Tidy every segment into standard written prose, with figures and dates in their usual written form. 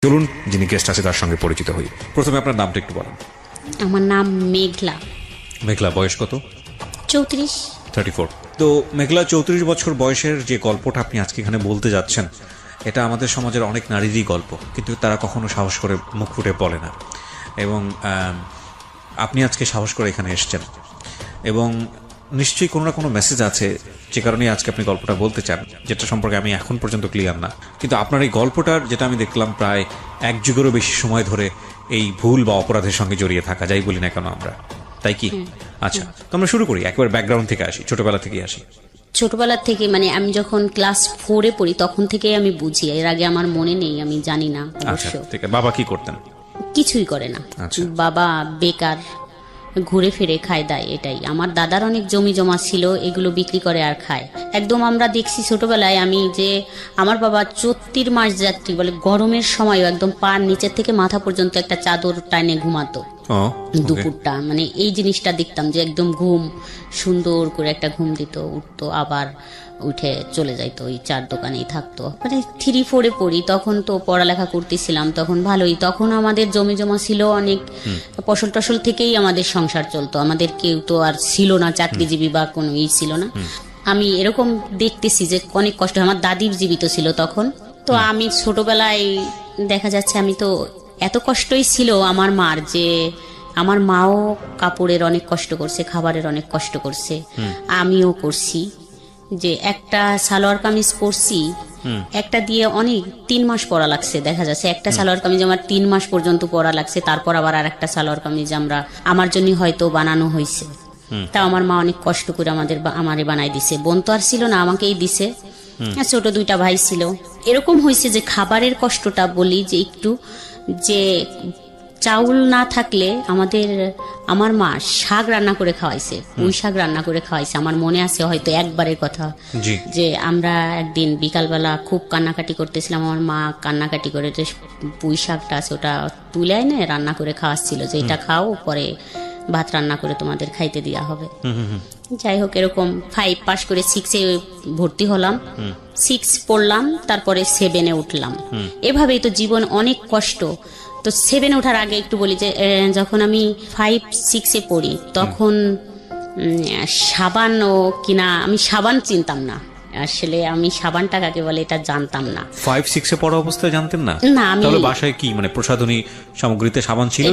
চলুন যিনি গেস্ট আছে তার সঙ্গে পরিচিত হই। প্রথমে আপনার নামটা একটু বলেন। আমার নাম মেঘলা। মেঘলা, বয়স কত? 34। 34। তো মেঘলা, 34 বছর বয়সের যে গল্পটা আপনি আজকে এখানে বলতে যাচ্ছেন, এটা আমাদের সমাজের অনেক নারীরই গল্প, কিন্তু তারা কখনো সাহস করে মুখ ফুটে বলে না। এবং আপনি আজকে সাহস করে এখানে এসেছেন, এবং নিশ্চয়ই কোনো না কোনো মেসেজ আছে যে কারণে আজকে আপনি গল্পটা বলতে চান, যেটা সম্পর্কে আমি এখন পর্যন্ত ক্লিয়ার না। কিন্তু আপনার এই গল্পটার, যেটা আমি দেখলাম প্রায় 1 যুগেরও বেশি সময় ধরে এই ভুল বা অপরাধের সঙ্গে জড়িয়ে থাকা, যাই বলি না কেন আমরা, তাই কি? আচ্ছা, তো আমরা শুরু করি, একবার ব্যাকগ্রাউন্ড থেকে আসি, ছোটবেলা থেকে আসি। ছোটবেলা থেকে মানে আমি যখন ক্লাস 4-এ পড়ি তখন থেকেই আমি বুঝি, এর আগে আমার মনে নেই, আমি জানি না আচ্ছা, অবশ্য। ঠিক আছে। বাবা কি করতেন? কিছুই করে না। আচ্ছা। বাবা বেকার, ঘুরে ফিরে খায় দায়, এটাই। আমার দাদার অনেক জমি জমা ছিল, এগুলো বিক্রি করে আর খায়। একদম আমরা দেখছি ছোটবেলায় আমি, যে আমার বাবা 34 মাস যাত্রী বলে, গরমের সময়ও একদম পার নিচের থেকে মাথা পর্যন্ত একটা চাদর টানে ঘুমাতো দুপুরটা। মানে এই জিনিসটা দেখতাম যে একদম ঘুম সুন্দর করে একটা ঘুম দিত, উঠতো, আবার উঠে চলে যাইতো, ওই চার দোকানেই থাকতো। মানে 3-4-এ পড়ি, তখন তো পড়ালেখা করতেছিলাম, তখন ভালোই। তখন আমাদের জমি জমা ছিল অনেক, ফসল টসল থেকেই আমাদের সংসার চলতো। আমাদের কেউ তো আর ছিল না চাকরিজীবী বা কোনো ছিল না। আমি এরকম দেখতেছি যে অনেক কষ্ট। আমার দাদির জীবিত ছিল তখন। তো আমি ছোটবেলায় দেখা যাচ্ছে আমি তো এত কষ্টই ছিল আমার মার, যে আমার মাও কাপড়ের অনেক কষ্ট করছে, খাবারের অনেক কষ্ট করছে, আমিও করছি। যে একটা সালোয়ার কামিজ পরছি, একটা দিয়ে অনেক 3 মাস পরা লাগছে। দেখা যাচ্ছে একটা সালোয়ার কামিজ আমার 3 মাস পর্যন্ত পরা লাগছে, তারপর আবার আর একটা সালোয়ার কামিজ আমার জন্য হয়তো বানানো হয়েছে। তা আমার মা অনেক কষ্ট করে আমারে বানাই দিছে। বোন তো আর ছিল না, আমাকেই দিছে। ছোট 2টা ভাই ছিল। এরকম হয়েছে যে খাবারের কষ্টটা বলি, যে একটু, যে চাউল না থাকলে আমার মা শাক রান্না করে খাওয়াইছে, পুঁই শাক রান্না করে খাওয়াইছে। আমার মনে আছে হয়তো একবারের কথা, যে আমরা একদিন বিকালবেলা খুব কান্নাকাটি করতেছিলাম, আমার মা কান্নাকাটি করে যে পুঁই শাকটা আছে ওটা তুলে এনে রান্না করে খাওয়াচ্ছিল, যে এটা খাও, পরে ভাত রান্না করে তোমাদের খাইতে দেওয়া হবে। যাই হোক, এরকম 5 পাস করে 6-এ ভর্তি হলাম, 6 পড়লাম, তারপরে 7-এ উঠলাম। এভাবেই তো জীবন, অনেক কষ্ট। তো 7-এ ওঠার আগে একটু বলি, যে যখন আমি 5-6-এ পড়ি তখন সাবান কিনা, আমি সাবান চিনতাম না আসলে। আমি সাবানটা কাকে বলে এটা জানতাম না। 5-6-এ পড়া অবস্থায় জানতেন না? না, আমি তাহলে বাসায় কি মানে প্রসাধনী সামগ্রীতে সাবান ছিল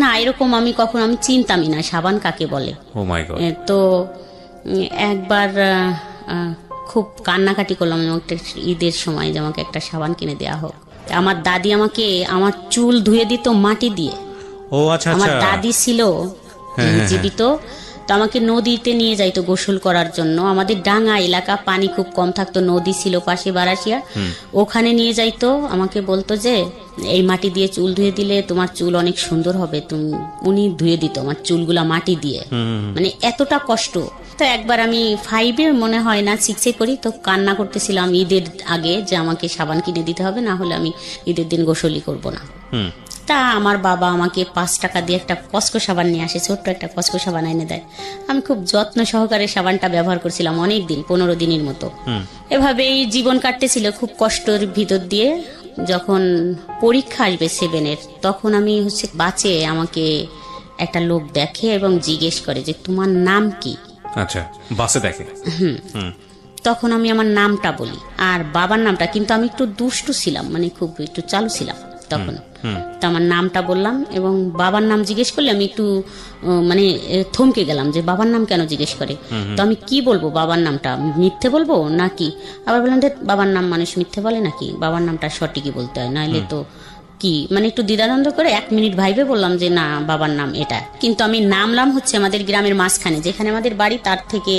না, এরকম আমি চিনতামই না সাবান কাকে বলে। ও মাই গড। তো একবার খুব কান্নাকাটি করলাম একটা ঈদের সময়, যে আমাকে একটা সাবান কিনে দেওয়া হোক। আমার দাদি আমাকে আমার চুল ধুয়ে দিত মাটি দিয়ে। ও আচ্ছা, আমার দাদি ছিল জীবিত, তো আমাকে নদীতে নিয়ে যাইতো গোসল করার জন্য। আমাদের ডাঙ্গা এলাকা, পানি খুব কম থাকতো, নদী ছিল পাশে বারাসিয়া, ওখানে নিয়ে যাইতো। আমাকে বলতো যে এই মাটি দিয়ে চুল ধুয়ে দিলে তোমার চুল অনেক সুন্দর হবে। উনি ধুয়ে দিত আমার চুলগুলা মাটি দিয়ে। মানে এতটা কষ্ট। তো একবার আমি 5-এ মনে হয় না 6-এ পড়ি, তো কান্না করতেছিলাম ঈদের আগে, যে আমাকে সাবান কিনে দিতে হবে, না হলে আমি ঈদের দিন গোসলই করব না। তা আমার বাবা আমাকে 5 টাকা দিয়ে একটা কসকো সাবান নিয়ে আসে, ছোট্ট একটা কসকো সাবান এনে দেয়। আমি খুব যত্ন সহকারে সাবানটা ব্যবহার করছিলাম অনেক দিন, 15 দিনের মতো। এভাবেই জীবন কাটতেছিল খুব কষ্টের ভিতর দিয়ে। যখন পরীক্ষা আসবে 7-এর, তখন আমি বাসে আমাকে একটা লোক দেখে এবং জিজ্ঞেস করে যে তোমার নাম কি। আচ্ছা, বাসে দেখে? তখন আমি আমার নামটা বলি আর বাবার নামটা, কিন্তু আমি একটু দুষ্টু ছিলাম, মানে খুব একটু চালু ছিলাম তখন। তো আমার নামটা বললাম, এবং বাবার নাম জিজ্ঞেস করলে আমি একটু মানে থমকে গেলাম, যে বাবার নাম কেন জিজ্ঞেস করে। তো আমি কি বলবো, বাবার নামটা মিথ্যে বলবো নাকি? আবার বললাম যে বাবার নাম মানুষ মিথ্যে বলে নাকি, বাবার নামটা সঠিকই বলতে হয়, নাহলে তো কি। মানে একটু দ্বিধাদ্বন্দ্ব করে 1 মিনিট ভাইবে বললাম যে না, বাবার নাম এটা। কিন্তু আমি নামলাম আমাদের গ্রামের মাঝখানে, যেখানে আমাদের বাড়ি তার থেকে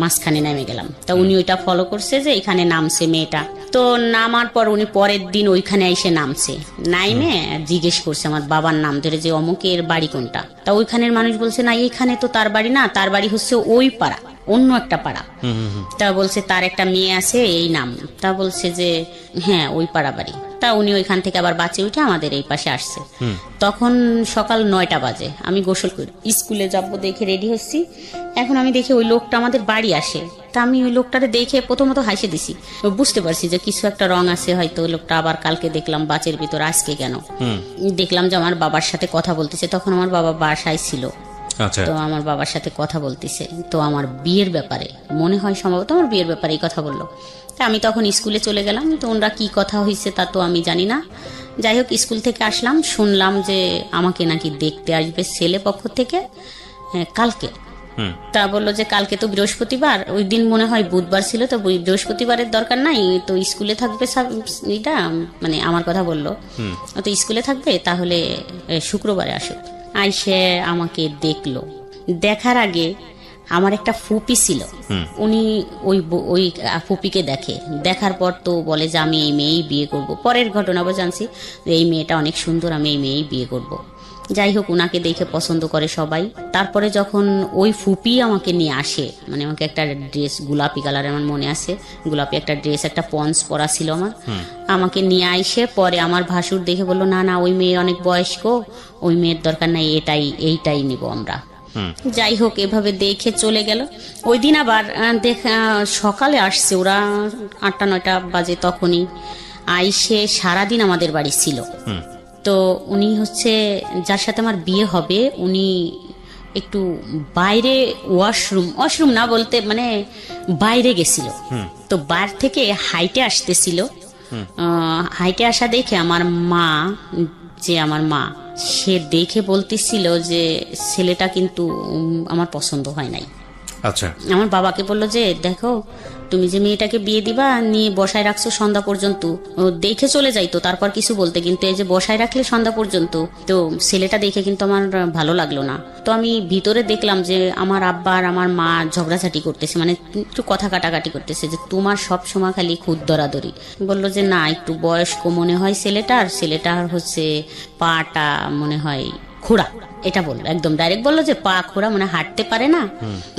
মাঝখানে নেমে গেলাম। তা উনি ওইটা ফলো করছে যে এখানে নামছে মেয়েটা। তো নামার পর উনি পরের দিন ওইখানে এসে নামছে, নাইমে জিজ্ঞেস করছে আমার বাবার নাম ধরে, যে অমুকের বাড়ি কোনটা। তা ওইখানের মানুষ বলছে না, এইখানে তো তার বাড়ি না, তার বাড়ি হচ্ছে ওই পাড়া, অন্য একটা পাড়া। তা বলছে তার একটা মেয়ে আছে এই নাম। তা বলছে যে হ্যাঁ ওই পাড়া বাড়ি। তা উনি ওইখান থেকে আবার বাঁচে উঠে আমাদের এই পাশে আসছে। তখন সকাল 9টা বাজে, আমি গোসল করি স্কুলে যাবো দেখে রেডি হচ্ছি। এখন আমি দেখি ওই লোকটা আমাদের বাড়ি আসে, তা আমি ওই লোকটারে দেখে প্রথমত হাসি দিছি, বুঝতে পারছি যে কিছু একটা রং আছে হয়তো। ওই লোকটা আবার কালকে দেখলাম বাচের ভিতর, আজকে কেন দেখলাম যে আমার বাবার সাথে কথা বলতেছে। তখন আমার বাবা বাসায় ছিল, তো আমার বাবার সাথে কথা বলতেছে, তো আমার বিয়ের ব্যাপারে মনে হয় সম্ভবত আমার বিয়ের ব্যাপারেই কথা বললো। তা আমি তখন স্কুলে চলে গেলাম, তো ওনারা কি কথা হয়েছে তা তো আমি জানি না। যাই হোক স্কুল থেকে আসলাম, শুনলাম যে আমাকে নাকি দেখতে আসবে ছেলে পক্ষ থেকে কালকে। তা বললো যে কালকে তো বৃহস্পতিবার, ওই দিন মনে হয় বুধবার ছিল, তো বৃহস্পতিবারের দরকার নাই, তো স্কুলে থাকবে এটা মানে আমার কথা বললো, তো স্কুলে থাকবে তাহলে শুক্রবারে আসুক। আইসে আমাকে দেখলো, দেখার আগে আমার একটা ফুপি ছিল, উনি ওই ফুপিকে দেখার পর তো বলে যে আমি এই মেয়েই বিয়ে করব। পরের ঘটনা আবার জানছি যে এই মেয়েটা অনেক সুন্দর, আমি এই মেয়েই বিয়ে করব। যাই হোক উনাকে দেখে পছন্দ করে সবাই। তারপরে যখন ওই ফুপি আমাকে নিয়ে আসে, মানে আমাকে একটা ড্রেস গোলাপি কালার, আমার মনে আছে গোলাপি একটা ড্রেস, একটা পন্স পরা ছিল আমার, আমাকে নিয়ে আইসে পরে আমার ভাসুর দেখে বললো না না ওই মেয়ে অনেক বয়স্ক, ওই মেয়ের দরকার নাই, এইটাই নিব আমরা। যাই হোক এভাবে দেখে চলে গেল। ওই দিন আবার সকালে আসছে ওরা 8টা-9টা বাজে, তখনই আইসে সারাদিন আমাদের বাড়ি ছিল। তো উনি হচ্ছে যার সাথে আমার বিয়ে হবে, উনি একটু বাইরে ওয়াশরুম না বলতে মানে বাইরে গেছিল, তো বাইরে থেকে হাইটে আসতেছিল। হাইটে আসা দেখে আমার মা সে দেখে বলতেছিল যে ছেলেটা কিন্তু আমার পছন্দ হয় নাই। আচ্ছা, আমার বাবাকে বললো যে দেখো তুমি যে মেয়েটাকে বিয়ে দিবা নিয়ে বসায় রাখছো সন্ধ্যা পর্যন্ত, দেখে চলে যাইতো তারপর কিছু বলতে, কিন্তু এই যে বসায় রাখলে সন্ধ্যা পর্যন্ত, তো ছেলেটা দেখে কিন্তু আমার ভালো লাগলো না। তো আমি ভিতরে দেখলাম যে আমার আব্বা আর আমার মা ঝগড়াঝাটি করতেছে, মানে একটু কথা কাটাকাটি করতেছে যে তোমার সব সময় খালি খুদ দরাদরি। বললো যে না একটু বয়স্ক মনে হয় ছেলেটার হচ্ছে পাটা মনে হয় খোড়া, এটা বললো একদম ডাইরেক্ট, বললো যে পা খোড়া মানে হাঁটতে পারে না,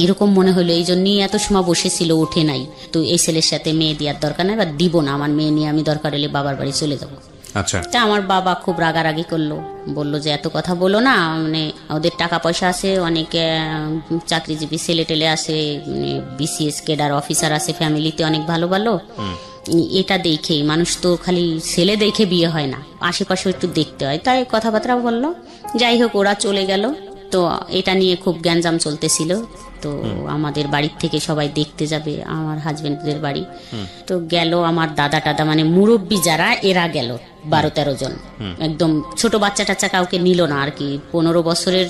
এরকম মনে হলো, এই জন্যই এত সময় বসেছিল ওঠে নাই। তো এই ছেলের সাথে মেয়ে দেওয়ার দরকার নাই বা দিব না, আমার মেয়ে নিয়ে আমি দরকার হলে বাবার বাড়ি চলে যাবো। আচ্ছা, তা আমার বাবা খুব রাগারাগি করলো, বললো যে এত কথা বলো না, মানে ওদের টাকা পয়সা আছে, অনেকে চাকরিজীবী ছেলে টেলে আছে, বিসিএস কেডার অফিসার আছে ফ্যামিলিতে অনেক ভালো ভালো, এটা দেখেই মানুষ তো খালি ছেলে দেখে বিয়ে হয় না, আশেপাশে একটু দেখতে হয়, তাই কথাবার্তা বললো। যাই হোক ওরা চলে গেল, তো এটা নিয়ে খুব গ্যাঞ্জাম চলতেছিল। তো আমাদের বাড়ির থেকে সবাই দেখতে যাবে আমার হাজবেন্ডদের বাড়ি, তো গেল আমার দাদা টাদা মানে মুরব্বী যারা এরা গেল 12-13 জন, একদম ছোট বাচ্চা টাচ্চা কাউকে নিল না আর কি, 15 বছরের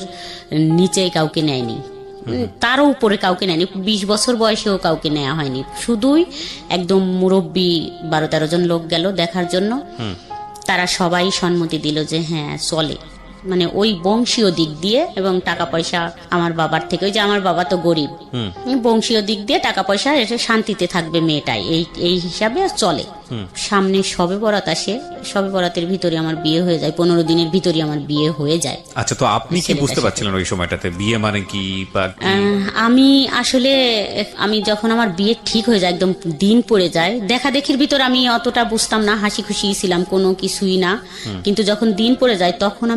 নিচে কাউকে নেয়নি, তারও উপরে কাউকে নেয়নি, 20 বছর বয়সেও কাউকে নেওয়া হয়নি, শুধুই একদম মুরব্বী 12-13 জন লোক গেল দেখার জন্য। তারা সবাই সম্মতি দিল যে হ্যাঁ চলে, মানে ওই বংশীয় দিক দিয়ে এবং টাকা পয়সা আমার বাবার থেকে, ওই যে আমার বাবা তো গরিব, বংশীয় দিক দিয়ে টাকা পয়সা এসে শান্তিতে থাকবে মেয়েটাই, এই হিসাবে চলে। সামনে সবে বরাত আসে, সবে বরাতের ভিতরে আমার বিয়ে হয়ে যায়, 15 দিনের ভিতরে আমার বিয়ে হয়ে যায়। আচ্ছা, তো আপনি কি বুঝতে পারছিলেন ওই সময়টাতে বিয়ে মানে কি? আমি যখন আমার বিয়ে ঠিক হয়ে যায়, একদম দিন পড়ে যায়, দেখা দেখির ভিতর আমি অতটা বুঝতাম না, হাসি খুশি ছিলাম, কোনো কিছুই না। কিন্তু যখন দিন পড়ে যায় তখন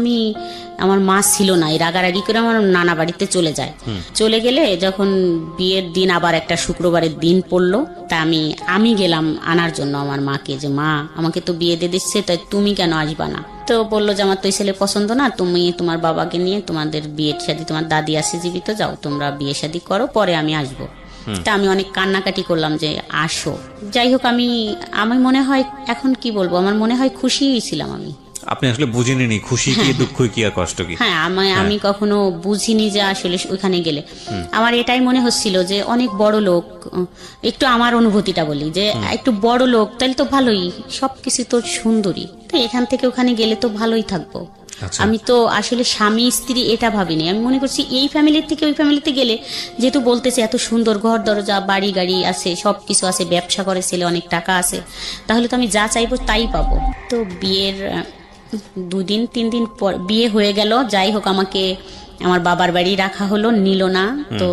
আমার মা ছিল না, এই রাগারাগি করে আমার নানা বাড়িতে চলে যায়। চলে গেলে যখন বিয়ের দিন আবার একটা শুক্রবারের দিন পড়লো, তা আমি গেলাম আনার জন্য আমার মাকে, যে মা আমাকে তো বিয়ে দিয়ে দিচ্ছে, তাই তুমি কেন আসবা না? তো বললো যে আমার তো ছেলে পছন্দ না, তুমি তোমার বাবাকে নিয়ে তোমাদের বিয়ের শাদী, তোমার দাদি আছে জীবিত, যাও তোমরা বিয়ে শাদী করো, পরে আমি আসবো। তা আমি অনেক কান্নাকাটি করলাম যে আসো। যাই হোক আমি মনে হয় এখন কি বলবো, আমার মনে হয় খুশি ছিলাম আমি। আপনি আসলে বুঝিনি খুশি কি দুঃখ কি আর কষ্ট কি? হ্যাঁ, আমি কখনো বুঝিনি যে আসলে ওখানে গেলে আমার এটাই মনে হচ্ছিল যে অনেক বড় লোক, একটু আমার অনুভূতিটা বলি যে একটু বড় লোক, তাহলে তো ভালোই, সবকিছু তো সুন্দরী, তো এখান থেকে ওখানে গেলে তো ভালোই থাকবো। আমি তো আসলে স্বামী স্ত্রী এটা ভাবিনি, আমি মনে করছি এই ফ্যামিলির থেকে ওই ফ্যামিলিতে গেলে, যেহেতু বলতেছে এত সুন্দর ঘর দরজা বাড়ি গাড়ি আছে, সবকিছু আছে, ব্যবসা করে ছেলে, অনেক টাকা আছে, তাহলে তো আমি যা চাইবো তাই পাবো। তো বিয়ের 2-3 দিন পর বিয়ে হয়ে গেল। যাই হোক আমাকে আমার বাবার বাড়ি রাখা হলো, নিল না। তো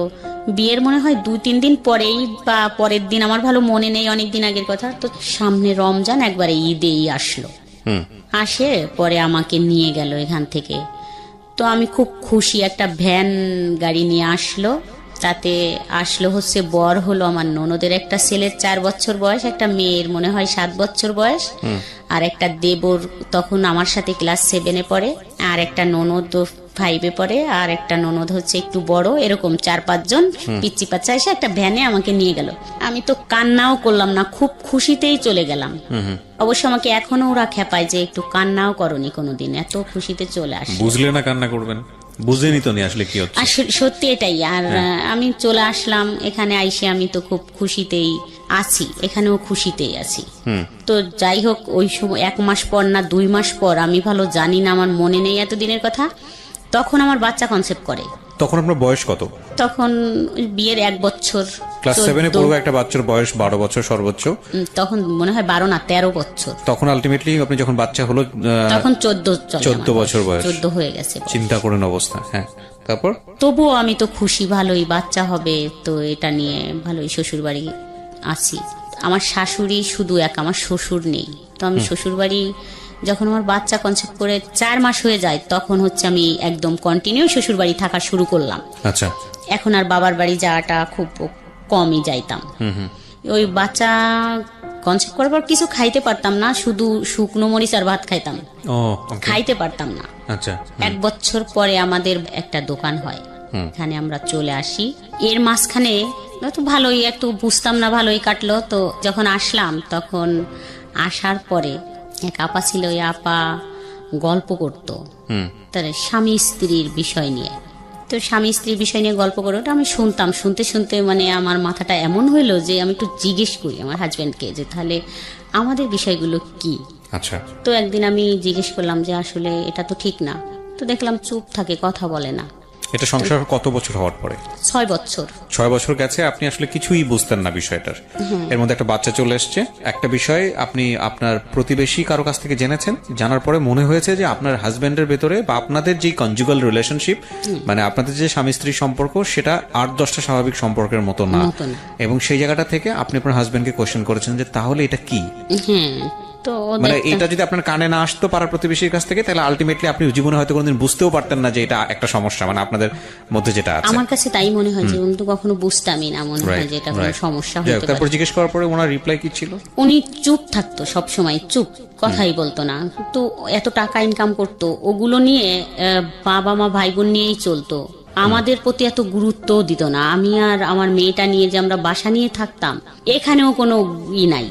বিয়ের মনে হয় 2-3 দিন পরেই বা পরের দিন, আমার ভালো মনে নেই, অনেক দিন আগের কথা, তো সামনে রমজান একবারে ঈদেই আসলো। আসে পরে আমাকে নিয়ে গেল এখান থেকে। তো আমি খুব খুশি, একটা ভ্যান গাড়ি নিয়ে আসলো, তাতে আসলো হচ্ছে বর হলো আমার ননদের একটা ছেলের 4 বছর বয়স, একটা মেয়ের মনে হয় 7 বছর বয়স, আর একটা দেবর তখন আমার সাথে ক্লাস 7-এ পড়ে, আর একটা ননদ 5-এ পড়ে, আর একটা ননদ হচ্ছে একটু বড়, এরকম 4-5 জন পিচ্চি পাচ্চা এসে একটা ভ্যানে আমাকে নিয়ে গেল। আমি তো কান্নাও করলাম না, খুব খুশিতেই চলে গেলাম। অবশ্য আমাকে এখনো ওরা খেপায় যে একটু কান্নাও করনি কোনোদিন, এত খুশিতে চলে আসে। বুঝলে না কান্না করবেন, বুঝেনি তো নি আসলে কি হচ্ছে। সত্যি এটাই। আর আমি চলে আসলাম এখানে, আইসে আমি তো খুব খুশিতেই আছি, এখানেও খুশিতেই আছি। তো যাই হোক, ওই সময় 1 মাস পর না 2 মাস পর, আমি ভালো জানি না, আমার মনে নেই এতদিনের কথা, তখন আমার বাচ্চা কনসেপ্ট করে। তখন আপনার বয়স কত? তখন বিয়ের 1 বছর, ক্লাস 7-এ পড়বে একটা বাচ্চার বয়স 12 বছর সর্বোচ্চ। তখন মনে হয় 12 না 13 বছর। তখন আলটিমেটলি আপনি যখন বাচ্চা হলো তখন 14 বছর বয়স, 14 হয়ে গেছে। চিন্তা করেন অবস্থা। হ্যাঁ, তারপর? তবুও আমি তো খুশি, ভালোই বাচ্চা হবে, তো এটা নিয়ে ভালোই শ্বশুর বাড়ি আছি। আমার শাশুড়ি শুধু এক, আমার শ্বশুর নেই। তো আমি শ্বশুর বাড়ি যখন আমার বাচ্চা কনসেপ্ট করে 4 মাস হয়ে যায়, তখন হচ্ছে আমি একদম কন্টিনিউ শ্বশুর বাড়ি থাকা শুরু করলাম। আচ্ছা। এখন আর বাবার বাড়ি যাওয়াটা খুব কমই যাইতাম। ওই বাচ্চা কনসেপ্ট করার পর কিছু খাইতে পারতাম না, শুধু শুকনো মরিচ আর ভাত খাইতাম, খাইতে পারতাম না। আচ্ছা। 1 বছর পরে আমাদের একটা দোকান হয়, এখানে আমরা চলে আসি। এর মাঝখানে তো ভালোই একটু বুঝতাম না, ভালোই কাটলো। তো যখন আসলাম, তখন আসার পরে এক আপা ছিল, ওই আপা গল্প করতো তার স্বামী স্ত্রীর বিষয় নিয়ে। তো স্বামী স্ত্রীর বিষয় নিয়ে গল্প করে ওটা আমি শুনতাম, শুনতে শুনতে মানে আমার মাথাটা এমন হইলো যে আমি একটু জিজ্ঞেস করি আমার হাজবেন্ডকে যে তাহলে আমাদের বিষয়গুলো কি। আচ্ছা। তো একদিন আমি জিজ্ঞেস করলাম যে আসলে এটা তো ঠিক না। তো দেখলাম চুপ থাকে, কথা বলে না। এটা সংসার কত বছর হওয়ার পরে? 6 বছর। 6 বছর গেছে, আপনি আসলে কিছুই বুঝতেন না বিষয়টার। এর মধ্যে একটা বাচ্চা চলে এসছে, একটা বিষয় আপনি আপনার প্রতিবেশী কারো কাছ থেকে জেনেছেন, জানার পরে মনে হয়েছে যে আপনার হাজবেন্ডের ভেতরে বা আপনাদের যে কনজুগাল রিলেশনশিপ, মানে আপনাদের যে স্বামী স্ত্রী সম্পর্ক, সেটা 8-10টা স্বাভাবিক সম্পর্কের মতো না। এবং সেই জায়গাটা থেকে আপনি আপনার হাজবেন্ডকে কোয়েশ্চেন করেছেন যে তাহলে এটা কি। তো মানে এটা যদি আপনার কানে না আসতো পাড়ার প্রতিবেশীর কাছ থেকে, তাহলে আলটিমেটলি আপনি জীবনে হয়তো কোনোদিন বুঝতেও পারতেন না যে এটা একটা সমস্যা, মানে আপনাদের মধ্যে যেটা আছে। আমার কাছে তাই মনে হয় যে উনি তো কখনো বুঝতামই না, মনে হয় যে এটা কোনো সমস্যা হতে পারে। তারপর জিজ্ঞেস করার পরে ওনার রিপ্লাই কি ছিল? উনি চুপ থাকতো, সব সময় চুপ, কথাই বলতো না। তো এত টাকা ইনকাম করতো, ওগুলো নিয়ে বাবা মা ভাই বোন নিয়েই চলতো, আমাদের প্রতি এত গুরুত্ব দিত না। আমি আর আমার মেয়েটা নিয়ে যে আমরা বাসা নিয়ে থাকতাম, এখানেও কোনো নাই।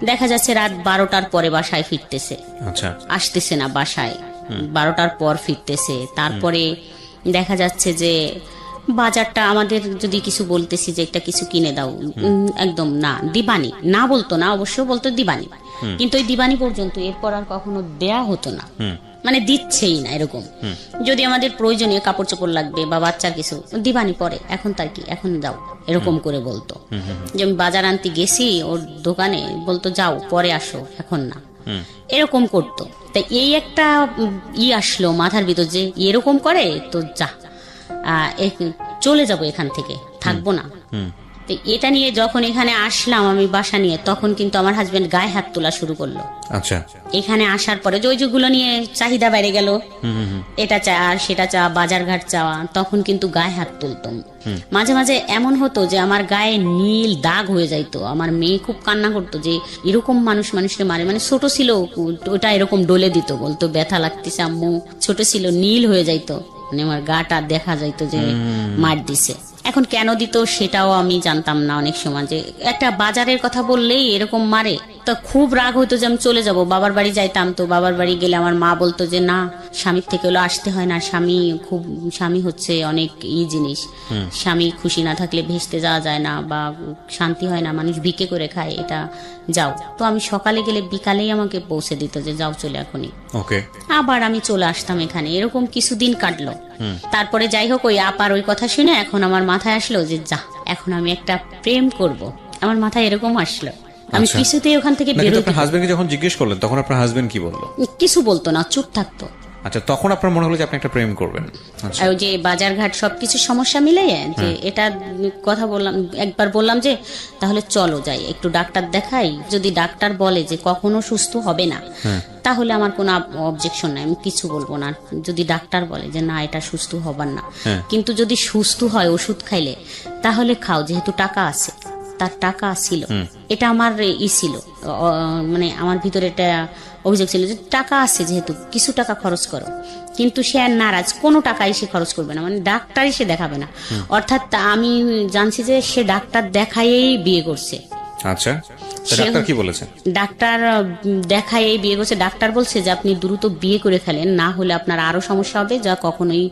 দেখা যাচ্ছে রাত 12টার পরে বাসায় ফিরতেছে, আসতেছে না বাসায়, 12টার পর ফিরতেছে। তারপরে দেখা যাচ্ছে যে বাজারটা আমাদের যদি কিছু বলতেছি যে একটা কিছু কিনে দাও, একদম না, দিবানি না বলতো না, অবশ্য বলতো দিবানি, কিন্তু ওই দিবানি পর্যন্ত, এরপর আর কখনো দেয়া হতো না, মানে দিচ্ছেই না এরকম। যদি আমাদের প্রয়োজনীয় কাপড় চোপড় লাগবে বা বাচ্চার কিছু, দিবানি পরে, এখন তার কি, এখন যাও, এরকম করে বলতো। যে আমি বাজার আনতে গেছি ওর দোকানে, বলতো যাও পরে আসো, এখন না, এরকম করতো। তাই এই একটা আসলো মাথার ভিতর যে এরকম করে, তো যা চলে যাব এখান থেকে, থাকবো না। তো এটা নিয়ে যখন এখানে আসলাম আমি বাসা নিয়ে, তখন কিন্তু আমার হাজবেন্ড গায়ে হাত তোলা শুরু করলো। আচ্ছা। এখানে আসার পরে যে ওই যেগুলো নিয়ে চাহিদা বেড়ে গেল, এটা চা আর সেটা চা, বাজার ঘাট চাওয়া, তখন কিন্তু গায়ে হাত তুলতাম। মাঝে মাঝে এমন হতো যে আমার গায়ে নীল দাগ হয়ে যাইতো। আমার মেয়ে খুব কান্না করতো যে এরকম মানুষকে মারে, মানে ছোট ছিল ওটা এরকম ডলে দিত, বলতো ব্যথা লাগতেছে আম্মু, ছোট ছিল, নীল হয়ে যাইতো, মানে আমার গাটা দেখা যাইতো যে মার দিছে। এখন কেন দিত সেটাও আমি জানতাম না অনেক সময়, যে একটা বাজারের কথা বললেই এরকম মারে। তো খুব রাগ হইতো যে আমি চলে যাব, বাবার বাড়ি যাইতাম। তো বাবার বাড়ি গেলে আমার মা বলতো যে না, স্বামীর থেকে হলো আসতে হয় না, স্বামী হচ্ছে অনেক জিনিস, স্বামী খুশি না থাকলে ভেস্তে যাওয়া যায় না বা শান্তি হয় না, মানুষ ভিক্ষে করে খায়, এটা যাও। তো আমি সকালে গেলে বিকালেই আমাকে পৌঁছে দিত যে যাও চলে এখনই। আবার আমি চলে আসতাম এখানে, এরকম কিছুদিন কাটলো। তারপরে যাই হোক, ওই আপার ওই কথা শুনে এখন আমার মাথায় আসলো যে যা, এখন আমি একটা প্রেম করব, আমার মাথায় এরকম আসলো। আমি কিছুতেই ওখান থেকে বেরোতে। হাজবেন্ডকে যখন জিজ্ঞেস করলেন তখন আপনার হাজবেন্ড কি বললো? কিছু বলতো না, চুপ থাকতো। আচ্ছা, তখন আপনার মনে হলো যে আপনি একটা প্রেম করবেন। আচ্ছা, আর ওই যে বাজারঘাট সবকিছু সমস্যা মিলিয়ে যে এটা কথা বললাম, একবার বললাম যে তাহলে চলো যাই একটু ডাক্তার দেখাই, যদি ডাক্তার বলে যে কখনো সুস্থ হবে না তাহলে আমার কোনো অবজেকশন নাই, আমি কিছু বলবো না। যদি ডাক্তার বলে যে না এটা সুস্থ হবার না, কিন্তু যদি সুস্থ হয় ওষুধ খাইলে তাহলে খাও, যেহেতু টাকা আছে। তার টাকা ছিল, এটা আমার ছিল, মানে আমার ভিতরে এটা অভিযোগ ছিল যে টাকা আছে যেহেতু কিছু টাকা খরচ করো, কিন্তু সে আর নারাজ, কোনো টাকাই সে খরচ করবে না, মানে ডাক্তারই সে দেখাবে না। অর্থাৎ আমি জানছি যে সে ডাক্তার দেখাইয়েই বিয়ে করছে। আচ্ছা, ডাক্তার কি বলেছে? ডাক্তার দেখায় বিয়ে করছে। ডাক্তার বলছে যে আপনি দ্রুত বিয়ে করে ফেলেন, না হলে আপনার আরো সমস্যা হবে, যা কখনোই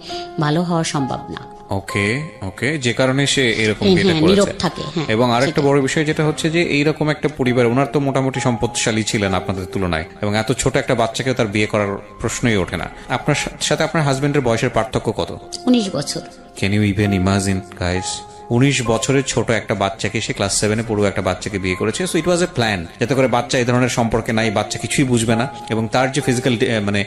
ভালো হওয়া সম্ভব না। ওকে ওকে, যে কারণে সে এরকম বিয়েটা নীরব করেছে। থাকে। এবং আরেকটা বড় বিষয় যেটা হচ্ছে যে এইরকম একটা পরিবার, ওনার তো মোটামুটি সম্পদশালী ছিলেন আপনাদের তুলনায়, এবং এত ছোট একটা বাচ্চাকে তার বিয়ে করার প্রশ্নই ওঠে না। আপনার সাথে আপনার হাজবেন্ডের বয়সের পার্থক্য কত? 19 বছর। Can you even imagine guys, 19 বছরের ছোট একটা বাচ্চাকে, সে ক্লাস 7-এ পড়ো একটা বাচ্চাকে বিয়ে করেছে। So it was A plan, যাতে করে বাচ্চা এই ধরনের সম্পর্কে নাই, বাচ্চা কিছুই বুঝবে না, এবং তার যে ফিজিক্যাল মানে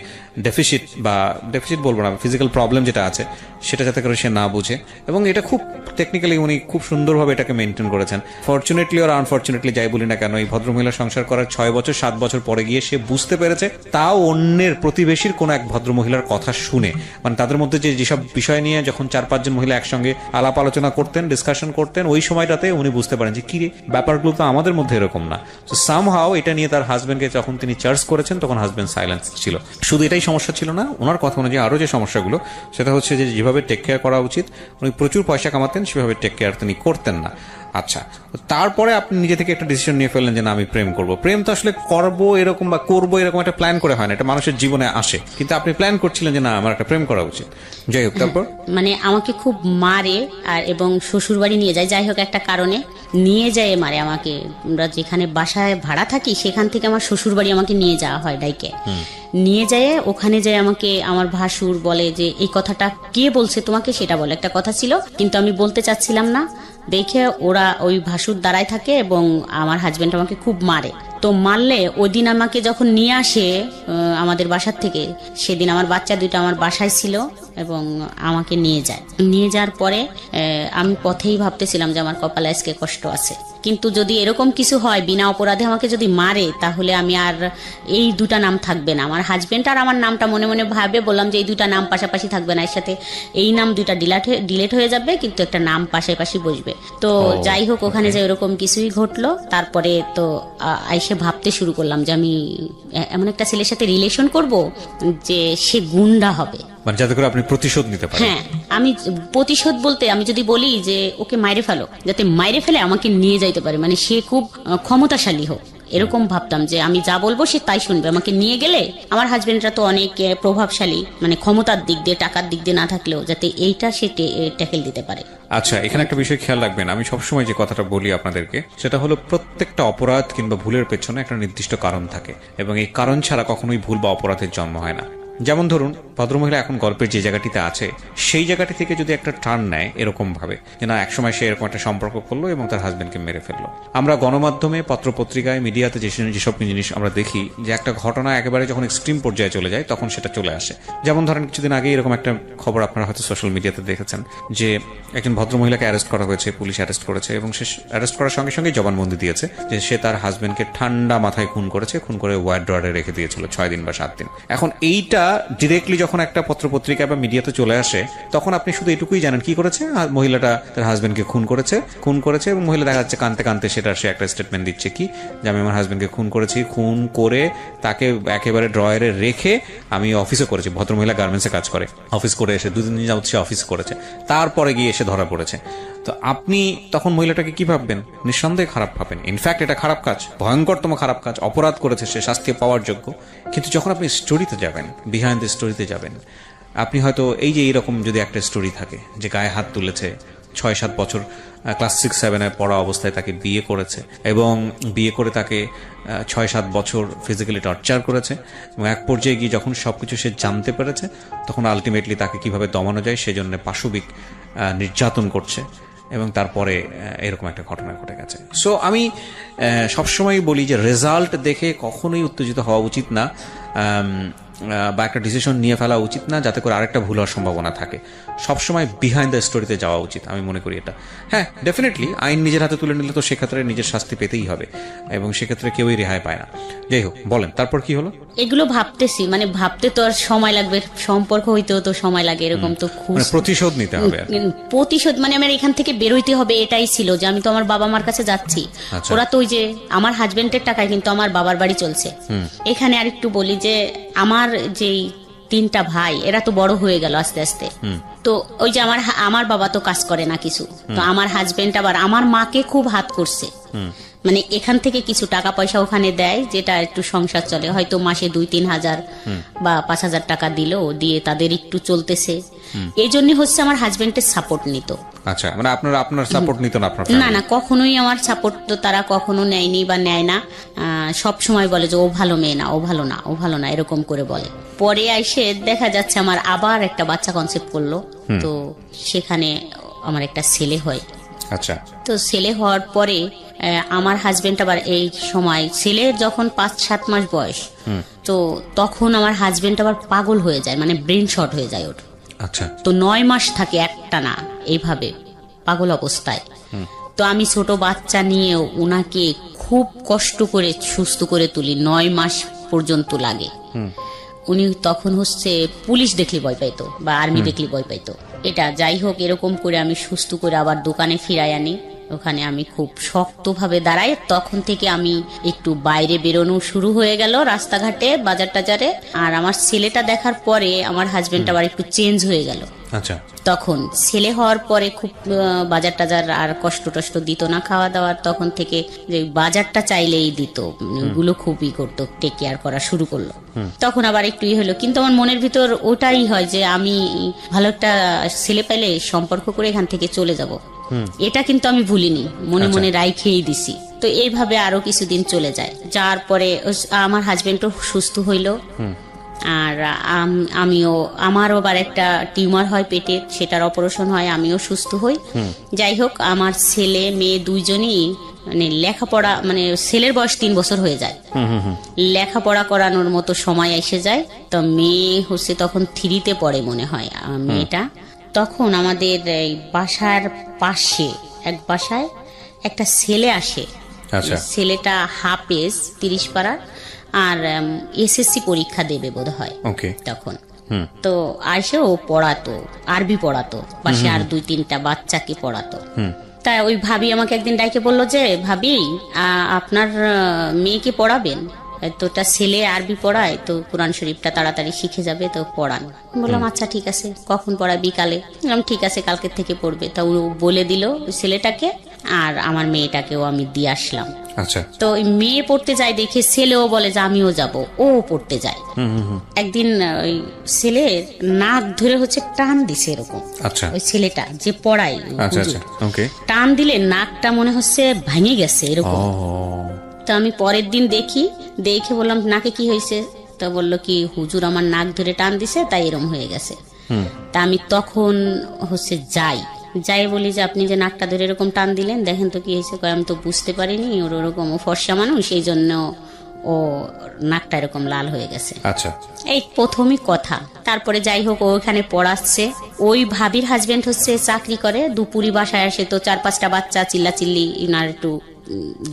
ডেফিসিট বলবো না, ফিজিক্যাল প্রবলেম যেটা আছে সেটা যাতে করে সে না বুঝে। এবং এটা খুব টেকনিক্যালি উনি খুব সুন্দরভাবে এটাকে মেনটেন করেছেন। ফরচুনেটলি আর আনফরচুনেটলি যাই বলি না কেন, এই ভদ্রমহিলা সংসার করার 6 বছর 7 বছর পরে গিয়ে সে বুঝতে পেরেছে, তাও অন্যের প্রতিবেশীর কোনো এক ভদ্রমহিলার কথা শুনে, মানে তাদের মধ্যে যেসব বিষয় নিয়ে যখন 4-5 জন মহিলা একসঙ্গে আলাপ আলোচনা করতেন, ডিসকাশন করতেন, ওই সময়টাতে উনি বুঝতে পারেন যে কি রে, ব্যাপারগুলো তো আমাদের মধ্যে এরকম না। তো সামহাও এটা নিয়ে তার হাজবেন্ডকে যখন তিনি চার্জ করেছেন তখন হাজবেন্ড সাইলেন্স ছিল। শুধু এটাই সমস্যা ছিল না, ওনার কথা অনুযায়ী আরো যে সমস্যাগুলো, সেটা হচ্ছে যে যেভাবে টেক কেয়ার করা উচিত, উনি প্রচুর পয়সা কামাতেন, সেভাবে টেক কেয়ার তিনি করতেন না। আচ্ছা, তারপরে আপনি নিজে থেকে একটা ডিসিশন নিয়ে ফেললেন যে না আমি প্রেম করব। প্রেম তো আসলে করবো এরকম বা করবো এরকম একটা প্ল্যান করে হয় না, এটা মানুষের জীবনে আসে, কিন্তু আপনি প্ল্যান করছিলেন যে না আমার একটা প্রেম করা উচিত। যাই হোক, তারপর মানে আমাকে খুব মারে আর এবং শ্বশুর বাড়ি নিয়ে যায়, যাই হোক একটা কারণে নিয়ে যায় মারে আমাকে। আমরা যেখানে বাসায় ভাড়া থাকি সেখান থেকে আমার শ্বশুর বাড়ি আমাকে নিয়ে যাওয়া হয় ডাইকে, নিয়ে যায় ওখানে যায় আমাকে আমার ভাসুর বলে যে এই কথাটা কে বলছে তোমাকে সেটা বলে, একটা কথা ছিল কিন্তু আমি বলতে চাচ্ছিলাম না দেখে ওরা ওই ভাসুর দাঁড়ায় থাকে এবং আমার হাজবেন্ড আমাকে খুব মারে। তো মারলে ওই দিন আমাকে যখন নিয়ে আসে আমাদের বাসার থেকে, সেদিন আমার বাচ্চা দুটো আমার বাসায় ছিল এবং আমাকে নিয়ে যায়। নিয়ে যাওয়ার পরে আমি পথেই ভাবতেছিলাম যে আমার কপালে আজকে কষ্ট আছে, কিন্তু যদি এরকম কিছু হয় বিনা অপরাধে আমাকে যদি মারে তাহলে আমি আর এই দুটা নাম থাকবে না। আমার হাজবেন্ড আর আমার নামটা মনে মনে ভাবে বললাম যে এই দুটা নাম পাশাপাশি থাকবে না, এর সাথে এই নাম দুইটা ডিলেট হয়ে যাবে, কিন্তু একটা নাম পাশাপাশি বসবে। তো যাই হোক ওখানে যে এরকম কিছুই ঘটলো। তারপরে তো আইসে ভাবতে শুরু করলাম যে আমি এমন একটা ছেলের সাথে রিলেশন করব যে সে গুন্ডা হবে, মানে যাতে করে আপনি প্রতিশোধ নিতে পারেন। হ্যাঁ, আমি প্রতিশোধ বলতে আমি যদি বলি যে ওকে মাইরে ফেলো, যাতে মাইরে ফেলে আমাকে নিয়ে যাইতে পারে, মানে সে খুব ক্ষমতাশালী হোক, এরকম ভাবতাম যে আমি যা বলবো সে তাই শুনবে। আমাকে নিয়ে গেলে আমার হাজবেন্ডরা তো অনেক প্রভাবশালী, মানে ক্ষমতার দিক দিয়ে টাকার দিক দিয়ে না থাকলেও যাতে এইটা সে ট্যাকেল দিতে পারে। আচ্ছা, এখানে একটা বিষয় খেয়াল রাখবেন, আমি সবসময় যে কথাটা বলি আপনাদেরকে সেটা হলো প্রত্যেকটা অপরাধ কিংবা ভুলের পেছনে একটা নির্দিষ্ট কারণ থাকে, এবং এই কারণ ছাড়া কখনোই ভুল বা অপরাধের জন্ম হয় না। যেমন ধরুন ভদ্রমহিলা এখন গল্পের যে জায়গাটিতে আছে সেই জায়গাটি থেকে যদি একটা টার্ন নেয় এরকম ভাবে যে না একসময় সে এরকম একটা সম্পর্ক করলো এবং তার হাজবেন্ডকে মেরে ফেললো। আমরা গণমাধ্যমে, পত্রপত্রিকায়, মিডিয়াতে যেসব জিনিস আমরা দেখি যে একটা ঘটনা একেবারে যখন এক্সট্রিম পর্যায়ে চলে যায় তখন সেটা চলে আসে। যেমন ধরেন কিছুদিন আগে এরকম একটা খবর আপনারা হয়তো সোশ্যাল মিডিয়াতে দেখেছেন যে একজন ভদ্রমহিলাকে অ্যারেস্ট করা হয়েছে, পুলিশ অ্যারেস্ট করেছে, এবং সে অ্যারেস্ট করার সঙ্গে সঙ্গে জবানবন্দি দিয়েছে যে সে তার হাজবেন্ডকে ঠান্ডা মাথায় খুন করেছে, খুন করে ওয়ার্ড ড্রয়ারে রেখে দিয়েছিল 6 দিন বা 7 দিন। এখন এইটা ডিরেক্টলি যখন একটা পত্রপত্রিকা বা মিডিয়াতে চলে আসে তখন আপনি শুধু এটুকুই জানেন কি করেছে, মহিলাটা তার হাজবেন্ডকে খুন করেছে এবং মহিলা দেখা যাচ্ছে কানতে কানতে সেটা সে একটা স্টেটমেন্ট দিচ্ছে কি যে আমি আমার হাজবেন্ডকে খুন করেছি, খুন করে তাকে একেবারে ড্রয়ারে রেখে আমি অফিসে করেছি। ভদ্রমহিলা গার্মেন্টসে কাজ করে, অফিস করে এসে 2 দিন যাবত সে অফিস করেছে, তারপরে গিয়ে এসে ধরা পড়েছে। তো আপনি তখন মহিলাটাকে কি ভাববেন? নিঃসন্দেহে খারাপ ভাবেন। ইনফ্যাক্ট এটা খারাপ কাজ, ভয়ঙ্করতম খারাপ কাজ, অপরাধ করেছে, সে শাস্তি পাওয়ার যোগ্য। কিন্তু যখন আপনি স্টোরিতে যাবেন, বিহাইন্ড দ্য স্টোরিতে যাবেন, আপনি হয়তো এই যে এইরকম যদি একটা স্টোরি থাকে যে গায়ে হাত তুলেছে, 6-7 বছর ক্লাস 6-7-এ পড়া অবস্থায় তাকে বিয়ে করেছে এবং বিয়ে করে তাকে 6-7 বছর ফিজিক্যালি টর্চার করেছে, এবং এক পর্যায়ে গিয়ে যখন সবকিছু সে জানতে পেরেছে তখন আলটিমেটলি তাকে কিভাবে দমানো যায় সেজন্য পাশবিক নির্যাতন করছে, এবং তারপরে এরকম একটা ঘটনা ঘটে গেছে। সো আমি সবসময় বলি যে রেজাল্ট দেখে কখনোই উত্তেজিত হওয়া উচিত না। বা একটা ডিসিশন নিয়ে ফেলা উচিত না যাতে করে আরেকটা ভুল হওয়ার সম্ভাবনা থাকে। সবসময় বিহাইন্ড দ্য স্টোরিতে যাওয়া উচিত, আমি মনে করি এটা। হ্যাঁ, ডেফিনেটলি আইন নিজের হাতে তুলে নিলে তো সেক্ষেত্রে নিজের শাস্তি পেতেই হবে, এবং সেক্ষেত্রে কেউই রেহাই পায় না। যাই হোক, বলেন তারপর কি হলো? এগুলো ভাবতেছি, মানে ভাবতে তো আর সময় লাগবে, সম্পর্ক হইতেও তো সময় লাগে, এরকম তো প্রতিশোধ নিতে হবে। প্রতিশোধ মানে আমার এখান থেকে বেরোইতে হবে, এটাই ছিল যে আমি তো আমার বাবা মার কাছে যাচ্ছি। ওরা তো ওই যে আমার হাজবেন্ডের টাকায় কিন্তু আমার বাবার বাড়ি চলছে। এখানে আরেকটু বলি যে আমার যেই 3টা ভাই, এরা তো বড় হয়ে গেল আস্তে আস্তে। তো ওই যে আমার বাবা তো কাজ করে না কিছু, তো আমার হাজবেন্ড আবার আমার মাকে খুব হাত করছে, মানে এখান থেকে কিছু টাকা পয়সা ওখানে দেয়, যেটা একটু সংসার চলে, হয়তো মাসে 2-3 হাজার বা 5 হাজার টাকা দিল, দিয়ে তাদের একটু চলতেছে। এই জন্য হচ্ছে আমার হাজবেন্ডের সাপোর্ট নিত। আচ্ছা, মানে আপনার সাপোর্ট নিত না? আপনার না, কখনোই আমার সাপোর্ট তো তারা কখনো নেয়নি বা নেয় না। সব সময় বলে যে ও ভালো মেয়ে না, ও ভালো না, ও ভালো না, এরকম করে বলে। পরে এসে দেখা যাচ্ছে আমার আবার একটা বাচ্চা কনসেপ্ট করলো, তো সেখানে আমার একটা ছেলে হয়। আচ্ছা, তো ছেলে হওয়ার পরে আমার হাজবেন্ড আবার এই সময়, ছেলের যখন 5-7 মাস বয়স, তো তখন আমার হাজবেন্ড আবার পাগল হয়ে যায়, মানে ব্রেন শর্ট হয়ে যায় ওর। আচ্ছা, তো 9 মাস থাকে একটানা এইভাবে পাগল অবস্থায়। তো আমি ছোট বাচ্চা নিয়ে ওনাকে খুব কষ্ট করে সুস্থ করে তুলি, 9 মাস পর্যন্ত লাগে। উনি তখন হচ্ছে পুলিশ দেখলে ভয় পাইতো বা আর্মি দেখলে ভয় পাইতো। এটা যাই হোক, এরকম করে আমি সুস্থ করে আবার দোকানে ফিরাই আনি। ওখানে আমি খুব শক্তভাবে দাঁড়াই। তখন থেকে আমি একটু বাইরে বেরোনো শুরু হয়ে গেল, রাস্তাঘাটে, বাজার টাজারে। আর আমার ছেলেটা দেখার পরে আমার হাজবেন্ড আবার একটু চেঞ্জ হয়ে গেল। আচ্ছা, তখন ছেলে হওয়ার পরে খুব বাজার টাজার আর কষ্ট টষ্ট দিত না, খাওয়া দাওয়ার তখন থেকে যে বাজারটা চাইলেই দিত, ওগুলো খুবই করতো, টেক কেয়ার করা শুরু করলো। তখন আবার একটু হলো, কিন্তু আমার মনের ভিতর ওটাই হয় যে আমি ভালো একটা ছেলে পেলে সম্পর্ক করে এখান থেকে চলে যাব। এটা কিন্তু আমি ভুলিনি, মনে মনে রাইখেই দিছি। তো এইভাবে আরো কিছুদিন চলে যায়, যার পরে আমার হাজবেন্ডও সুস্থ হইলো। আর আমারও আবার একটা টিউমার হয় পেটে, সেটার অপারেশন হয়, আমিও সুস্থ হই। যাই হোক, আমার ছেলে মেয়ে দুইজনই মানে লেখাপড়া, মানে ছেলের বয়স 3 বছর হয়ে যায়, লেখাপড়া করানোর মতো সময় এসে যায়। তো মেয়ে হচ্ছে তখন 3তে পড়ে মনে হয় মেয়েটা। তখন আমাদের এই বাসার পাশে এক বাসায় একটা ছেলে আসে। ছেলেটা হাফেজ, 30 পাড়ার, আর এসএসসি পরীক্ষা দেবে বোধ হয় তখন। তো আসে ও পড়াতো, আরবি পড়াতো, পাশে আর 2-3টা বাচ্চাকে পড়াতো। তাই ওই ভাবি আমাকে একদিন ডাইকে বললো যে, ভাবি আপনার মেয়েকে পড়াবেন, তো একটা ছেলে আরবি পড়ায়, তো কোরআন শরীফটা তাড়াতাড়ি শিখে যাবে, তো পড়ান। বললাম আচ্ছা ঠিক আছে, কখন পড়ায়? বিকালে। বললাম ঠিক আছে, কালকে থেকে পড়বে। তা ও বলে দিল ছেলেটাকে, আর আমার মেয়েটাকেও আমি দিয়ে আসলাম। আচ্ছা, তো মেয়ে পড়তে যায় দেখে ছেলেও বলে যে আমিও যাব, ও পড়তে যায়। একদিন ওই ছেলের নাক ধরে হচ্ছে টান দিছে এরকম। আচ্ছা, ওই ছেলেটা যে পড়ায়, টান দিলে নাকটা মনে হচ্ছে ভেঙে গেছে এরকম। তো আমি পরের দিন দেখে বললাম নাকে কি হয়েছে? তা বললো কি, হুজুর আমার নাক ধরে টান দিছে, তাই এরকম হয়ে গেছে। তা আমি তখন হচ্ছে যাই বলি যে আপনি যে নাকটা ধরে এরকম টান দিলেন, দেখেন তো কি হয়েছে। আমি তো বুঝতে পারিনি, ওর ওরকম ফর্সা মানুষ, এই জন্য ও নাকটা এরকম লাল হয়ে গেছে। আচ্ছা, এই প্রথমই কথা। তারপরে যাই হোক, ও ওখানে পড়াচ্ছে। ওই ভাবির হাজবেন্ড হচ্ছে চাকরি করে, দুপুরি বাসায় আসে, তো 4-5টা বাচ্চা চিল্লাচিল্লি, ইনার একটু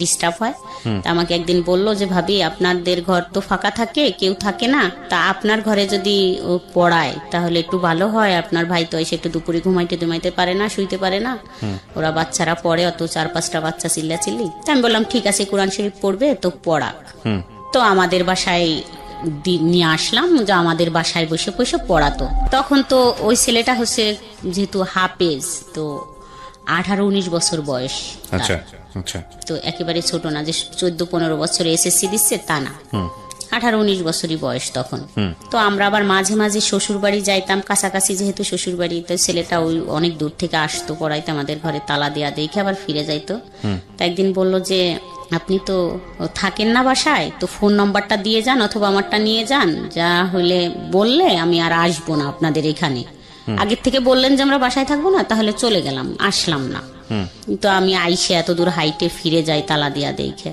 ডিস্টার্ব হয়। তা আমাকে একদিন বললো যে, ভাবি আপনাদের ঘর তো ফাঁকা থাকে, কেউ থাকে না, তা আপনার ঘরে যদি ও পড়ায় তাহলে একটু ভালো হয়। আপনার ভাই তো এসে একটু দুপুরে ঘুমাইতে পারে না, শুইতে পারে না, ওরা বাচ্চারা পড়ে, অত 4-5টা বাচ্চা চিল্লাচিল্লি। তা আমি বললাম ঠিক আছে, কোরআন শরীফ পড়বে তো পড়াক। তো আমাদের বাসায় নিয়ে আসলাম, যে আমাদের বাসায় বসে বসে পড়াতো। তখন তো ওই ছেলেটা হচ্ছে যেহেতু হাফেজ, তো 18-19 বছর বয়স। আচ্ছা, আচ্ছা, তো একেবারে ছোট না যে 14-15 বছরে এসএসসি দিচ্ছে, তা না, 18-19 বছরই বয়স তখন। তো আমরা আবার মাঝে মাঝে শ্বশুর বাড়ি যাইতাম, কাছাকাছি যেহেতু শ্বশুর বাড়ি। তো ছেলেটা ওই অনেক দূর থেকে আসতো পড়াইতে, আমাদের ঘরে তালা দেয়া দেখে আবার ফিরে যাইতো। তো একদিন বললো যে, আপনি তো থাকেন না বাসায়, তো ফোন নাম্বারটা দিয়ে যান অথবা আমারটা নিয়ে যান, যা হইলে বললে আমি আর আসবো না আপনাদের এখানে। আগের থেকে বললেন যে আমরা বাসায় থাকবো না, তাহলে চলে গেলাম, আসলাম না। তো আমি আইসে এত দূর হাইটে ফিরে যাই তালা দিয়া দেখে।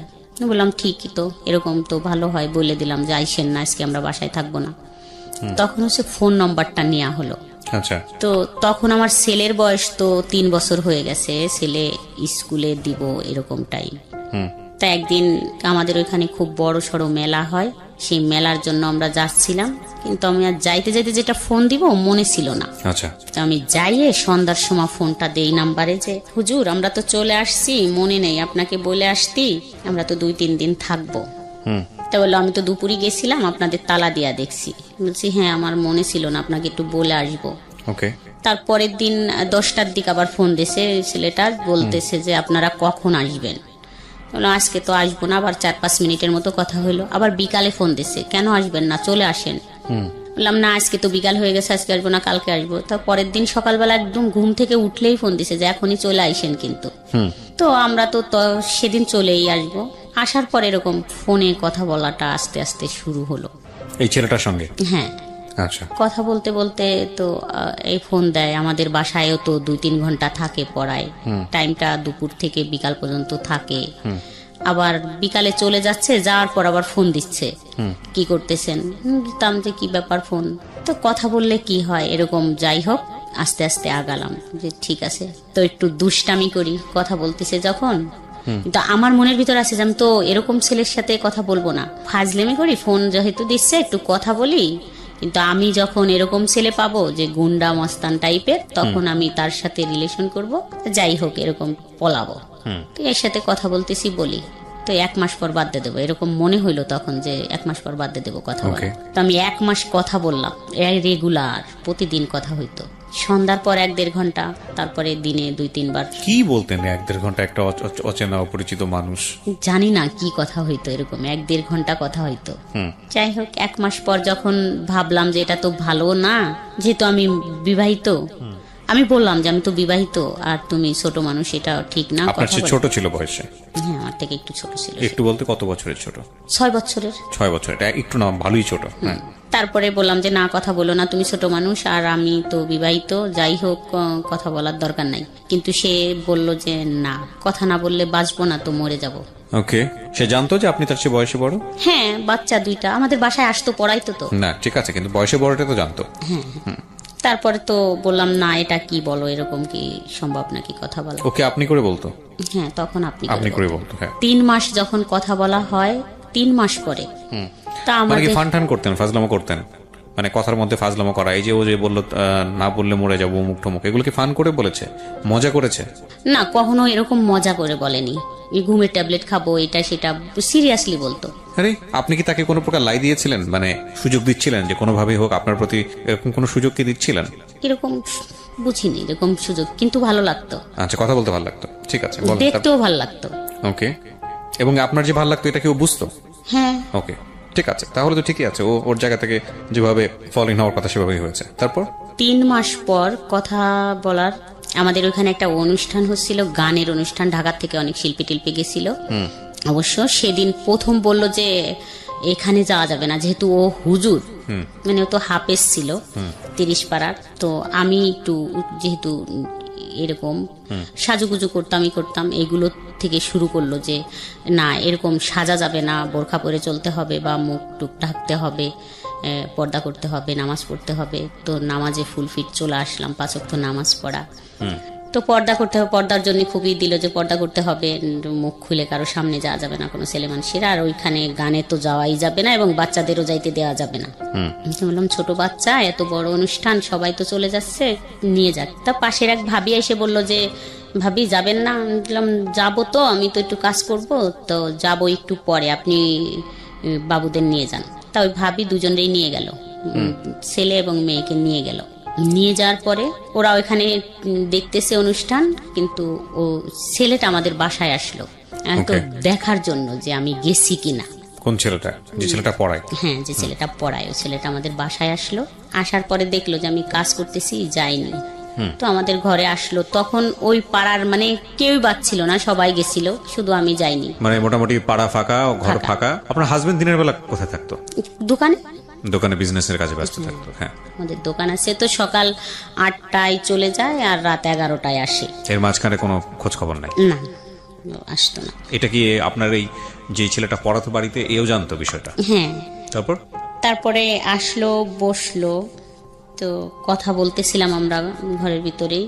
বললাম ঠিকই তো, এরকম তো ভালো হয়, বলে দিলাম যে আইসেন না, আজকে আমরা বাসায় থাকবো না। তখন হচ্ছে ফোন নম্বরটা নেওয়া হলো। আচ্ছা। তো তখন আমার ছেলের বয়স তো 3 বছর হয়ে গেছে, ছেলে স্কুলে দিব এরকম টাইম। তা একদিন আমাদের ওইখানে খুব বড় সড়ো মেলা হয়, সেই মেলার জন্য আমরা যাচ্ছিলাম, কিন্তু আমি আর যাইতে যাইতে যেটা ফোন দিব মনে ছিল না। আচ্ছা। তো আমি যাইয়ে সন্ধ্যার সময় ফোনটা দেই নাম্বারে যে হুজুর আমরা তো চলে আসছি, মনে নেই আপনাকে বলে আসতি, আমরা তো 2-3 দিন থাকবো। তা বললো আমি তো দুপুরে গেছিলাম, আপনাদের তালা দিয়া দেখছি। বলছি হ্যাঁ আমার মনে ছিল না, আপনাকে একটু বলে আসবো। ওকে। তারপরের দিন 10টার দিকে আবার ফোন দিয়েছে ছেলেটা, বলতেছে যে আপনারা কখন আসবেন। বললাম আজকে তো আসবো না। আবার 4-5 মিনিটের মতো কথা হলো, আবার বিকালে ফোন দিছে, কেন আসবেন না, চলে আসেন। বললাম না আজকে তো বিকাল হয়ে গেছে, আজকে আসবো না, কালকে আসবো। তো পরের দিন সকালবেলা একদম ঘুম থেকে উঠলেই ফোন দিছে যে এখনই চলে আইসেন কিন্তু। তো আমরা তো সেদিন চলেই আসবো। আসার পর এরকম ফোনে কথা বলাটা আস্তে আস্তে শুরু হলো এই ছেলেটার সঙ্গে? হ্যাঁ। আচ্ছা। কথা বলতে বলতে তো এই ফোন দেয়, আমাদের বাসায়ও তো 2-3 ঘন্টা থাকে পড়ায়, টাইমটা দুপুর থেকে বিকাল পর্যন্ত থাকে। আবার বিকালে চলে যাচ্ছে, যাওয়ার পর আবার ফোন দিচ্ছে, কি করতেছেন। বলতাম যে কি ব্যাপার ফোন, তো কথা বললে কি হয় এরকম। যাই হোক আস্তে আস্তে আগালাম যে ঠিক আছে, তো একটু দুষ্টামি করি কথা বলতেছে যখন। কিন্তু আমার মনের ভিতর আছে যে আমি তো এরকম ছেলের সাথে কথা বলবো না, ফাজলেমি করি, ফোন যেহেতু দিচ্ছে একটু কথা বলি। কিন্তু আমি যখন এরকম ছেলে পাবো যে গুন্ডা মস্তান টাইপের, তখন আমি তার সাথে রিলেশন করব, যাই হোক এরকম পলাবো। তো এর সাথে কথা বলতেছি বলি, তো 1 মাস পর বাদ দিয়ে দেবো, এরকম মনে হইলো তখন যে 1 মাস পর বাদ দিয়ে দেবো কথা বলা। তো আমি 1 মাস কথা বললাম, রেগুলার প্রতিদিন কথা হইতো, সন্ধ্যার পর 1-1.5 ঘন্টা, তারপরে দিনে 2-3 বার। কি বলতেন 1-1.5 ঘন্টা একটা অচেনা অপরিচিত মানুষ? জানি না কি কথা হইতো, এরকম 1-1.5 ঘন্টা কথা হইতো। যাই হোক 1 মাস পর যখন ভাবলাম যে এটা তো ভালো না, যেহেতু আমি বিবাহিত, আমি বললাম যে আমি তো বিবাহিত আর তুমি ছোট মানুষ, এটা ঠিক না। আপনার চেয়ে ছোট ছিল বয়সে? হ্যাঁ আমার থেকে একটু ছোট ছিল। একটু বলতে কত বছরের ছোট? 6 বছরের। 6 বছর, এটা একটু না ভালোই ছোট। হ্যাঁ। তারপরে বললাম যে না কথা বলো না, তুমি ছোট মানুষ আর আমি তো বিবাহিত, যাই হোক কথা বলার দরকার নাই। কিন্তু সে বলল যে না, কথা না বললে বাঁচবো না, তো মরে যাব। ওকে। সে জানতো যে আপনি তার চেয়ে বয়সে বড়? হ্যাঁ, বাচ্চা 2টা আমাদের বাসায় আসতো, পড়াইতো তো। না ঠিক আছে, কিন্তু বয়সে বড়টা তো জানতো। হ্যাঁ। তারপরে তো বললাম না এটা কি বলো, এরকম কি সম্ভব নাকি কথা বলা। ওকে আপনি করে বলতো? হ্যাঁ তখন আপনি করে বলতো। হ্যাঁ। 3 মাস যখন কথা বলা হয়, 3 মাস পরে তা মানে কি আমাদের ফান করতেন, ফাজলামো করতেন? মানে কথার মধ্যে ফাজলামো করা, এই যে ও যে বললো না বললে মরে যাবো মুখ ঠমুক, এগুলো কি ফান করে বলেছে, মজা করেছে? না, কখনো এরকম মজা করে বলেনি। ঘুমের ট্যাবলেট খাবো এটা সেটা সিরিয়াসলি বলতো। আরে আপনি কি তাকে কোনো প্রকার লাই দিয়েছিলেন, মানে সুযোগ দিচ্ছিলেন যে কোনোভাবেই হোক আপনার প্রতি এরকম কোনো সুযোগ কি দিচ্ছিলেন? এরকম বুঝিনি এরকম সুযোগ, কিন্তু ভালো লাগতো। আচ্ছা, কথা বলতে ভালো লাগতো, ঠিক আছে, বলেন। দেখতেও ভালো লাগতো। ওকে। এবং আপনার যে ভালো লাগতো এটা কি ও বুঝতো? হ্যাঁ। ওকে, ঠিক আছে, তাহলে তো ঠিকই আছে, ও ওর জায়গা থেকে যেভাবে ফলিং হওয়ার কথা সেভাবেই হয়েছে। তারপর 3 মাস পর কথা বলার, আমাদের ওখানে একটা অনুষ্ঠান হচ্ছিল, গানের অনুষ্ঠান, ঢাকা থেকে অনেক শিল্পী টিল্পী গেছিল। অবশ্য সেদিন প্রথম বলল যে এখানে যাওয়া যাবে না, যেহেতু ও হুজুর, মানে ও তো হাফেজ ছিল 30 পাড়ার। তো আমি একটু যেহেতু এরকম সাজুগুজু করতাম, এগুলো থেকে শুরু করলো যে না এরকম সাজা যাবে না, বোরখা পরে চলতে হবে বা মুখ টুক ঢাকতে হবে, পর্দা করতে হবে, নামাজ পড়তে হবে। তো নামাজে ফুল ফিট চলে আসলাম, 5 ওয়াক্ত নামাজ পড়া। তো পর্দা করতে হবে, পর্দার জন্য খুবই দিল যে পর্দা করতে হবে, মুখ খুলে কারো সামনে যাওয়া যাবে না কোনো ছেলে মানুষের, আর ওইখানে গানে তো যাওয়াই যাবে না এবং বাচ্চাদেরও যাইতে দেওয়া যাবে না। বললাম ছোট বাচ্চা, এত বড় অনুষ্ঠান, সবাই তো চলে যাচ্ছে, নিয়ে যাক। তা পাশের এক ভাবি এসে বলল যে ভাবি যাবেন না? বললাম যাবো তো, আমি তো একটু কাজ করব, তো যাবো একটু পরে, আপনি বাবুদের নিয়ে যান। তা ওই ভাবি দুজনেই নিয়ে গেল, ছেলে এবং মেয়েকে নিয়ে গেল। নিয়ে যাওয়ার পরে ওরা ওইখানে দেখতেছে অনুষ্ঠান, কিন্তু ও ছেলেটা আমাদের বাসায় আসলো তো দেখার জন্য যে আমি গেছি কিনা। কোন ছেলেটা? যে ছেলেটা পড়ায়? হ্যাঁ, যে ছেলেটা পড়ায়, ওই ছেলেটা আমাদের বাসায় আসলো। আসার পরে দেখলো যে আমি কাজ করতেছি, যাইনি। তো আমাদের ঘরে আসলো, তখন ওই পাড়ার মানে কেউই বাচ্ছিল না, সবাই গেছিল, শুধু আমি যাইনি। মানে মোটামুটি পাড়া ফাঁকা, ঘর ফাঁকা। আপনার হাজবেন্ড দিনের বেলা কোথায় থাকতো? দোকানে বিজনেসের কাজে ব্যস্ত থাকতো। হ্যাঁ, আমাদের দোকান আছে, তো সকাল 8টায় চলে যায় আর রাত 11টায় আসে। এর মাঝখানে কোনো খোঁজ খবর নাই? না। আসতো না। এটা কি আপনার এই যে ছেলেটা পড়াতো বাড়িতে এও জানতো বিষয়টা? হ্যাঁ। তারপরে আসলো, বসলো, তো কথা বলতেছিলাম আমরা ঘরের ভিতরেই।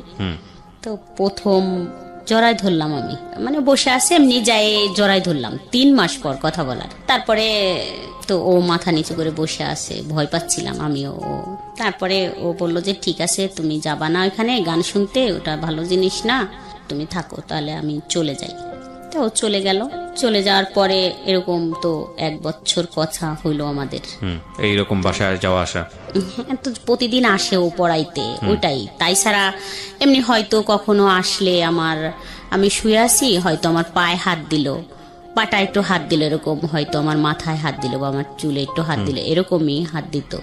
তো প্রথম জড়াই ধরলাম আমি, মানে বসে আছে এমনি যাই জড়াই ধরলাম 3 মাস পর কথা বলার। তারপরে তো ও মাথা নিচু করে বসে আছে, ভয় পাচ্ছিলাম আমিও। তারপরে ও বলল যে ঠিক আছে তুমি যাবা না ওখানে গান শুনতে, ওটা ভালো জিনিস না, তুমি থাকো, তাহলে আমি চলে যাই। তো ও চলে গেল। চলে যাওয়ার পরে এরকম তো 1 বছর কথা হইলো আমাদের। এইরকম বাসায় যাওয়া আসা? হ্যাঁ, তো প্রতিদিন আসে ও পড়াইতে, ওইটাই। তাই ছাড়া এমনি হয়তো কখনো আসলে আমি শুয়ে আছি, হয়তো আমার পায়ে হাত দিল, পাটা একটু হাত দিল, এরকম হয়তো আমার মাথায় হাত দিল বা আমার চুলে একটু হাত দিল, এরকমই হাত দিত।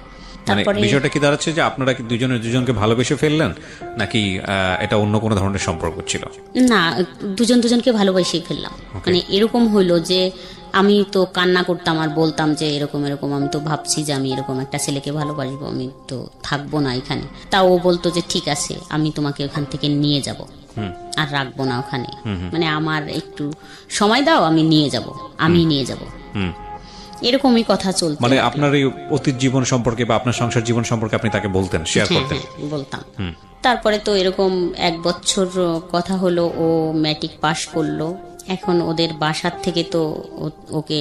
তারপরে বিষয়টা কি দাঁড়াচ্ছে যে আপনারা কি দুজনকে ভালোবেসে ফেললেন, নাকি এটা অন্য কোনো ধরনের সম্পর্ক ছিল? না, দুজনকে ভালোবেসে ফেললাম। মানে এরকম হইলো যে আমি তো কান্না করতাম আর বলতাম যে এরকম আমি তো ভাবছি যে আমি এরকম একটা ছেলেকে ভালোবাসবো, আমি তো থাকবো না এখানে। তা ও বলতো যে ঠিক আছে আমি তোমাকে ওখান থেকে নিয়ে যাব, আর রাখবো না ওখানে, মানে আমার একটু সময় দাও, আমি নিয়ে যাব। এরকমই কথা চলতো। মানে আপনার এই অতীত জীবন সম্পর্কে বা আপনার সংসার জীবন সম্পর্কে আপনি তাকে বলতেন, শেয়ার করতেন? বলতাম। তারপরে তো এরকম 1 বছর কথা হলো, ও ম্যাট্রিক পাশ করলো। এখন ওদের বাসার থেকে তো ওকে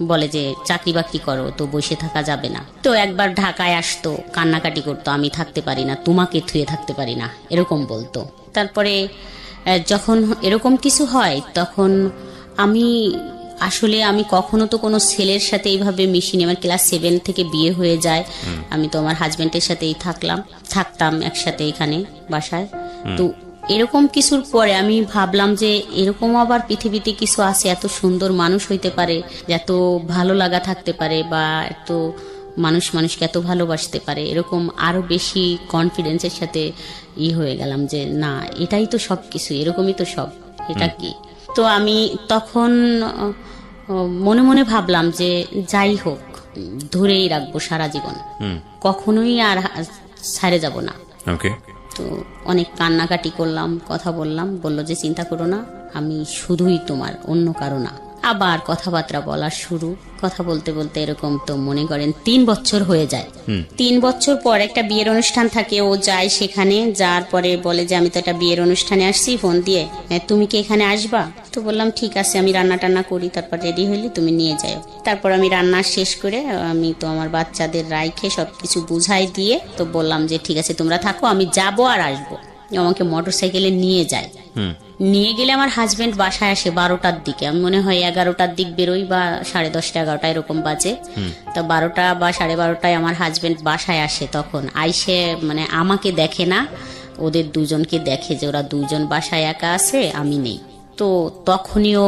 বলে যে চাকরি বাকরি করো, তো বসে থাকা যাবে না। তো একবার ঢাকায় আসতো, কান্নাকাটি করতো, আমি থাকতে পারি না, তোমাকে থুয়ে থাকতে পারি না, এরকম বলতো। তারপরে যখন এরকম কিছু হয় তখন আমি কখনো তো কোনো ছেলের সাথে এইভাবে মিশিনি। আমার ক্লাস 7 থেকে বিয়ে হয়ে যায়, আমি তো আমার হাজবেন্ডের সাথেই থাকতাম একসাথে এখানে বাসায়। তো এরকম কিছুর পরে আমি ভাবলাম যে এরকম আবার পৃথিবীতে কিছু আছে, এত সুন্দর মানুষ হইতে পারে, এত ভালো লাগা থাকতে পারে, বা এত মানুষকে এত ভালোবাসতে পারে, এরকম আরো বেশি কনফিডেন্সের সাথে হয়ে গেলাম যে না, এটাই তো সব কিছু, এরকমই তো সব, এটা কি। তো আমি তখন মনে মনে ভাবলাম যে যাই হোক, ধরেই রাখবো সারা জীবন, কখনোই আর ছাড়ে যাব না। তো অনেক কান্নাকাটি করলাম, কথা বললাম, বললো যে চিন্তা করো না, আমি শুধুই তোমার, অন্য কারো না। আবার কথাবার্তা বলা শুরু, কথা বলতে বলতে এরকম তো মনে করেন 3 বছর হয়ে যায়। 3 বছর পর একটা বিয়ের অনুষ্ঠান থাকে, ও যায় সেখানে। যাওয়ার পরে বলে যে আমি তো একটা বিয়ের অনুষ্ঠানে আসছি, ফোন দিয়ে তুমি কি এখানে আসবা? তো বললাম ঠিক আছে, আমি রান্না টান্না করি, তারপর রেডি হইলে তুমি নিয়ে যাও। তারপর আমি রান্না শেষ করে আমি তো আমার বাচ্চাদের রাইখে সবকিছু বুঝাই দিয়ে তো বললাম যে ঠিক আছে তোমরা থাকো, আমি যাবো আর আসবো। আমাকে মোটরসাইকেলে নিয়ে যায়। নিয়ে গেলে আমার হাজবেন্ড বাসায় আসে 12টার দিকে, আমি মনে হয় 11টার দিক বেরোই, বা 10:30 11টা এরকম বাজে। তো 12টা বা 12:30টায় আমার হাজবেন্ড বাসায় আসে। তখন আইসে মানে আমাকে দেখে না, ওদের দুজনকে দেখে যে ওরা দুজন বাসায় একা আছে, আমি নেই। তো তখনইও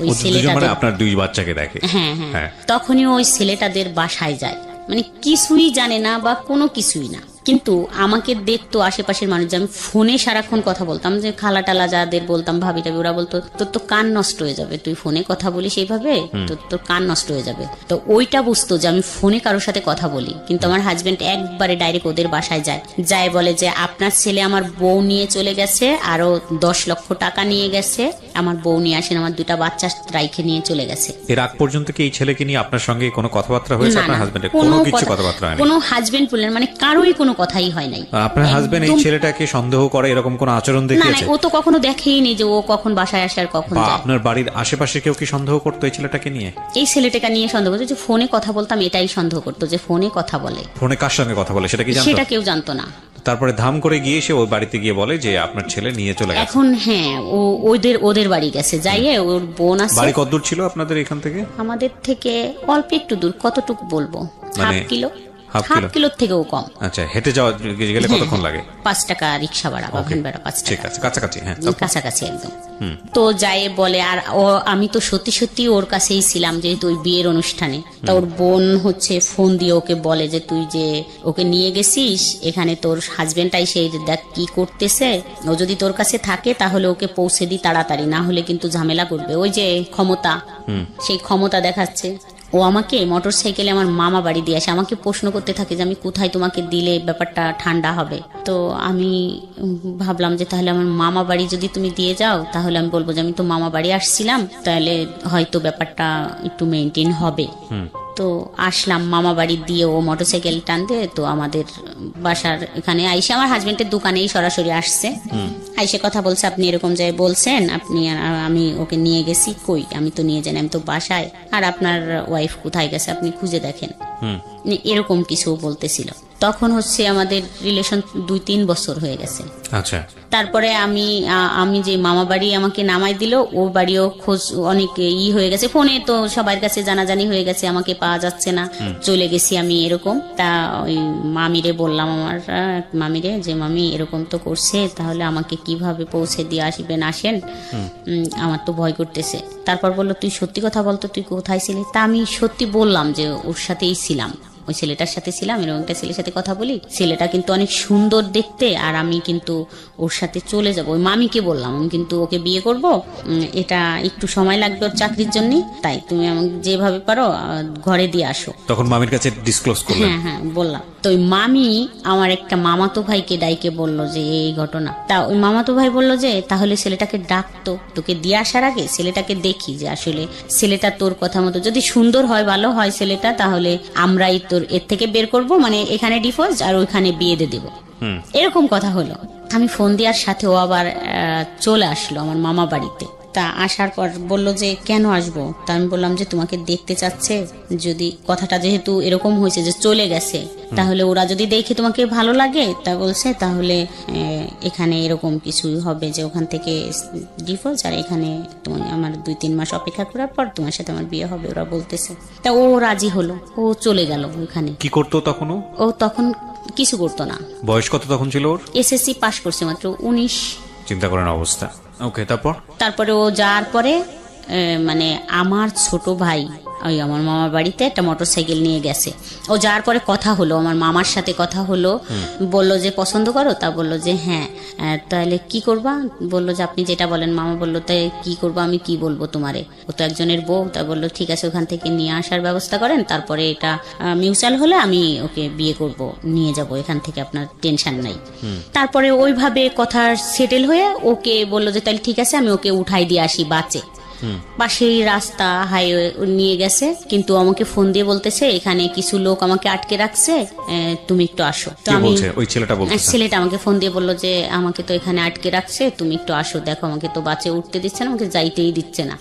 ওই ছেলেটাদের, আপনার 2 বাচ্চাকে দেখে। হ্যাঁ, তখনই ওই ছেলেটাদের বাসায় যায়, মানে কিছুই জানে না বা কোনো কিছুই না, কিন্তু আমাকে দেখতো আশেপাশের মানুষ, যে আমি ফোনে সারাক্ষণ কথা বলতাম, যে খালা টালা যাদের বলতাম, ভাবি টাবি, ওরা বলতো তোর তো কান নষ্ট হয়ে যাবে, তুই ফোনে কথা বলিস এইভাবে, তোর কান নষ্ট হয়ে যাবে। তো ওইটা বুঝতো যে আমি ফোনে কারোর সাথে কথা বলি। কিন্তু আমার হাজবেন্ড একবারে ডাইরেক্ট ওদের বাসায় যায় বলে যে আপনার ছেলে আমার বউ নিয়ে চলে গেছে, আরো 10 লক্ষ টাকা নিয়ে গেছে, আমার বউ নিয়ে আসেন, আমার 2টা বাচ্চা রাইখে নিয়ে চলে গেছে। এর আগ পর্যন্ত কি এই ছেলেকে নিয়ে আপনার সঙ্গে কোনো কথাবার্তা হয়েছে? আপনার হাজবেন্ডের কোনো কিছু কথাবার্তা হয়নি? কোনো হাজবেন্ড বললেন মানে কারোই কোনো কথাই হয় নাই। আপনার হাজবেন্ড এই ছেলেটাকে সন্দেহ করে এরকম কোন আচরণ দেখিয়েছে? না, ও তো কখনো দেখেই নি যে ও কখন বাসায় আসে আর কখন যায়। আপনার বাড়ির আশেপাশে কেউ কি সন্দেহ করতো এই ছেলেটাকে নিয়ে? এই ছেলেটাকে নিয়ে সন্দেহ করতো, যে ফোনে কথা বলতাম এটাই সন্দেহ করতো, যে ফোনে কথা বলে। ফোনে কার সঙ্গে কথা বলে সেটা কি জানতো? সেটা কেউ জানতো না। তারপরে ধাম করে গিয়ে সে ওই বাড়িতে গিয়ে বলে যে আপনার ছেলে নিয়ে চলে গেছে। এখন হ্যাঁ, ও ওদের বাড়ি গেছে, যাইয়ে ওর বোন আছে। বাড়ি কত দূর ছিল আপনাদের এখান থেকে? আমাদের থেকে অল্প একটু দূর, কতটুকু বলবো, হাফ কিলো, হাফ কিলোর থেকেও কম। আচ্ছা, হেঁটে যাওয়া গেলে কতক্ষণ লাগে? 5 টাকা রিক্সা ভাড়া বা ভ্যান ভাড়া 5 টাকা। ঠিক আছে, কাছাকাছি। হ্যাঁ, কাছাকাছি একদম। তো যাই বলে, আর আমি তো সত্যি ওর কাছেই ছিলাম, যেহেতু ওই বিয়ের অনুষ্ঠানে। তা ওর বোন হচ্ছে ফোন দিয়ে ওকে বলে যে তুই যে ওকে নিয়ে গেছিস এখানে, তোর হাজবেন্ডটাই সেই দেখ কি করতেছে, ও যদি তোর কাছে থাকে তাহলে ওকে পৌঁছে দি তাড়াতাড়ি, না হলে কিন্তু ঝামেলা করবে। ওই যে ক্ষমতা, সেই ক্ষমতা দেখাচ্ছে। ও ও আমাকে মোটর সাইকেলে আমার মামা বাড়ি দিয়ে আসে, আমাকে প্রশ্ন করতে থাকে যে আমি কোথায় তোমাকে দিলে ব্যাপারটা ঠান্ডা হবে। তো আমি ভাবলাম যে তাহলে আমার মামা বাড়ি যদি তুমি দিয়ে যাও তাহলে আমি বলবো যে আমি তো মামা বাড়ি আসছিলাম, তাহলে হয়তো ব্যাপারটা একটু মেনটেন হবে। তো আসলাম মামা বাড়ি দিয়ে, ও মোটরসাইকেল টানতে তো আমাদের বাসার এখানে আইসে আমার হাজবেন্ডের দোকানেই সরাসরি আসছে, আইসে কথা বলছে আপনি এরকম যাই বলছেন, আপনি আমি ওকে নিয়ে গেছি, কই আমি তো নিয়ে যাই, আমি তো বাসায়, আর আপনার ওয়াইফ কোথায় গেছে আপনি খুঁজে দেখেন, এরকম কিছু বলতেছিল। তখন হচ্ছে আমাদের রিলেশন 2-3 বছর হয়ে গেছে। আচ্ছা, তারপরে আমি যে মামা বাড়ি আমাকে নামাই দিল, ও বাড়িও খোঁজ অনেক হয়ে গেছে, ফোনে তো সবার কাছে জানাজানি হয়ে গেছে, আমাকে পাওয়া যাচ্ছে না, চলে গেছি আমি এরকম। তা ওই মামিরে বললাম, আমার মামিরে, যে মামি এরকম তো করছে, তাহলে আমাকে কিভাবে পৌঁছে দিয়ে আসবেন, আসেন, আমার তো ভয় করতেছে। তারপর বললো তুই সত্যি কথা বলতো, তুই কোথায় ছিলি? তা আমি সত্যি বললাম যে ওর সাথেই ছিলাম, ওই ছেলেটার সাথে ছিলাম, এরকম একটা ছেলের সাথে কথা বলি, ছেলেটা কিন্তু অনেক সুন্দর দেখতে, আর আমি কিন্তু ওর সাথে চলে যাব। ওই মামিকে বললাম আমি কিন্তু ওকে বিয়ে করব, এটা একটু সময় লাগবে ওর চাকরির জন্য, তাই তুমি আমাকে যেভাবে পারো ঘরে দিয়ে আসো। তখন মামির কাছে ডিসক্লোজ করলেন? হ্যাঁ বললাম। তো ওই মামি আমার একটা মামাতো ভাইকে ডাইকে বলল যে এই ঘটনা। তা ওই মামাতো ভাই বলল যে তাহলে ছেলেটাকে ডাকতো, তোকে দিয়ে আসার আগে ছেলেটাকে দেখি যে আসলে ছেলেটা তোর কথা মতো যদি সুন্দর হয়, ভালো হয় ছেলেটা, তাহলে আমরাই তোর এর থেকে বের করব, মানে এখানে ডিভোর্স আর ওইখানে বিয়ে দিয়ে দেবো, এরকম কথা হলো। আমি ফোন দেওয়ার সাথে ও আবার চলে আসলো আমার মামা বাড়িতে। তা আসার পর বলল যে কেন আসবো? তা আমি বললাম যে তোমাকে দেখতে চাচ্ছে, যদি কথাটা যেহেতু এরকম হয়েছে যে চলে গেছে, তাহলে ওরা যদি দেখে তোমাকে ভালো লাগে, তা বলছে তাহলে এখানে এরকম কিছুই হবে যে ওখান থেকে ডিভোর্স, আর এখানে তুমি আমার 2-3 মাস অপেক্ষা করার পর তোমার সাথে আমার বিয়ে হবে, ওরা বলতেছে। তা ও রাজি হলো, ও চলে গেল ওখানে। কি করতো তখন ও তখন কিছু করতো না। বয়স কত তখন ছিল ওর? এসএসসি পাশ করছে মাত্র, 19। চিন্তা করেন অবস্থা। ওকে, তারপরে ও যাওয়ার পরে মানে আমার ছোট ভাই ওই আমার মামার বাড়িতে একটা মোটরসাইকেল নিয়ে গেছে। ও যাওয়ার পরে কথা হলো, আমার মামার সাথে কথা হলো, বলল যে পছন্দ করো? তা বললো যে হ্যাঁ। তাহলে কি করবা? বললো যে আপনি যেটা বলেন। মামা বললো তাই কি করবো, আমি কি বলবো তোমারে, ও তো একজনের বউ। তা বললো ঠিক আছে, ওখান থেকে নিয়ে আসার ব্যবস্থা করেন, তারপরে এটা মিউচুয়াল হলে আমি ওকে বিয়ে করব, নিয়ে যাব এখান থেকে, আপনার টেনশন নাই। তারপরে ওইভাবে কথা সেটেল হয়ে ওকে বললো যে তাহলে ঠিক আছে, আমি ওকে উঠাই দিয়ে আসি বাসে। পাশেই রাস্তা, হাইওয়ে নিয়ে গেছে, কিন্তু আমাকে ফোন দিয়ে বলতেছে এখানে কিছু লোক আমাকে আটকে রাখছে, তুমি একটু আসো। তো আমি, ছেলেটা আমাকে ফোন দিয়ে বললো যে আমাকে তো এখানে আটকে রাখছে, তুমি একটু আসো, দেখো আমাকে তো বাসে উঠতে দিচ্ছে না, আমাকে যাইতেই দিচ্ছে না।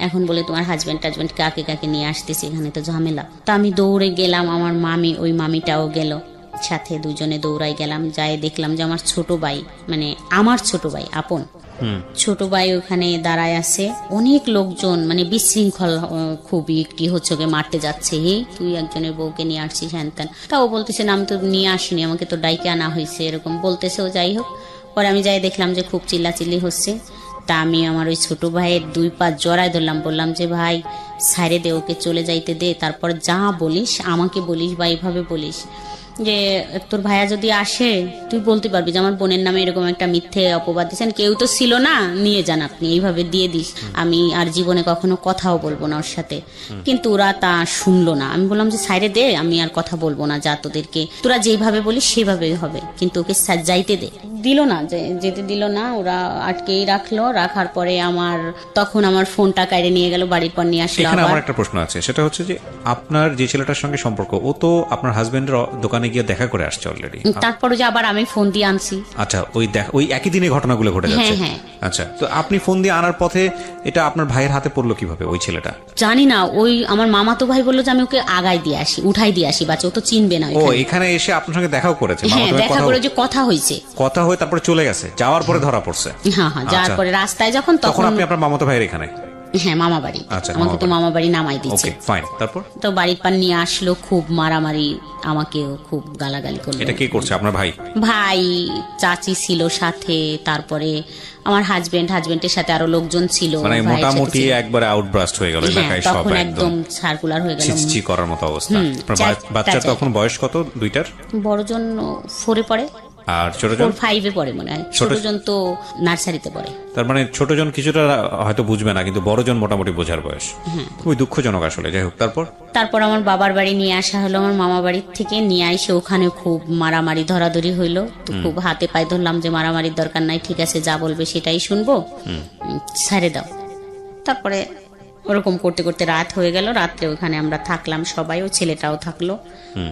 এখন বলে তোমার হাজবেন্ড কাকে কাকে নিয়ে আসতেছে, এখানে তো ঝামেলা। তো আমি দৌড়ে গেলাম, আমার মামি, ওই মামিটাও গেল সাথে, দুজনে দৌড়াই গেলাম। যাই দেখলাম যে আমার ছোট ভাই, মানে আমার ছোট ভাই আপন ছোট ভাই ওখানে দাঁড়ায় আছে, অনেক লোকজন, মানে বিশৃঙ্খল খুবই, কি হচ্ছে, ওকে মারতে যাচ্ছে, হে তুই একজনের বউকে নিয়ে আসছিস হ্যান ত্যান। তা ও বলতেছে না আমি তো নিয়ে আসিনি, আমাকে তো ডাইকে আনা হয়েছে, এরকম বলতেছে। ও যাই হোক, পরে আমি যাই দেখলাম যে খুব চিল্লাচিল্লি হচ্ছে। তা আমি আমার ওই ছোট ভাইয়ের 2 পা জড়ায় ধরলাম, বললাম যে ভাই সাইরে দে, ওকে চলে যাইতে দে, তারপর যা বলিস আমাকে বলিস বা এইভাবে বলিস যে তোর ভাইয়া যদি আসে তুই বলতে পারবি যে আমার বোনের নামে এরকম একটা মিথ্যে অপবাদ দিচ্ছেন, কেউ তো ছিল না, নিয়ে যান আপনি, এইভাবে দিয়ে দিস, আমি আর জীবনে কখনো কথাও বলবো না ওর সাথে। কিন্তু ওরা তা শুনলো না। আমি বললাম যে সাইরে দে, আমি আর কথা বলবো না, যা তোদেরকে তোরা যেভাবে বলিস সেভাবেই হবে, কিন্তু ওকে যাইতে দে। দিল না, যেতে দিল না, ওরা আটকেই রাখলো। রাখার পরে তখন আমার ফোনটা কাইরে নিয়ে গেল, বাড়ির পর নিয়ে আসলো। এখানে আমার একটা প্রশ্ন আছে, সেটা হচ্ছে যে আপনার যে ছেলেটার সঙ্গে সম্পর্ক, ও তো আপনার হাজবেন্ডের দোকানে গিয়ে দেখা করে আসছে অলরেডি, তারপরে যে আবার আমি ফোন দিয়ে আনছি। আচ্ছা, ওই একই দিনে ঘটনাগুলো ঘটে যাচ্ছে? হ্যাঁ। আচ্ছা, তো আপনি ফোন দিয়ে আনার পথে এটা আপনার ভাইয়ের হাতে পড়লো কিভাবে ওই ছেলেটা? জানি না, ওই আমার মামাতো ভাই বললো যে আমি ওকে আগায় দিয়ে আসি, উঠাই দিয়ে আসি, বাচ্চা ও তো চিনবে না। ও এখানে এসে আপনার সঙ্গে দেখাও করেছে? হ্যাঁ, দেখা করে যে কথা হয়েছে, কথা হয়ে তারপরে চলে গেছে, যাওয়ার পরে ধরা পড়ছে? হ্যাঁ, যাওয়ার পরে রাস্তায় যখন, তখন আপনি আপনার মামাতো ভাইয়ের এখানে? হ্যাঁ, মামা বাড়ি। আমাকে তো মামা বাড়ি নামাই দিচ্ছে। তারপর তো বাড়ির পান নিয়ে আসলো, খুব মারামারি, আমাকেও খুব গালাগালি করলো। এটা কে করছে? আপনার ভাই, চাচি ছিল সাথে, তারপরে আমার হাজবেন্ডের সাথে আরো লোকজন ছিল, মানে মোটামুটি একবারে আউটব্রাস্ট হয়ে গেল এলাকায়, সব একদম সার্কুলার হয়ে গেল, ছিচি করার মতো অবস্থা। বাচ্চা তখন বয়স কত? 2টার? বড়জন 4-এ পড়ে। আর ছোটজন 4-5-এ পড়ে মনে হয়, ছোটজন তো নার্সারিতে পড়ে। তার মানে ছোটজন কিছুটা হয়তো বুঝবে না, কিন্তু বড়জন মোটামুটি বোঝার বয়স। খুবই দুঃখজনক আসলে। যাই হোক, তারপর আমার বাবার বাড়ি নিয়ে আসা হলো, আমার মামা বাড়ির থেকে নিয়ে আসে ওখানে খুব মারামারি ধরাধরি হইলো। তো খুব হাতে পায়ে ধরলাম যে মারামারির দরকার নাই, ঠিক আছে যা বলবে সেটাই শুনবো, ছেড়ে দাও। তারপরে ওরকম করতে করতে রাত হয়ে গেল। রাত্রে ওখানে আমরা থাকলাম সবাই, ও ছেলেটাও থাকলো,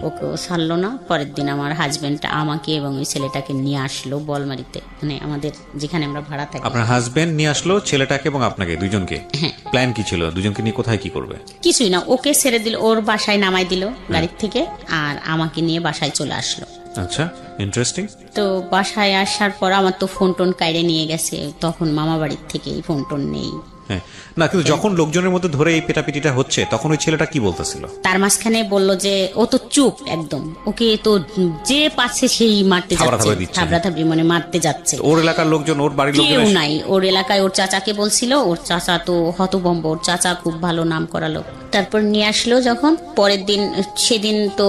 ওকেও ছাড়লো না। পরের দিন আমার হাজবেন্ড আমাকে এবং ওই ছেলেটাকে নিয়ে আসলো বলমারিতে, মানে আমাদের যেখানে আমরা ভাড়া থাকি। আপনার হাজবেন্ড নিয়ে আসলো ছেলেটাকে এবং আপনাকে দুজনকে? হ্যাঁ। প্ল্যান কি ছিল দুজনকে নিয়ে কোথায় কি করবে? কিছুই না, ওকে ছেড়ে দিল, ওর বাসায় নামাই দিল গাড়ির থেকে, আর আমাকে নিয়ে বাসায় চলে আসলো। আচ্ছা, ইন্টারেস্টিং। তো বাসায় আসার পর আমার তো ফোন টোন কাইরে নিয়ে গেছে, তখন মামা বাড়ির থেকে ফোন টোন নেই। হ্যাঁ, না কিন্তু যখন লোকজনের মধ্যে ধরে এই পেটাপিটিটা হচ্ছে তখন ওই ছেলেটা কি বলতেছিল? তার মাঝখানে বললো যে ও তো চুপ একদম, ওকে তো যে পাচ্ছে সেই মারতে যাচ্ছে, থাবড়াথাবড়ি মানে মারতে যাচ্ছে। ওর এলাকার লোকজন, ওর বাড়ির লোকজন কেউ নাই ওর এলাকায়। ওর চাচাকে বলছিল, ওর চাচা তো হতভম্ব, ওর চাচা খুব ভালো নাম করা লোক। তারপর নিয়ে আসলো যখন, পরের দিন, সেদিন তো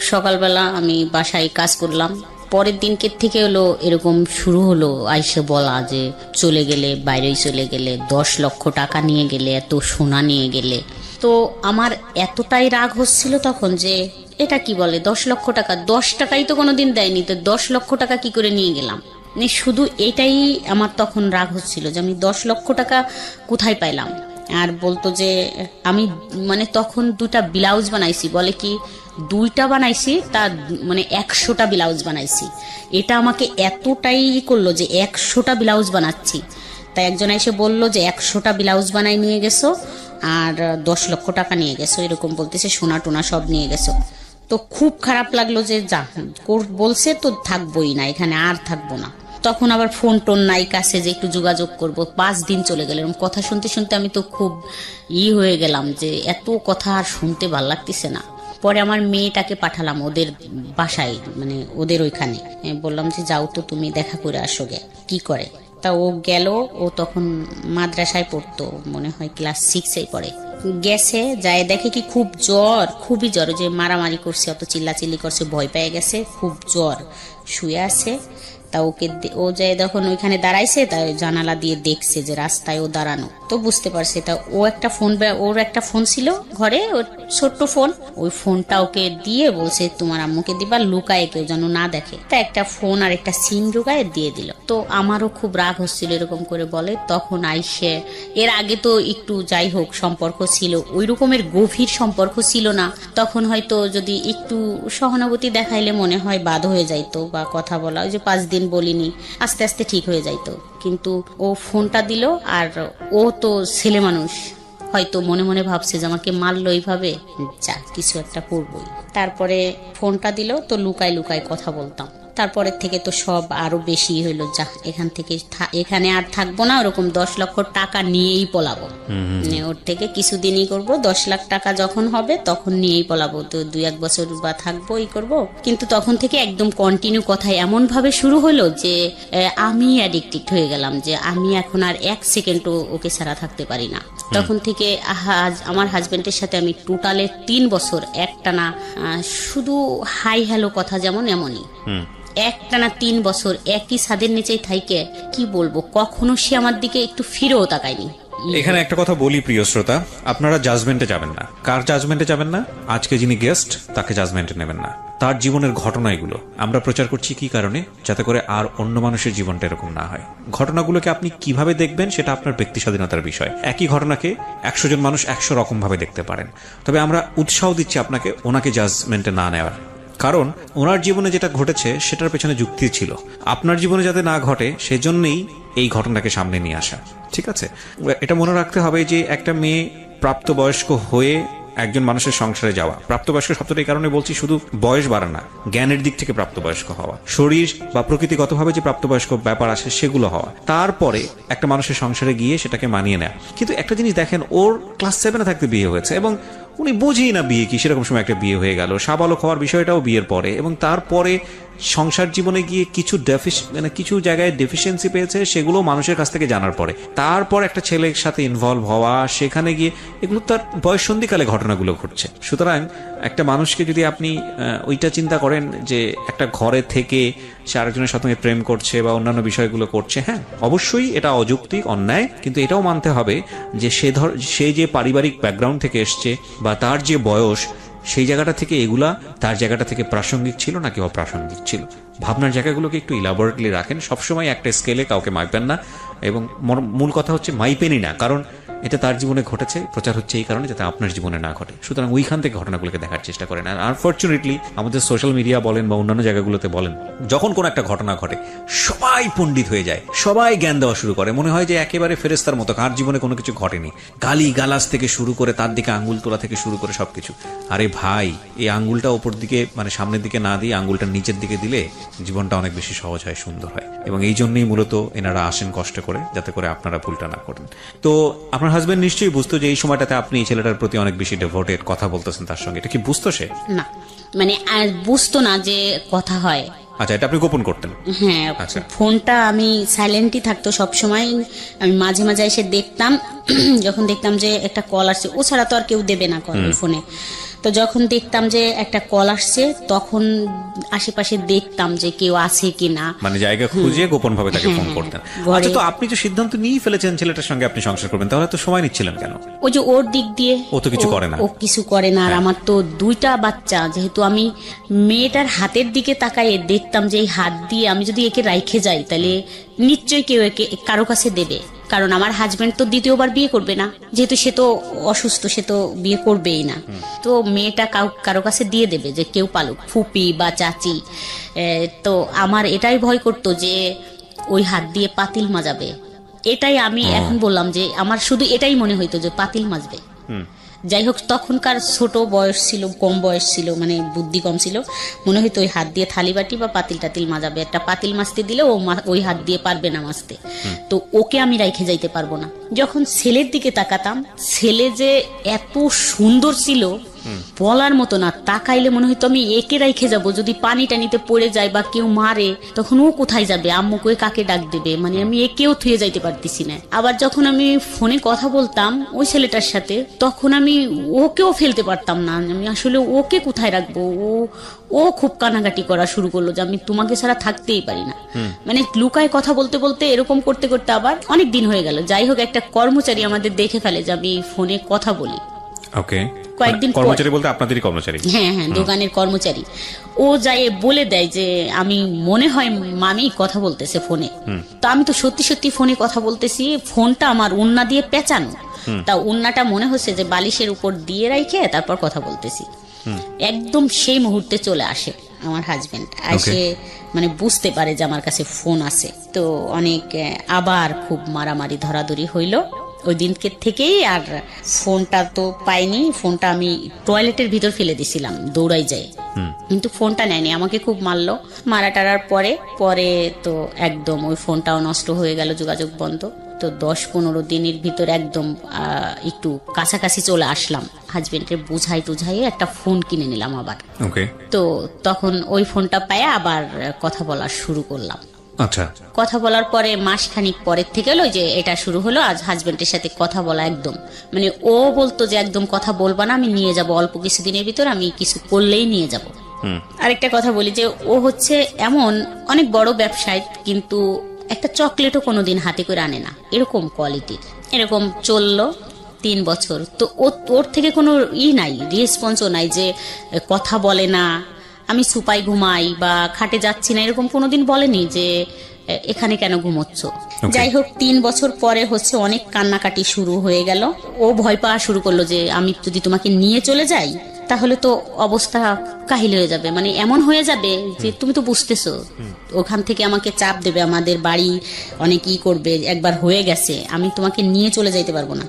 সকালবেলা আমি বাসায় কাজ করলাম, পরের দিনকে থেকে হলো এরকম শুরু হলো আইসে বলা যে চলে গেলে, বাইরেই চলে গেলে, 10 লক্ষ টাকা নিয়ে গেলে, এত সোনা নিয়ে গেলে। তো আমার এতটাই রাগ হচ্ছিল তখন যে এটা কি বলে 10 লক্ষ টাকা, 10 টাকাই তো কোনোদিন দেয়নি, তো 10 লক্ষ টাকা কি করে নিয়ে গেলাম। মানে শুধু এটাই আমার তখন রাগ হচ্ছিল যে আমি 10 লক্ষ টাকা কোথায় পাইলাম। আর বলতো যে আমি মানে তখন 2টা ব্লাউজ বানাইছি, বলে কি 2টা বানাইছি, তার মানে 100টা ব্লাউজ বানাইছি। এটা আমাকে এতটাই করলো যে 100টা ব্লাউজ বানাচ্ছি। তাই একজন এসে বললো যে 100টা ব্লাউজ বানাই নিয়ে গেছো আর 10 লক্ষ টাকা নিয়ে গেছো, এরকম বলতেছে, সোনা টোনা সব নিয়ে গেছো। তো খুব খারাপ লাগলো যে যা বলছে তো থাকবোই না এখানে, আর থাকবো না। তখন আবার ফোন টোন নাই কাছে যে একটু যোগাযোগ করব। 5 দিন চলে গেল এরকম কথা শুনতে শুনতে, আমি তো খুব হয়ে গেলাম যে এত কথা আর শুনতে ভাল লাগতেছে না। পরে আমার মেয়েটাকে পাঠালাম ওদের বাসায়, মানে ওদের ওইখানে, বললাম যে যাও তো তুমি দেখা করে আসো গে কি করে। তা ও গেল, ও তখন মাদ্রাসায় পড়তো, মনে হয় ক্লাস 6-এ পড়ে। গেছে, যায় দেখে কি খুব জ্বর, খুবই জ্বর, যে মারামারি করছে, অত চিল্লাচিল্লি করছে, ভয় পেয়ে গেছে, খুব জ্বর, শুয়ে আছে। তা ওকে ও যায় যখন ওইখানে দাঁড়াইছে, তাই জানালা দিয়ে দেখছে যে রাস্তায় ও দাঁড়ানো, তো বুঝতে পারছে। তা ও একটা ফোন, ওর একটা ফোন ছিল ঘরে, ওর ছোট্ট ফোন, ওই ফোনটা ওকে দিয়ে বলছে তোমার আম্মুকে দিবা, লুকায় কেউ যেন না দেখে। তা একটা ফোন আর একটা সিম ঢুকায় দিয়ে দিল। তো আমারও খুব রাগ হচ্ছিল এরকম করে বলে। তখন আইসে, এর আগে তো একটু যাই হোক সম্পর্ক ছিল, ওই রকমের গভীর সম্পর্ক ছিল না, তখন হয়তো যদি একটু সহানুভূতি দেখাইলে মনে হয় বাদ হয়ে যাইতো বা কথা বলা, ওই যে 5 দিন বলিনি, আস্তে আস্তে ঠিক হয়ে যাইতো। কিন্তু ও ফোনটা দিল, আর ও তো ছেলে মানুষ, হয়তো মনে মনে ভাবছে যে আমাকে মারলো এইভাবে, যা কিছু একটা করবই। তারপরে ফোনটা দিল, তো লুকায় লুকায় কথা বলতাম। তারপরের থেকে তো সব আরো বেশি হইলো, যা এখান থেকে এখানে আর থাকবো না, ওরকম 10 লক্ষ টাকা নিয়েই পলাবো, ওর থেকে কিছুদিনই করব, 10 লাখ টাকা যখন হবে তখন নিয়েই পলাবো, তো 2-1 বছর বা থাকবো, এই করবো। কিন্তু তখন থেকে একদম কন্টিনিউ কথা এমন ভাবে শুরু হলো যে আমি অ্যাডিক্টেড হয়ে গেলাম, যে আমি এখন আর 1 সেকেন্ডও ওকে ছাড়া থাকতে পারি না। তখন থেকে আমার হাজবেন্ডের সাথে আমি টোটালে 3 বছর একটানা শুধু হাই হ্যালো কথা, যেমন এমনই একটানা 3 বছর একই ছাদের নিচেই থাইকে, কি বলবো, কখনো সে আমার দিকে একটু ফিরেও তাকায়নি। এখানে একটা কথা বলি প্রিয় শ্রোতা, আপনারা জাজমেন্টে যাবেন না। কার জাজমেন্টে যাবেন না? আজকে যিনি গেস্ট তাকে জাজমেন্টে নেবেন না। তার জীবনের ঘটনা এগুলো আমরা প্রচার করছি কি কারণে? যাতে করে আর অন্য মানুষের জীবনটা এরকম না হয়। ঘটনাগুলোকে আপনি কিভাবে দেখবেন সেটা আপনার ব্যক্তি স্বাধীনতার বিষয়। একই ঘটনাকে 100 জন মানুষ 100 রকম ভাবে দেখতে পারেন। তবে আমরা উৎসাহ দিচ্ছি আপনাকে ওনাকে জাজমেন্টে না নেওয়ার, কারণ ওনার জীবনে যেটা ঘটেছে সেটার পেছনে যুক্তি ছিল। আপনার জীবনে যাতে না ঘটে সেজন্যই এই ঘটনাকে সামনে নিয়ে আসা। ঠিক আছে, এটা মনে রাখতে হবে যে একটা মেয়ে প্রাপ্তবয়স্ক হয়ে একজন মানুষের সংসারে যাওয়া, প্রাপ্তবয়স্ক শব্দটা এই কারণে বলছি, শুধু বয়স বাড়া না, জ্ঞানের দিক থেকে প্রাপ্তবয়স্ক হওয়া, শরীর বা প্রকৃতিগতভাবে যে প্রাপ্তবয়স্ক ব্যাপার আসে সেগুলো হওয়া, তারপরে একটা মানুষের সংসারে গিয়ে সেটাকে মানিয়ে নেয়। কিন্তু একটা জিনিস দেখেন, ওর ক্লাস 7-এ থাকতে বিয়ে হয়েছে এবং উনি বুঝেই না বিয়ে কি, সেরকম সময় একটা বিয়ে হয়ে গেল। সাবালক হওয়ার বিষয়টাও বিয়ের পরে, এবং তারপরে সংসার জীবনে গিয়ে কিছু কিছু জায়গায় ডেফিসিয়েন্সি পেয়েছে, সেগুলো মানুষের কাছ থেকে জানার পরে তারপর একটা ছেলের সাথে ইনভলভ হওয়া, সেখানে গিয়ে এগুলো তার বয়ঃসন্ধিকালে ঘটনাগুলো ঘটছে। সুতরাং একটা মানুষকে যদি আপনি ওইটা চিন্তা করেন যে একটা ঘরে থেকে সে আরেকজনের সাথে প্রেম করছে বা অন্যান্য বিষয়গুলো করছে, হ্যাঁ অবশ্যই এটা অযৌক্তিক, অন্যায়, কিন্তু এটাও মানতে হবে যে সে যে পারিবারিক ব্যাকগ্রাউন্ড থেকে এসছে বা তার যে বয়স, সেই জায়গাটা থেকে এগুলা তার জায়গাটা থেকে প্রাসঙ্গিক ছিল নাকি অপ্রাসঙ্গিক ছিল। ভাবনার জায়গাগুলোকে একটু ইলাবোরেটলি রাখেন, সবসময় একটা স্কেলে কাউকে মাইপেন না, এবং মূল কথা হচ্ছে মাইপেনই না, কারণ এটা তার জীবনে ঘটেছে, প্রচার হচ্ছে এই কারণে যাতে আপনার জীবনে না ঘটে। সুতরাং ওইখান থেকে ঘটনাগুলোকে দেখার চেষ্টা করেন। আর আনফর্চুনেটলি আমাদের সোশ্যাল মিডিয়া বলেন বা অন্যান্য জায়গাগুলোতে বলেন, যখন কোনো একটা ঘটনা ঘটে সবাই পণ্ডিত হয়ে যায়, সবাই জ্ঞান দেওয়া শুরু করে, মনে হয় যে একেবারে ফেরেস্তার মতো, কার জীবনে কোনো কিছু ঘটেনি, গালি গালাজ থেকে শুরু করে তার দিকে আঙ্গুল তোলা থেকে শুরু করে সবকিছু। আরে ভাই, এই আঙ্গুলটা ওপর দিকে মানে সামনের দিকে না দিয়ে আঙ্গুলটা নিচের দিকে দিলে জীবনটা অনেক বেশি সহজ হয়, সুন্দর হয়। এবং এই জন্যই মূলত এনারা আসেন কষ্ট করে, যাতে করে আপনারা ভুলটা না করেন। তো আপনার হাজবেন্ড নিশ্চয়ই বুঝতো যে এই সময়টাতে আপনি এই ছেলেটার প্রতি অনেক বেশি ডেভোটেড, কথা বলতেছেন তার সঙ্গে, এটা কি বুঝতো সে? না, মানে আর বুঝতো না যে কথা হয়। আচ্ছা, এটা আপনি গোপন করতেন? হ্যাঁ, আচ্ছা। ফোনটা আমি সাইলেন্টই থাকতো সবসময়। আমি মাঝে মাঝে এসে দেখতাম, যখন দেখতাম যে একটা কল আসছে, ও ছাড়া তো আর কেউ দেবে না কল ওই ফোনে। তো যখন দেখতাম যে একটা কল আসছে, তখন আশেপাশে দেখতাম যে কেউ আছে কিনা, মানে জায়গা খুঁজে গোপন ভাবে তাকে ফোন করতেন। আচ্ছা, তো আপনি যে সিদ্ধান্ত নিয়ে ফেলেছেন ছেলেটার সঙ্গে আপনি সংসার করবেন, তাহলে তো সময় নিচ্ছিলেন কেন? ওই যে ওর দিক দিয়ে ও তো কিছু করে না। ও কিছু করে না। আর আমার তো 2টা বাচ্চা, যেহেতু আমি মেয়েটার হাতের দিকে তাকায় দেখতাম যে এই হাত দিয়ে আমি যদি একে রাইখে যাই, তাহলে নিশ্চয়ই কেউ একে কারো কাছে দেবে। কারণ আমার হাজবেন্ড তো দ্বিতীয়বার বিয়ে করবে না, যেহেতু সে তো অসুস্থ, সে তো বিয়ে করবেই না। তো মেয়েটা কারো কাছে দিয়ে দেবে, যে কেউ পালুক, ফুপি বা চাচি। তো আমার এটাই ভয় করতো যে ওই হাত দিয়ে পাতিল মাজাবে। এটাই আমি এখন বললাম যে আমার শুধু এটাই মনে হইতো যে পাতিল মাজবে। যাই হোক, তখনকার ছোট বয়স ছিল, কম বয়স ছিল, মানে বুদ্ধি কম ছিল, মনে হইতো ওই হাত দিয়ে থালি বাটি বা পাতিল টাতিল মাজাবে। একটা পাতিল মাজতে দিলে ওই হাত দিয়ে পারবে না মাজতে, তো ওকে আমি রাইখে যাইতে পারবো না। যখন ছেলের দিকে তাকাতাম, ছেলে যে এত সুন্দর ছিল বলার মতো না। তাকাইলে মনে হইতো আমি একে রাইখে যাব, যদি পানি টানিতে পড়ে যায় বা কেউ মারে তখন ও কোথায় যাবে, আম্মুকে কাকে ডাক দেবে, মানে আমি একেও থুয়ে যাইতে পারতেছি না। আবার যখন আমি ফোনে কথা বলতাম ওই ছেলেটার সাথে, তখন আমি ওকেও ফেলতে পারতাম না। আমি আসলে ওকে কোথায় রাখবো? ও খুব কানাকাটি করা শুরু করলো যে আমি তোমাকে ছাড়া থাকতেই পারি না। মানে লুকায় কথা বলতে বলতে এরকম করতে করতে আবার অনেক দিন হয়ে গেল। যাই হোক, একটা কর্মচারী আমাদের দেখে ফেলে যে আমি ফোনে কথা বলি। ওকে, কয়েকদিন কর্মচারী বলতে আপনাদেরই কর্মচারী? হ্যাঁ হ্যাঁ, দোকানের কর্মচারী। ও যাই বলে দেয় যে আমি মনে হয় মামি কথা বলতেছে ফোনে। তো আমি তো সত্যি সত্যি ফোনে কথা বলতেছি, ফোনটা আমার ওন্না দিয়ে পেঁচানো, তা ওন্নাটা মনে হচ্ছে যে বালিশের উপর দিয়ে রাইখে তারপর কথা বলতেছি। একদম সেই মুহূর্তে চলে আসে আমার হাজবেন্ড, এসে মানে বুঝতে পারে যে আমার কাছে ফোন আছে। তো অনেক আবার খুব মারামারি ধরাধরি হইলো ওই দিনকে থেকেই। আর ফোনটা তো পাইনি, ফোনটা আমি টয়লেটের ভিতর ফেলে দিছিলাম দৌড়াই যায়, কিন্তু ফোনটা নেয়নি, আমাকে খুব মারলো। মারা টারার পরে তো একদম ওই ফোনটাও নষ্ট হয়ে গেল, যোগাযোগ বন্ধ। তো 10-15 দিনের ভিতর একদম একটু কাছাকাছি চলে আসলাম, হাজবেন্ডের বুঝাই একটা ফোন কিনে নিলাম আবার। তো তখন ওই ফোনটা পায়ে আবার কথা বলা শুরু করলাম। আচ্ছা, কথা বলার পরে মাসখানিক পরের থেকে হলো যে এটা শুরু হলো। আজ হাজবেন্ডের সাথে কথা বলা একদম, মানে ও বলতো যে একদম কথা বলবা না, আমি নিয়ে যাব অল্প কিছুদিনের ভিতর, আমি কিছু করলেই নিয়ে যাব। আরেকটা কথা বলি যে ও হচ্ছে এমন অনেক বড় ব্যবসায়ী, কিন্তু একটা চকলেটও কোনোদিন হাতে করে আনে না, এরকম কোয়ালিটির। এরকম চললো 3 বছর। তো ওর থেকে কোনো নাই, রেসপন্সও নাই, যে কথা বলে না, আমি সুপাই ঘুমাই বা খাটে যাচ্ছি না, এরকম কোনোদিন বলেনি যে এখানে কেন ঘুমোচ্ছ। যাই হোক, 3 বছর পরে হচ্ছে অনেক কান্নাকাটি শুরু হয়ে গেল। ও ভয় পাওয়া শুরু করলো যে আমি যদি তোমাকে নিয়ে চলে যাই তাহলে তো অবস্থা কাহিল হয়ে যাবে, মানে এমন হয়ে যাবে যে তুমি তো বুঝতেছো, ওখান থেকে আমাকে চাপ দেবে, আমাদের বাড়ি অনেক ই করবে, একবার হয়ে গেছে, আমি তোমাকে নিয়ে চলে যাইতে পারবো না,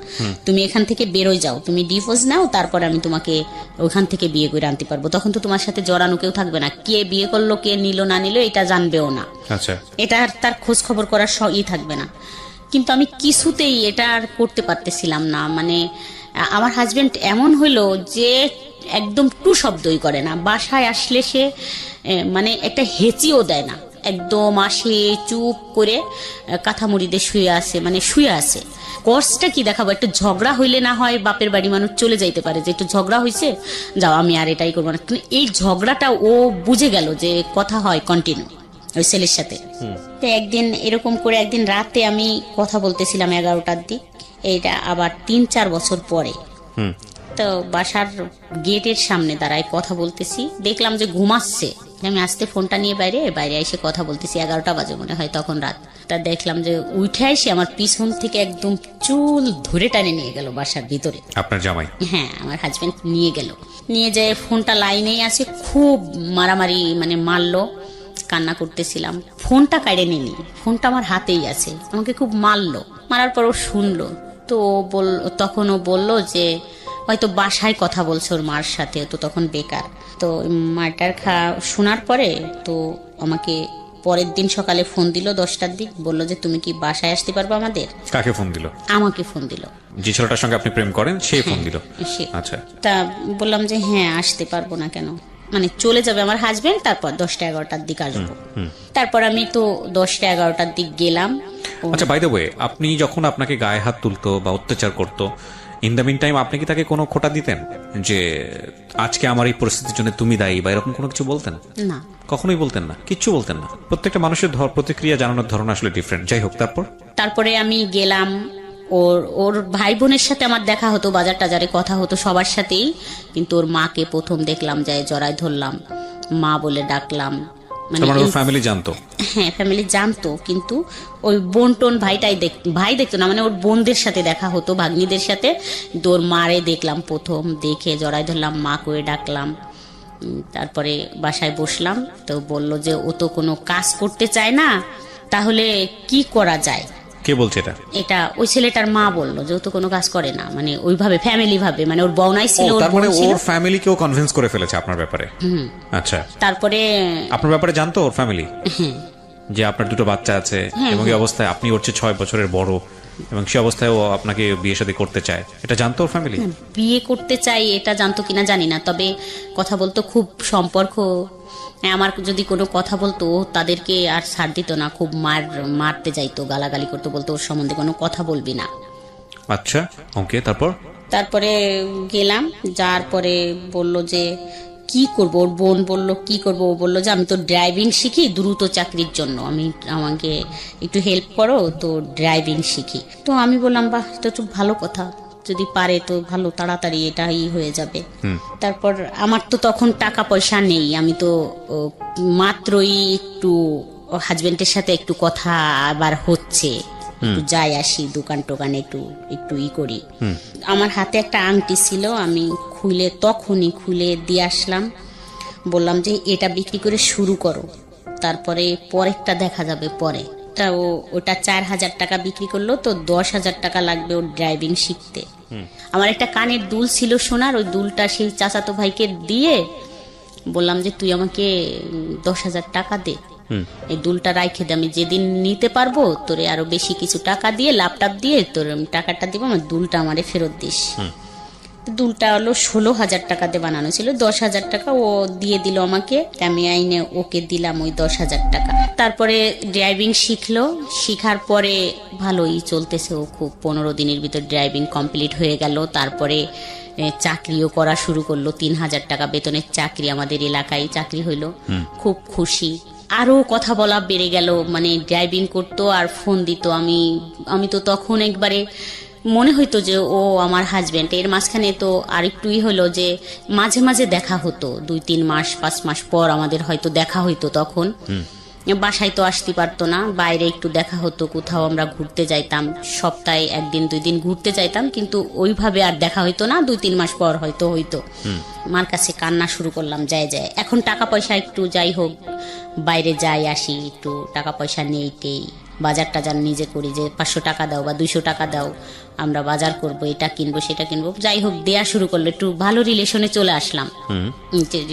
তুমি এখান থেকে বেরোয় যাও, তুমি ডিভোর্স নাও, তারপর আমি তোমাকে ওখান থেকে বিয়ে করে আনতে পারবো, তখন তো তোমার সাথে জড়ানো কেউ থাকবে না, কে বিয়ে করলো কে নিল না নিল এটা জানবেও না, এটা তার খোঁজ খবর করার ই থাকবে না। কিন্তু আমি কিছুতেই এটা আর করতে পারতেছিলাম না, মানে আমার হাজবেন্ড এমন হইলো যে একদম টু শব্দই করে না, বাসায় আসলে সে মানে একটা হেঁচিও দেয় না, একদম আসে চুপ করে কাঁথা মুড়িতে শুয়ে আছে, মানে শুয়ে আছে। কষ্টটা কি দেখাবো, একটু ঝগড়া হইলে না হয় বাপের বাড়ি মানুষ চলে যাইতে পারে যে একটু ঝগড়া হয়েছে, যাও আমি আর এটাই করবো না, কিন্তু এই ঝগড়াটা ও বুঝে গেল যে কথা হয় কন্টিনিউ ওই ছেলের সাথে। তো একদিন এরকম করে একদিন রাতে আমি কথা বলতেছিলাম 11টার দিক, এইটা আবার 3-4 বছর পরে। তো বাসার গেটের সামনে দাঁড়ায় কথা বলতেছি, দেখলাম যে ঘুমাচ্ছে, আমি আসতে ফোনটা নিয়ে বাইরে এসে কথা বলতেছি, 11টা বাজে মনে হয় তখন রাত। তা দেখলাম যে উঠে এসে আমার পিছন থেকে একদম চুল ধরে টানে নিয়ে গেল বাসার ভিতরে। আপনার জামাই? হ্যাঁ, আমার হাজবেন্ড নিয়ে গেল, নিয়ে যায় ফোনটা লাইনেই আছে, খুব মারামারি মানে মারলো, কান্না করতেছিলাম, ফোনটা কাড়ে নিনি, ফোনটা আমার হাতেই আছে, আমাকে খুব মারলো, মারার পর ও শুনলো, তো তখন ও বললো যে হয়তো বাসায় কথা বলছে ওর মার সাথে, তো তখন বেকার। তো মারটার শোনার পরে তো আমাকে পরের দিন সকালে ফোন দিল 10টার দিক, বললো যে তুমি কি বাসায় আসতে পারবে আমাদের। কাকে ফোন দিল? আমাকে ফোন দিল, যে ছেলেটার সঙ্গে আপনি প্রেম করেন সেই ফোন দিল? আচ্ছা। তা বললাম যে হ্যাঁ আসতে পারবো না কেন, মানে চলে যাবে আমার হাজবেন্ড, তারপর 10টা-11টার দিক আসবো। তারপর আমি তো 10টা-11টার দিক গেলাম। আচ্ছা, বাই দ্য ওয়ে, আপনি যখন আপনাকে গায়ে হাত তুলতো বা অত্যাচার করতো, ইন দ্য মিন টাইম আপনি কি তাকে কোনো খোঁটা দিতেন যে আজকে আমার এই পরিস্থিতির জন্য তুমি দায়ী, বা এরকম কোনো কিছু বলতেন? না, কখনোই বলতেন না, কিচ্ছু বলতেন না। প্রত্যেকটা মানুষের প্রতিক্রিয়া জানানোর ধরন আসলে ডিফারেন্ট। যাই হোক, তারপরে আমি গেলাম, ওর ভাই বোনের সাথে আমার দেখা হতো, বাজার টাজারে কথা হতো সবার সাথেই, কিন্তু ওর মাকে প্রথম দেখলাম, যায় জড়ায় ধরলাম, মা বলে ডাকলাম, মানে ফ্যামিলি জানতো? হ্যাঁ, ফ্যামিলি জানতো, কিন্তু ওই বোন টোন ভাই দেখতো না, মানে ওর বোনদের সাথে দেখা হতো, ভাগ্নিদের সাথে। তোর মারে দেখলাম প্রথম, দেখে জড়ায় ধরলাম, মা করে ডাকলাম। তারপরে বাসায় বসলাম, তো বলল যে ও তো কোনো কাজ করতে চায় না, তাহলে কি করা যায়। কে বলছে এটা? ওই ছেলেটার মা বললো যে ও তো কোনো কাজ করে না, মানে ওইভাবে ফ্যামিলি ভাবে, মানে ওর বউনাই ছিল, তার মানে ওর ফ্যামিলিকেও কনভিন্স করে ফেলেছে আপনার ব্যাপারে? আচ্ছা। তারপরে আপনার ব্যাপারে জানতো ওর ফ্যামিলি যে আপনার 2টো বাচ্চা আছে, এবং এই অবস্থায় আপনি ওর চেয়ে 6 বছরের বড়, এবং সে অবস্থায় ও আপনাকে বিয়ে শাদী করতে চায়, এটা জানতো ওর ফ্যামিলি? বিয়ে করতে চাই এটা জানতো কিনা জানি না, তবে কথা বলতো, খুব সম্পর্ক, আমার যদি কোনো কথা বলতো তাদেরকে আর ছাড় দিত না, খুব মারতে যাইতো, গালাগালি করতো, বলতো ওর সম্বন্ধে কোনো কথা বলবি না। আচ্ছা, ওকে। তারপরে গেলাম, যার পরে বললো যে কি করব, ওর বোন বললো কি করব, ও বললো যে আমি তো ড্রাইভিং শিখি দ্রুত চাকরির জন্য, আমাকে একটু হেল্প করো, তো ড্রাইভিং শিখি। তো আমি বললাম বাহ, এটা তো ভালো কথা, যদি পারে তো ভালো, তাড়াতাড়ি এটাই হয়ে যাবে। তারপর আমার তো তখন টাকা পয়সা নেই, আমি তো মাত্রই একটু হাজবেন্ডের সাথে একটু কথা আবার হচ্ছে, একটু যাই আসি দোকান টোকানে, একটু করি। আমার হাতে একটা আংটি ছিল, আমি তখনই খুলে দিয়ে আসলাম, বললাম যে এটা বিক্রি করে শুরু করো, তারপরে পরেরটা দেখা যাবে পরে। ওটা 4,000 টাকা বিক্রি করলো, তো 10,000 টাকা লাগবে ওর ড্রাইভিং শিখতে। আমার একটা কানের দুল ছিল সোনার, ওই দুলটা সেই চাচাতো ভাইকে দিয়ে বললাম যে তুই আমাকে 10,000 টাকা দে, এই দুলটা রাইখে দে, আমি যেদিন নিতে পারবো তোরে আরো বেশি কিছু টাকা দিয়ে, ল্যাপটপ দিয়ে তোর টাকাটা দিব, আমার দুলটা আমারে ফেরত দিস। দুলটা হলো 16,000 টাকা দিয়ে বানানো ছিল, 10,000 টাকা ও দিয়ে দিল আমাকে, আমি আইনে ওকে দিলাম ওই 10,000 টাকা। তারপরে ড্রাইভিং শিখলো, শিখার পরে ভালোই চলতেছে, ও খুব 15 দিনের ভিতর ড্রাইভিং কমপ্লিট হয়ে গেল। তারপরে চাকরিও করা শুরু করলো, 3,000 টাকা বেতনের চাকরি, আমাদের এলাকায় চাকরি হইলো, খুব খুশি। আরো কথা বলা বেড়ে গেল, মানে ড্রাইভিং করতো আর ফোন দিত, আমি তো তখন একবারে মনে হইতো যে ও আমার হাজবেন্ড। এর মাঝখানে তো আরেকটুই হলো যে মাঝে মাঝে দেখা হতো, 2-3 মাস 5 মাস পর আমাদের হয়তো দেখা হইতো, তখন বাসায় তো আসতে পারতো না, বাইরে একটু দেখা হতো, কোথাও আমরা ঘুরতে যাইতাম, সপ্তাহে 1-2 দিন ঘুরতে যাইতাম, কিন্তু ওইভাবে আর দেখা হইতো না, 2-3 মাস পর হয়তো। মার কাছে কান্না শুরু করলাম, যায় এখন টাকা পয়সা একটু যাই হোক বাইরে যাই আসি, একটু টাকা পয়সা নেই, বাজার টাজার নিজে করি, যে 500 টাকা দাও বা 200 টাকা দাও, আমরা বাজার করব, এটা কিনবো সেটা কিনবো, যাই হোক দেয়া শুরু করলো, একটু ভালো রিলেশনে চলে আসলাম।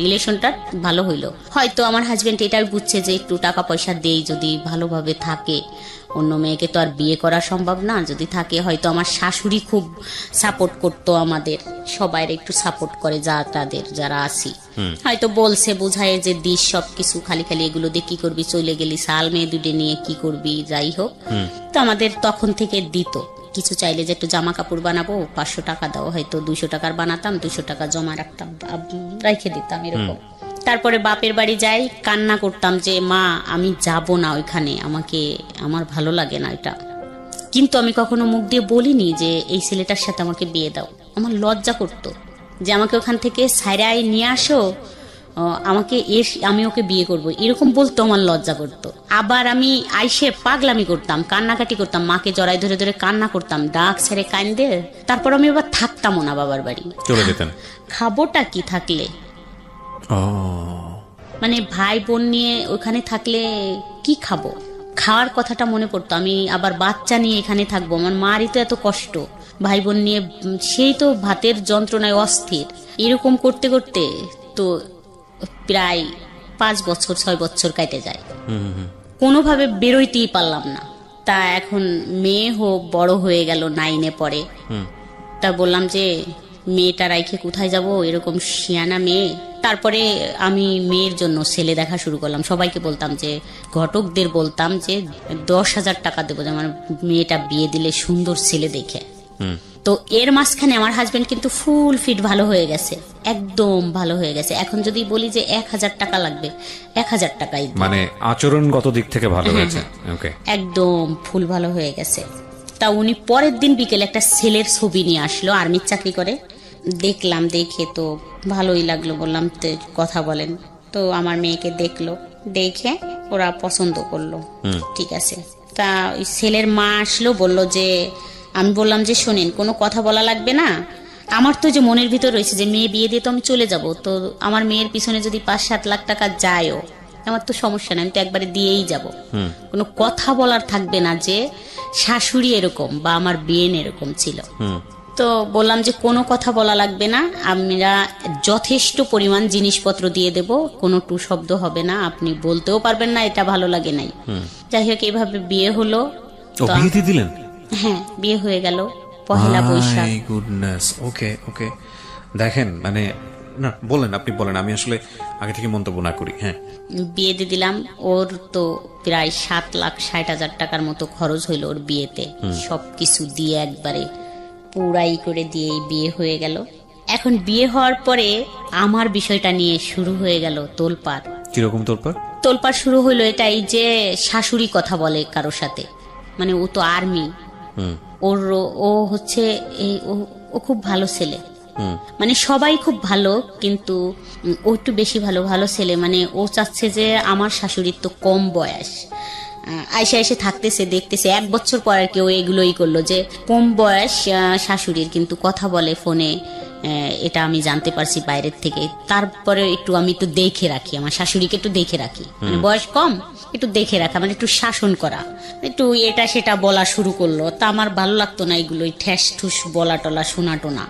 রিলেশনটা ভালো হইলো, হয়তো আমার হাজবেন্ড এটাই বুঝছে যে একটু টাকা পয়সা দেই, যদি ভালোভাবে থাকে, অন্য মেয়েকে তো আর বিয়ে করা সম্ভব না, যদি থাকে হয়তো। আমার শাশুড়ি খুব সাপোর্ট করতো, আমাদের সবাই একটু সাপোর্ট করে, তাদের যারা আছি, হয়তো বলছে বুঝায় যে দিস সবকিছু, খালি খালি এগুলো দিয়ে কি করবি, চলে গেলি সাল মেয়ে দুটো নিয়ে কি করবি, যাই হোক। তো আমাদের তখন থেকে দিত, কিছু চাইলে যে একটু জামা কাপড় বানাবো 500 টাকা দাও, হয়তো 200 টাকার বানাতাম, 200 টাকা জমা রাখতাম, রেখে দিতাম এরকম। তারপরে বাপের বাড়ি যাই, কান্না করতাম যে মা আমি যাব না ওইখানে, আমাকে আমার ভালো লাগে না এটা। কিন্তু আমি কখনো মুখ দিয়ে বলিনি যে এই ছেলেটার সাথে আমাকে বিয়ে দাও। আমার লজ্জা করতো যে আমাকে ওখান থেকে ছাইরাই নিয়ে আসো, আমাকে আমি ওকে বিয়ে করব, এরকম বলতো, আমার লজ্জা করতো। আবার আমি আইসে পাগলামি করতাম, কান্নাকাটি করতাম, মাকে জড়াই ধরে ধরে কান্না করতাম, ডাক ছেড়ে কান্দে। তারপর আমি আবার থাকতামও না বাবার বাড়ি, চলে যেতেন। খাবোটা কি থাকলে, মানে ভাই বোন নিয়ে ওখানে থাকলে কি খাবো, খাওয়ার কথাটা মনে পড়তো। আমি আবার বাচ্চা নিয়ে এখানে থাকবো, আমার মারই তো এত কষ্ট, ভাই বোন নিয়ে, সেই তো ভাতের যন্ত্রণায় অস্থির। এরকম করতে করতে তো প্রায় 5 বছর 6 বছর কেটে যায়, কোনোভাবে বেরোইতেই পারলাম না। তা এখন মেয়ে হোক বড় হয়ে গেল, 9-এ পড়ে। তা বললাম যে মেয়েটা রাইখে কোথায় যাব, এরকম শিয়ানা মেয়ে। তারপরে আমি মেয়ের জন্য ছেলে দেখা শুরু করলাম, সবাইকে বলতাম যে, ঘটকদের বলতাম যে 10,000 টাকা দেবো, যেমন মেয়েটা বিয়ে দিলে সুন্দর ছেলে দেখে। তো এর মাঝখানে আমার হাজবেন্ড কিন্তু ফুল ফিট ভালো হয়ে গেছে, একদম ভালো হয়ে গেছে। এখন যদি বলি যে 1,000 টাকা লাগবে, 1,000 টাকাই, মানে আচরণগত দিক থেকে ভালো হয়েছে, একদম ফুল ভালো হয়ে গেছে। তা উনি পরের দিন বিকেলে একটা ছেলের ছবি নিয়ে আসলো, আর্মির চাকরি করে। দেখলাম, দেখে তো ভালোই লাগলো, বললাম তো কথা বলেন। তো আমার মেয়েকে দেখলো, দেখে ওরা পছন্দ করলো, ঠিক আছে। তা ওই ছেলের মা আসলো, বলল যে, আমি বললাম যে শোনেন, কোনো কথা বলা লাগবে না, আমার তো যে মনের ভিতর রয়েছে যে মেয়ে বিয়ে দিয়ে তো আমি চলে যাব, তো আমার মেয়ের পিছনে যদি 5-7 লাখ টাকা যায়ও আমার তো সমস্যা নেই, আমি তো একবারে দিয়েই যাব, কোনো কথা বলার থাকবে না যে শাশুড়ি এরকম বা আমার বিয়েন এরকম ছিল। তো বললাম যে কোনো কথা বলা লাগবে না, আমরা যথেষ্ট পরিমাণ জিনিসপত্র দিয়ে দেব, কোনো টু শব্দ হবে না, আপনি বলতেও পারবেন না এটা ভালো লাগে নাই। যাই হোক এইভাবে বিয়ে হলো। বিয়ে দিয়ে দিলেন? হ্যাঁ, বিয়ে হয়ে গেল পহেলা বৈশাখ। গুডনেস, ওকে ওকে। দেখেন মানে, না বলেন, আপনি বলেন, আমি আসলে আগে থেকে মন্তব্য না করি। হ্যাঁ, বিয়ে দিয়ে দিলাম। ওর তো প্রায় 7,60,000 টাকার মতো খরচ হইলো ওর বিয়েতে, সবকিছু দিয়ে একবারে পুরাই করে দিয়ে বিয়ে হয়ে গেল। এখন বিয়ে হওয়ার পরে আমার বিষয়টা নিয়ে শুরু হয়ে গেল তোলপাড়। কিরকম তোলপাড়? তোলপাড় শুরু হইলো এটাই যে শাশুড়ি কথা বলে কারোর সাথে, মানে ও তো আর্মি, ও হচ্ছে ও খুব ভালো ছেলে, মানে সবাই খুব ভালো, কিন্তু ও একটু বেশি ভালো, ভালো ছেলে। মানে ও চাচ্ছে যে আমার শাশুড়ির তো কম বয়স, আইসে আইসে থাকতেছে, দেখতেছে 1 বছর পর আর কেউ এগুলোই করলো যে কম বয়স শাশুড়ির, কিন্তু কথা বলে ফোনে, এটা আমি জানতে পারছি বাইরের থেকে। তারপরে একটু আমি একটু দেখে রাখি, আমার শাশুড়িকে একটু দেখে রাখি, মানে বয়স কম, একটু দেখে রাখা, মানে একটু শাসন করা, একটু এটা সেটা বলা শুরু করলো। তা আমার ভালো লাগতো না এগুলো, ঠ্যাস ঠুস বলা টলা শোনা টোনা।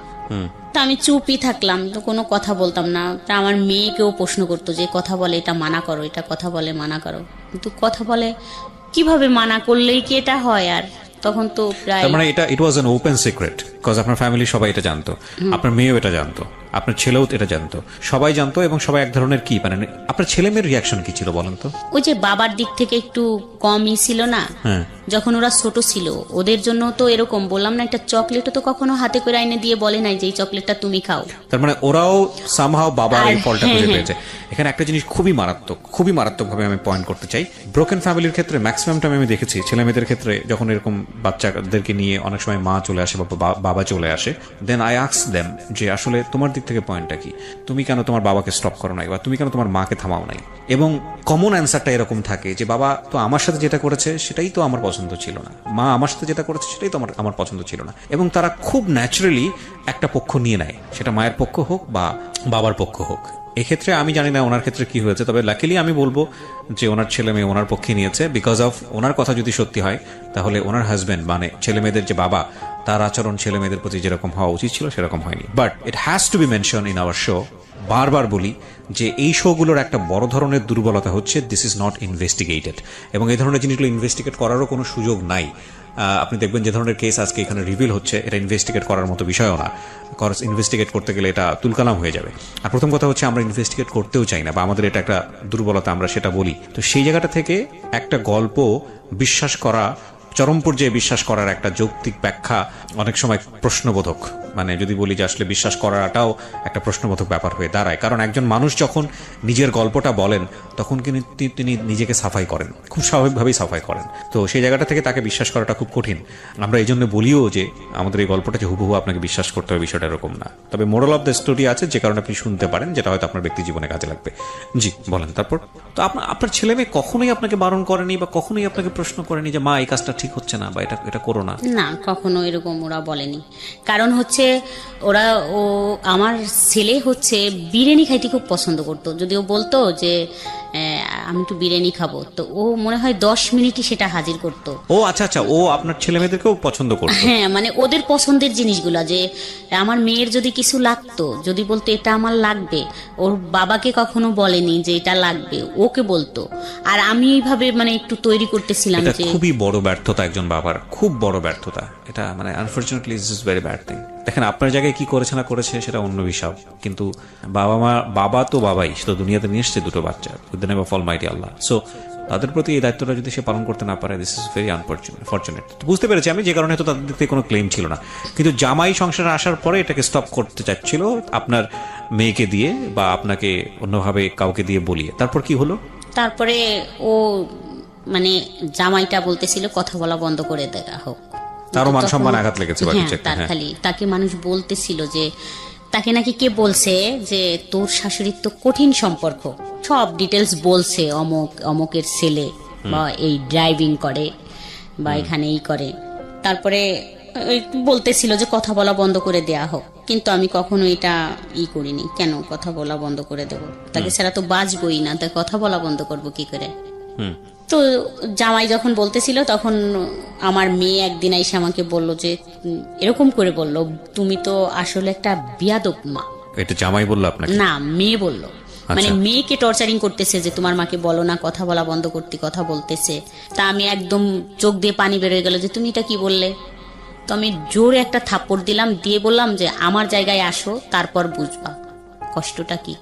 তা আমি চুপই থাকলাম, তো কোনো কথা বলতাম না। তা আমার মেয়েকেও প্রশ্ন করতো যে কথা বলে এটা মানা করো, এটা কথা বলে মানা করো, কিন্তু কথা বলে কিভাবে মানা করলেই কি এটা হয়? আর তখন তো প্রায়, মানে এটা it was an open secret, because আপনার ফ্যামিলি সবাই এটা জানতো, আপনার মেয়েও এটা জানতো, আপনার ছেলেও এটা জানতো, সবাই জানতো। এবং সবাই এক ধরনের কি মানে, আপনার ছেলে মেয়ের রিয়াকশন কি ছিল বলেন তো? ওই যে বাবার দিক থেকে একটু কমই ছিল না, যখন ওরা ছোট ছিল ওদের জন্য তো এরকম, বললাম না, একটা চকলেটও তো কখনো হাতে করে আইনে দিয়ে বলে নাই যে এই চকলেটটা তুমি খাও। তার মানে ওরাও সামহাও বাবার এই ফলটা খুঁজে পেয়েছে। এখানে একটা জিনিস খুবই মারাত্মক ভাবে আমি পয়েন্ট করতে চাই। ব্রোকেন ফ্যামিলির ক্ষেত্রে ম্যাক্সিমাম টাইম আমি দেখেছি ছেলে মেয়েদের ক্ষেত্রে, যখন এরকম বাচ্চাদেরকে নিয়ে অনেক সময় মা চলে আসে বা বাবা চলে আসে, দেন আই আস্ক দেম যে আসলে তোমার দিক থেকে পয়েন্টটা কি, তুমি কেন তোমার বাবাকে স্টপ করো নাই, বা তুমি কেন তোমার মাকে থামাও নাই? এবং কমন অ্যান্সারটা এরকম থাকে যে বাবা তো আমার সাথে যেটা করেছে সেটাই তো আমার পছন্দ ছিল না, মা আমার সাথে যেটা করেছে সেটাই তো আমার পছন্দ ছিল না। এবং তারা খুব ন্যাচারালি একটা পক্ষ নিয়ে নেয়, সেটা মায়ের পক্ষ হোক বা বাবার পক্ষ হোক। এক্ষেত্রে আমি জানি না ওনার ক্ষেত্রে কি হয়েছে, তবে লাকিলি আমি বলবো যে ওনার ছেলে মেয়ে ওনার পক্ষে নিয়েছে, বিকজ অফ ওনার কথা যদি সত্যি হয় তাহলে ওনার হাজবেন্ড মানে ছেলে মেয়েদের যে বাবা, তার আচরণ ছেলে মেয়েদের প্রতি যেরকম হওয়া উচিত ছিল সেরকম হয়নি। But it has to B mention in our show, বারবার বলি যে এই শোগুলোর একটা বড় ধরনের দুর্বলতা হচ্ছে দিস ইজ নট ইনভেস্টিগেটেড, এবং এই ধরনের জিনিসগুলো ইনভেস্টিগেট করারও কোনো সুযোগ নাই। আপনি দেখবেন যে ধরনের কেস আজকে এখানে রিভিল হচ্ছে, এটা ইনভেস্টিগেট করার মতো বিষয়ও না, কজ ইনভেস্টিগেট করতে গেলে এটা তুলকালাম হয়ে যাবে। আর প্রথম কথা হচ্ছে আমরা ইনভেস্টিগেট করতেও চাই না, বা আমাদের এটা একটা দুর্বলতা, আমরা সেটা বলি। তো সেই জায়গাটা থেকে একটা গল্প বিশ্বাস করা, চরম পর্যায়ে বিশ্বাস করার একটা যৌক্তিক ব্যাখ্যা অনেক সময় প্রশ্নবোধক, মানে যদি বলি যে আসলে বিশ্বাস করাটাও একটা প্রশ্নবোধক ব্যাপার হয়ে দাঁড়ায়। কারণ একজন মানুষ যখন নিজের গল্পটা বলেন তখন কিন্তু তিনি নিজেকে সাফাই করেন, খুব স্বাভাবিকভাবেই সাফাই করেন। তো সেই জায়গাটা থেকে তাকে বিশ্বাস করাটা খুব কঠিন। আমরা এই জন্য বলিও যে আমাদের এই গল্পটা যে হুবহু আপনাকে বিশ্বাস করতে হবে বিষয়টা এরকম না, তবে মোরাল অফ দ্য স্টোরি আছে যে কারণে আপনি শুনতে পারেন, যেটা হয়তো আপনার ব্যক্তি জীবনে কাজে লাগবে। জি বলেন। তারপর তো আপনার ছেলে মেয়ে কখনোই আপনাকে বারণ করেনি বা কখনোই আপনাকে প্রশ্ন করেনি যে মা এই কাজটা ঠিক হচ্ছে না বা এটা করো না? না, কখনো এরকম ওরা বলেনি। কারণ হচ্ছে ওরা আমার ছেলে হচ্ছে বিরিয়ানি খাইতে খুব পছন্দ করতো। যদিও বলতো যে আমি একটু বিরিয়ানি খাবো, তো ও মনে হয় 10 মিনিটই সেটা হাজির করতো। ও আচ্ছা আচ্ছা, ও আপনার ছেলে মেয়েদেরকেও পছন্দ করতো? হ্যাঁ, মানে ওদের পছন্দের জিনিসগুলো, যে আমার মেয়ের যদি কিছু লাগতো, যদি বলতো এটা আমার লাগবে, ওর বাবাকে কখনো বলেনি যে এটা লাগবে, ওকে বলতো। আর আমি এইভাবে মানে একটু তৈরি করতেছিলাম। এটা যে খুবই বড় ব্যর্থতা একজন বাবার, খুব বড় ব্যর্থতা এটা, মানে unfortunately it's very bad thing. দেখেন আপনার জায়গায় কি করেছে না করেছে সেটা অন্য বিষয়, কিন্তু বাবা তো বাবাই, সে তো দুনিয়াতে নিয়ে এসছে দুটো বাচ্চা, with the name of Almighty Allah. So তাদের প্রতি এই দায়িত্বটা যদি সে পালন করতে না পারে, দিস ইজ ভেরি আনফরচুনেট। বুঝতে পেরেছি আমি, যে কারণে তো তাদের দিক থেকে কোনো ক্লেম ছিল না, কিন্তু জামাই সংসারে আসার পরে এটাকে স্টপ করতে চাচ্ছিল আপনার মেয়েকে দিয়ে বা আপনাকে অন্যভাবে কাউকে দিয়ে বলিয়ে। তারপর কি হলো? তারপরে ও মানে জামাইটা বলতেছিল কথা বলা বন্ধ করে দেওয়া হোক। তারও মান সম্মান আঘাত লেগেছে? তার খালি তাকে মানুষ বলতেছিল যে তাকে নাকি কে বলছে যে তোর শাশুড়ির তো কঠিন সম্পর্ক, সব ডিটেলস বলছে, অমকের ছেলে বা এই ড্রাইভিং করে বা এখানে এই করে। তারপরে বলতেছিল যে কথা বলা বন্ধ করে দেয়া হোক, কিন্তু আমি কখনো এটা করিনি। কেন কথা বলা বন্ধ করে দেব? তাকে ছাড়া তো বাঁচবই না, তাই কথা বলা বন্ধ করব কি করে? তো জামাই যখন বলতেছিল তখন আমার মেয়ে একদিন এসে আমাকে বলল যে এরকম করে বলল, তুমি তো আসলে একটা বিয়াদব মা। এটা জামাই বললো আপনাকে? না, মেয়ে বলল। মানে মেয়েকে টর্চারিং করতেছে যে তোমার মাকে বলো না কথা বলা বন্ধ করতে, কথা বলতেছে। তা আমি একদম চোখ দিয়ে পানি বেরোয় গেল যে তুমি এটা কি বললে। তো আমি জোরে একটা থাপ্পড় দিলাম, দিয়ে বললাম যে আমার জায়গায় আসো, তারপর বুঝবা কষ্টটা কি।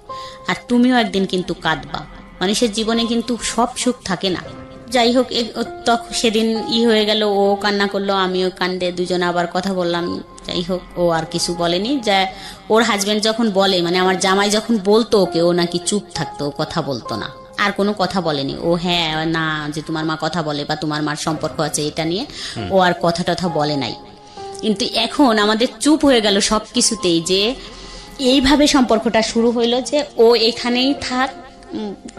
আর তুমিও একদিন কিন্তু কাঁদবা, মানুষের জীবনে কিন্তু সব সুখ থাকে না। যাই হোক, তখন সেদিন হয়ে গেল, ও কান্না করলো, আমিও কান্দে, দুজনে আবার কথা বললাম। যাই হোক, ও আর কিছু বলেনি। যা ওর হাজবেন্ড যখন বলে, মানে আমার জামাই যখন বলতো ওকে, ও নাকি চুপ থাকতো, কথা বলতো না, আর কোনো কথা বলেনি। ও হ্যাঁ না যে তোমার মা কথা বলে বা তোমার মার সম্পর্ক আছে এটা নিয়ে ও আর কথা টথা বলে নাই। কিন্তু এখন আমাদের চুপ হয়ে গেল সব কিছুতেই, যে এইভাবে সম্পর্কটা শুরু হইলো যে ও এখানেই থাক।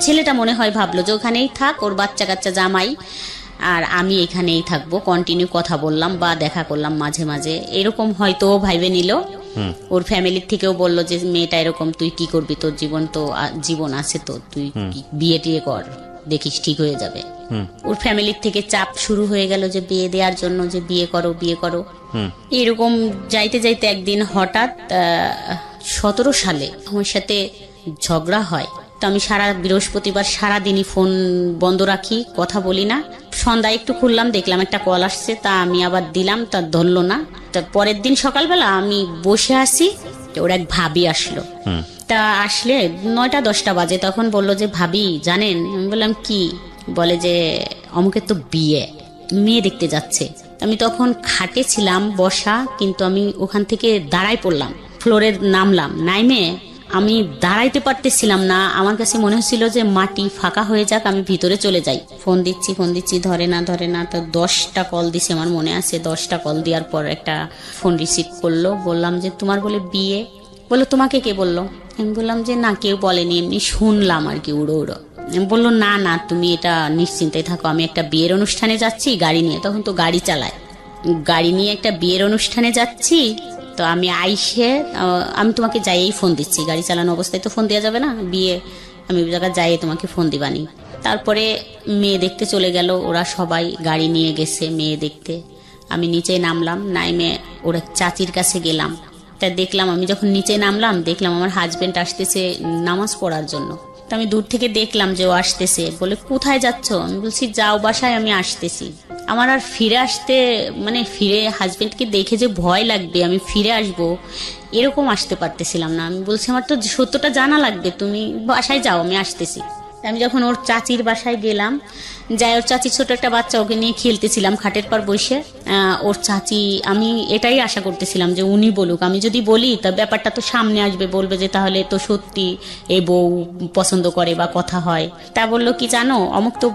ছেলেটা মনে হয় ভাবলো যে ওখানেই থাক, ওর বাচ্চা কাচ্চা জামাই, আর আমি এখানেই থাকবো। কন্টিনিউ কথা বললাম বা দেখা করলাম মাঝে মাঝে, এরকম হয়তো ও ভাইবে নিল। ওর ফ্যামিলির থেকেও বললো যে মেয়েটা এরকম, তুই কি করবি, তোর জীবন আছে তো, তুই বিয়ে টিয়ে কর, দেখিস ঠিক হয়ে যাবে। ওর ফ্যামিলির থেকে চাপ শুরু হয়ে গেল যে বিয়ে দেওয়ার জন্য, যে বিয়ে করো বিয়ে করো। এরকম যাইতে যাইতে একদিন হঠাৎ 17 সালে আমার সাথে ঝগড়া হয়। তো আমি বৃহস্পতিবার সারাদিনই ফোন বন্ধ রাখি, কথা বলি না। সন্ধ্যায় একটু খুললাম, দেখলাম একটা কল আসছে, তা আমি আবার দিলাম, তা ধরলো না। তা পরের দিন সকালবেলা আমি বসে আছি, ওর এক ভাবি আসলো। তা আসলে 9টা-10টা বাজে, তখন বললো যে ভাবি জানেন। আমি বললাম কি? বলে যে অমুকের তো বিয়ে, মেয়ে দেখতে যাচ্ছে। আমি তখন খাটে ছিলাম বসা, কিন্তু আমি ওখান থেকে দাঁড়াই পড়লাম, ফ্লোরে নামলাম। নাইমে আমি দাঁড়াইতে পারতেছিলাম না, আমার কাছে মনে হচ্ছিল যে মাটি ফাঁকা হয়ে যাক, আমি ভিতরে চলে যাই। ফোন দিচ্ছি, ধরে না। তো 10টা কল দিছে, আমার মনে আছে। 10টা কল দেওয়ার পর একটা ফোন রিসিভ করলো। বললাম যে তোমার বলে বিয়ে। বললো তোমাকে কে বললো? আমি বললাম যে না, কেউ বলেনি, এমনি শুনলাম আর কি, উড়ো। বললো না তুমি এটা নিশ্চিন্তায় থাকো, আমি একটা বিয়ের অনুষ্ঠানে যাচ্ছি গাড়ি নিয়ে। তখন তো গাড়ি চালায়, গাড়ি নিয়ে একটা বিয়ের অনুষ্ঠানে যাচ্ছি। তো আমি আমি তোমাকে যাইয়েই ফোন দিচ্ছি, গাড়ি চালানো অবস্থায় তো ফোন দেওয়া যাবে না, বিয়ে আমি ওই জায়গায় যাইয়ে তোমাকে ফোন দিবানি। তারপরে মেয়ে দেখতে চলে গেল, ওরা সবাই গাড়ি নিয়ে গেছে মেয়ে দেখতে। আমি নিচে নামলাম, নামে ওর এক চাচির কাছে গেলাম। তা দেখলাম, আমি যখন নিচে নামলাম দেখলাম আমার হাজবেন্ড আসতেছে নামাজ পড়ার জন্য। তো আমি দূর থেকে দেখলাম যে ও আসতেছে। বলে কোথায় যাচ্ছ? আমি বলছি যাও বাসায়, আমি আসতেছি। আমার আর ফিরে আসতে মানে ফিরে হাজবেন্ডকে দেখে যে ভয় লাগবে, আমি ফিরে আসব এরকম আসতে পারতেছিলাম না। আমি বলছি আমার তো সত্যটা জানা লাগবে, তুমি বাসায় যাও, আমি আসতেছি। আমি যখন ওর চাচির বাসায় গেলাম, যাই ওর চাচির ছোট একটা বাচ্চা, ওকে নিয়ে খেলতেছিলাম খাটের পর বসে। ওর চাচি, আমি এটাই আশা করতেছিলাম যে উনি বলুক, আমি যদি বলি তা ব্যাপারটা তো সামনে আসবে, বলবে যে তাহলে তো সত্যি এই বউ পছন্দ করে বা কথা হয়। তা বললো কি জানো, অমুক তো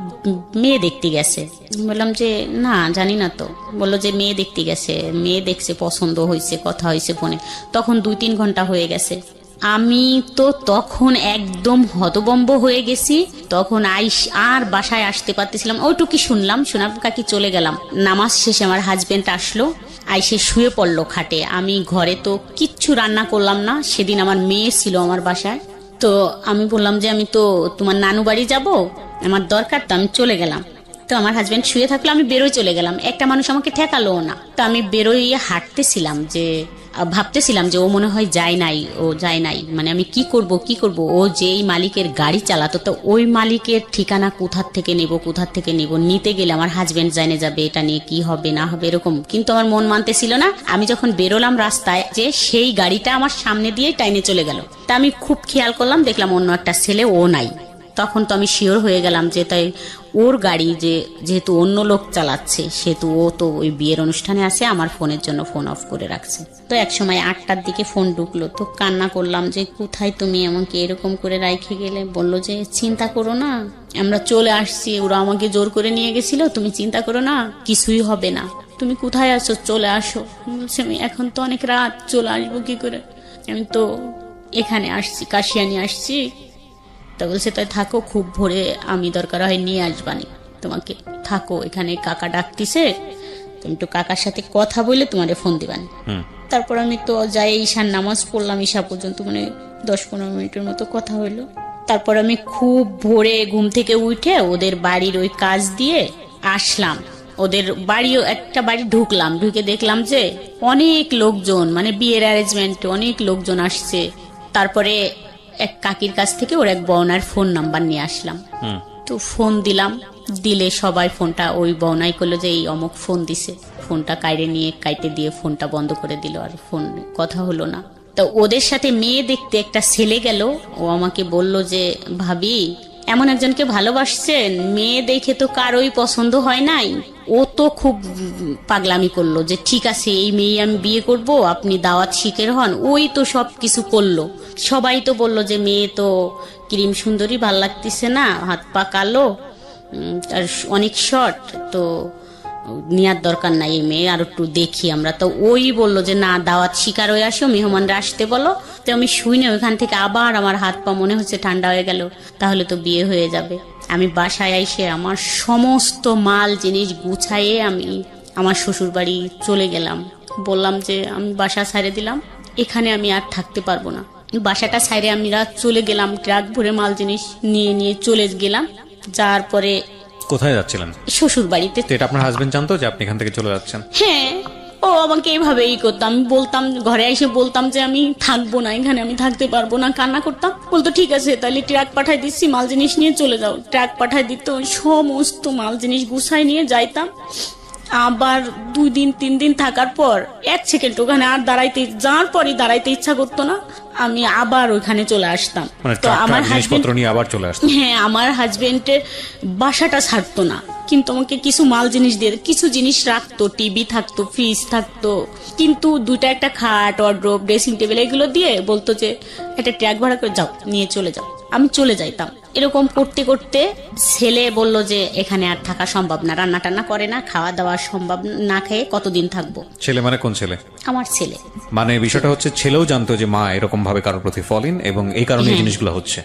মেয়ে দেখতে গেছে। বললাম যে না জানি না তো। বললো যে মেয়ে দেখতে গেছে, মেয়ে দেখছে, পছন্দ হয়েছে, কথা হয়েছে ফোনে। তখন 2-3 ঘন্টা হয়ে গেছে। আমি তো তখন একদম হতবম্ব হয়ে গেছি। তখন আর বাসায় আসতে পারতেছিলাম, ওইটুকি শুনলাম, শোনার কাকি চলে গেলাম। নামাজ শেষে আমার হাজবেন্ড আসলো, আইসে শুয়ে পড়লো খাটে। আমি ঘরে তো কিচ্ছু রান্না করলাম না, সেদিন আমার মেয়ে ছিল আমার বাসায়। তো আমি বললাম যে আমি তো তোমার নানু বাড়ি যাব, আমার দরকার, তো আমি চলে গেলাম। তো আমার হাজবেন্ড শুয়ে থাকলো, আমি বেরোয় চলে গেলাম। একটা মানুষ আমাকে ঠেকালো না। তো আমি বেরোয় হাঁটতেছিলাম, যে ভাবতেছিলাম যে ও মনে হয় যায় নাই, মানে আমি কি করব। ও যেই মালিকের গাড়ি চালাতো, তো ওই মালিকের ঠিকানা কোথার থেকে নেব, নিতে গেলে আমার হাজবেন্ড জানে যাবে, এটা নিয়ে কি হবে না হবে এরকম। কিন্তু আমার মন মানতেছিল না। আমি যখন বেরোলাম রাস্তায়, যে সেই গাড়িটা আমার সামনে দিয়ে টাইনে চলে গেল। তা আমি খুব খেয়াল করলাম, দেখলাম অন্য একটা ছেলে, ও নাই। তখন তো আমি শিওর হয়ে গেলাম যে তাই ওর গাড়ি, যেহেতু অন্য লোক চালাচ্ছে, সেহেতু ও তো ওই বিয়ের অনুষ্ঠানে আসে, আমার ফোনের জন্য ফোন অফ করে রাখছে। তো এক সময় 8টার দিকে ফোন ঢুকলো। তো কান্না করলাম যে কোথায় তুমি আমাকে এরকম করে রাইখে গেলে। বললো যে চিন্তা করো না, আমরা চলে আসছি, ওরা আমাকে জোর করে নিয়ে গেছিল, তুমি চিন্তা করো না, কিছুই হবে না, তুমি কোথায় আছো, চলে আসো। বলছে আমি এখন তো অনেক রাত, চলে আসবো কি করে, আমি তো এখানে আসছি, কাশিয়ানি আসছি। তা বলছে তাই থাকো, খুব ভোরে আমি দরকার হয় নিয়ে আসবানি তোমাকে, থাকো এখানে, কাকা ডাকতিছে, তুমি তো কাকার সাথে কথা বলে তোমারে ফোন দিবানি। তারপর আমি তো যাই ঈশার নামাজ পড়লাম, ঈশা পর্যন্ত মানে 10-15 মিনিটের মতো কথা হইলো। তারপর আমি খুব ভোরে ঘুম থেকে উঠে ওদের বাড়ির ওই কাজ দিয়ে আসলাম। ওদের বাড়িও একটা বাড়ি ঢুকলাম, ঢুকে দেখলাম যে অনেক লোকজন, মানে বিয়ের অ্যারেঞ্জমেন্ট, অনেক লোকজন আসছে। তারপরে এক কাকির কাছ থেকে ওর এক বউনার ফোন নাম্বার নিয়ে আসলাম। তো ফোন দিলাম, দিলে সবাই ফোনটা ওই বউনাই করলো যে এই অমুক ফোন দিছে। ফোনটা কাইটে দিয়ে ফোনটা বন্ধ করে দিল, আর ফোন কথা হলো না। তো ওদের সাথে মেয়ে দেখতে একটা ছেলে গেল। ও আমাকে বলল যে ভাবি, এমন একজনকে ভালোবাসছেন, মেয়ে দেখে তো কারোই পছন্দ হয় নাই। ও তো খুব পাগলামি করলো যে ঠিক আছে এই মেয়ে আমি বিয়ে করব, আপনি দাওয়াত শিখের হন। ওই তো সব কিছু করলো। সবাই তো বলল যে মেয়ে তো ক্রিম সুন্দরী, ভাল লাগতেছে না, হাত পা কালো, আর অনেক শর্ট, তো নেওয়ার দরকার নাই এই মেয়ে, আর একটু দেখি আমরা। তো ওই বললো যে না, দাওয়াত শিকার হয়ে আসো, মেহমানরা আসতে বলো। তো আমি শুই না, ওইখান থেকে আবার আমার হাত পা মনে হচ্ছে ঠান্ডা হয়ে গেল, তাহলে তো বিয়ে হয়ে যাবে। আমি বাসায় এসে আমার সমস্ত মাল জিনিস গুছাইয়ে আমি আমার শ্বশুর বাড়ি চলে গেলাম। বললাম যে আমি বাসা ছাড়ে দিলাম, এখানে আমি আর থাকতে পারবো না। বাসাটা ছাইরে আমি রাত চলে গেলাম, ট্রাক ভরে মাল জিনিস নিয়ে চলে গেলাম। যার পরে কোথায় যাচ্ছিলেন? শ্বশুর বাড়িতে। তো এটা আপনার হাজবেন্ড জানতো যে আপনি এখান থেকে চলে যাচ্ছেন? হ্যাঁ, ও আমাকে এইভাবেই করতাম। আমি বলতাম, ঘরে এসে বলতাম যে আমি থাকবো না এখানে, আমি থাকতে পারবো না, কান্না করতাম। বলতো ঠিক আছে তাহলে ট্রাক পাঠাই দিচ্ছি, মাল জিনিস নিয়ে চলে যাও। ট্রাক পাঠাই দিত, সমস্ত মাল জিনিস গুছাই নিয়ে যাইতাম। আবার 2 দিন 3 দিন থাকার পর 1 সেকেন্ড ওখানে আর দাঁড়াইতে ইচ্ছা করতো না, আমি আবার ওইখানে চলে আসতাম। তো আমার জিনিসপত্র নিয়ে আবার চলে আসতাম। হ্যাঁ, আমার হাজবেন্ডের বাসাটা ছাড়তো না, কিন্তু আমাকে কিছু মাল জিনিস দিয়ে, কিছু জিনিস রাখতো, টিভি থাকতো, ফ্রিজ থাকতো, কিন্তু 2টা একটা খাট, ওয়ার্ড্রোব, ড্রেসিং টেবিল এগুলো দিয়ে বলতো যে একটা ট্রাক ভাড়া করে যাও, নিয়ে চলে যাও। আমি চলে যাইতাম। এরকম করতে করতে ছেলে বলল যে এখানে আর থাকা সম্ভব না, রান্না টান্না করে না, খাওয়া দাওয়া সম্ভব না, খেয়ে কতদিন থাকবো। ছেলে মানে কোন ছেলে? আমার ছেলে। মানে বিষয়টা হচ্ছে ছেলেও জানতো যে মা এরকম ভাবে কারোর প্রতি ফলিন, এবং এই কারণে এই জিনিসগুলো হচ্ছে।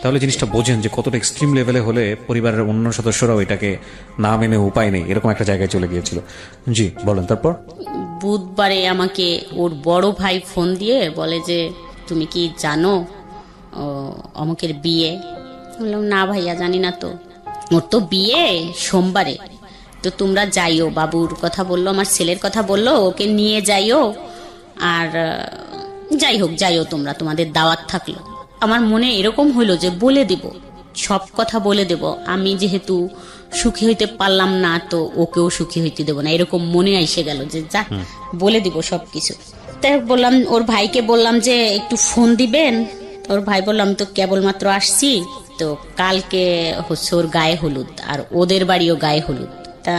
তাহলে জিনিসটা বোঝেন যে কতটা এক্সট্রিম লেভেলে হলে পরিবারের অন্য সদস্যরাও এটাকে না মেনে উপায় নেই, এরকম একটা জায়গায় চলে গিয়েছিল। জি বলেন। তারপর বুধবারে আমাকে ওর বড় ভাই ফোন দিয়ে বলে যে তুমি কি জানো অমুকের বিয়ে? বললাম না ভাইয়া জানি না তো, ওর তো বিয়ে সোমবারে। তো তোমরা যাইও, বাবুর কথা বললো, আমার ছেলের কথা বললো, ওকে নিয়ে যাইও, আর যাই হোক যাইও তোমরা, তোমাদের দাওয়াত থাকলো। আমার মনে এরকম হইলো যে বলে দেব, সব কথা বলে দেব, আমি যেহেতু সুখী হইতে পারলাম না তো ওকেও সুখী হইতে দেবো না, এরকম মনে আইসে গেল যে যা বলে দিব সবকিছু। তাই বললাম, ওর ভাইকে বললাম যে একটু ফোন দিবেন। ওর ভাই বললাম তো কেবলমাত্র আসছি, তো কালকে হচ্ছে ওর গায়ে হলুদ, আর ওদের বাড়িও গায়ে হলুদ, তা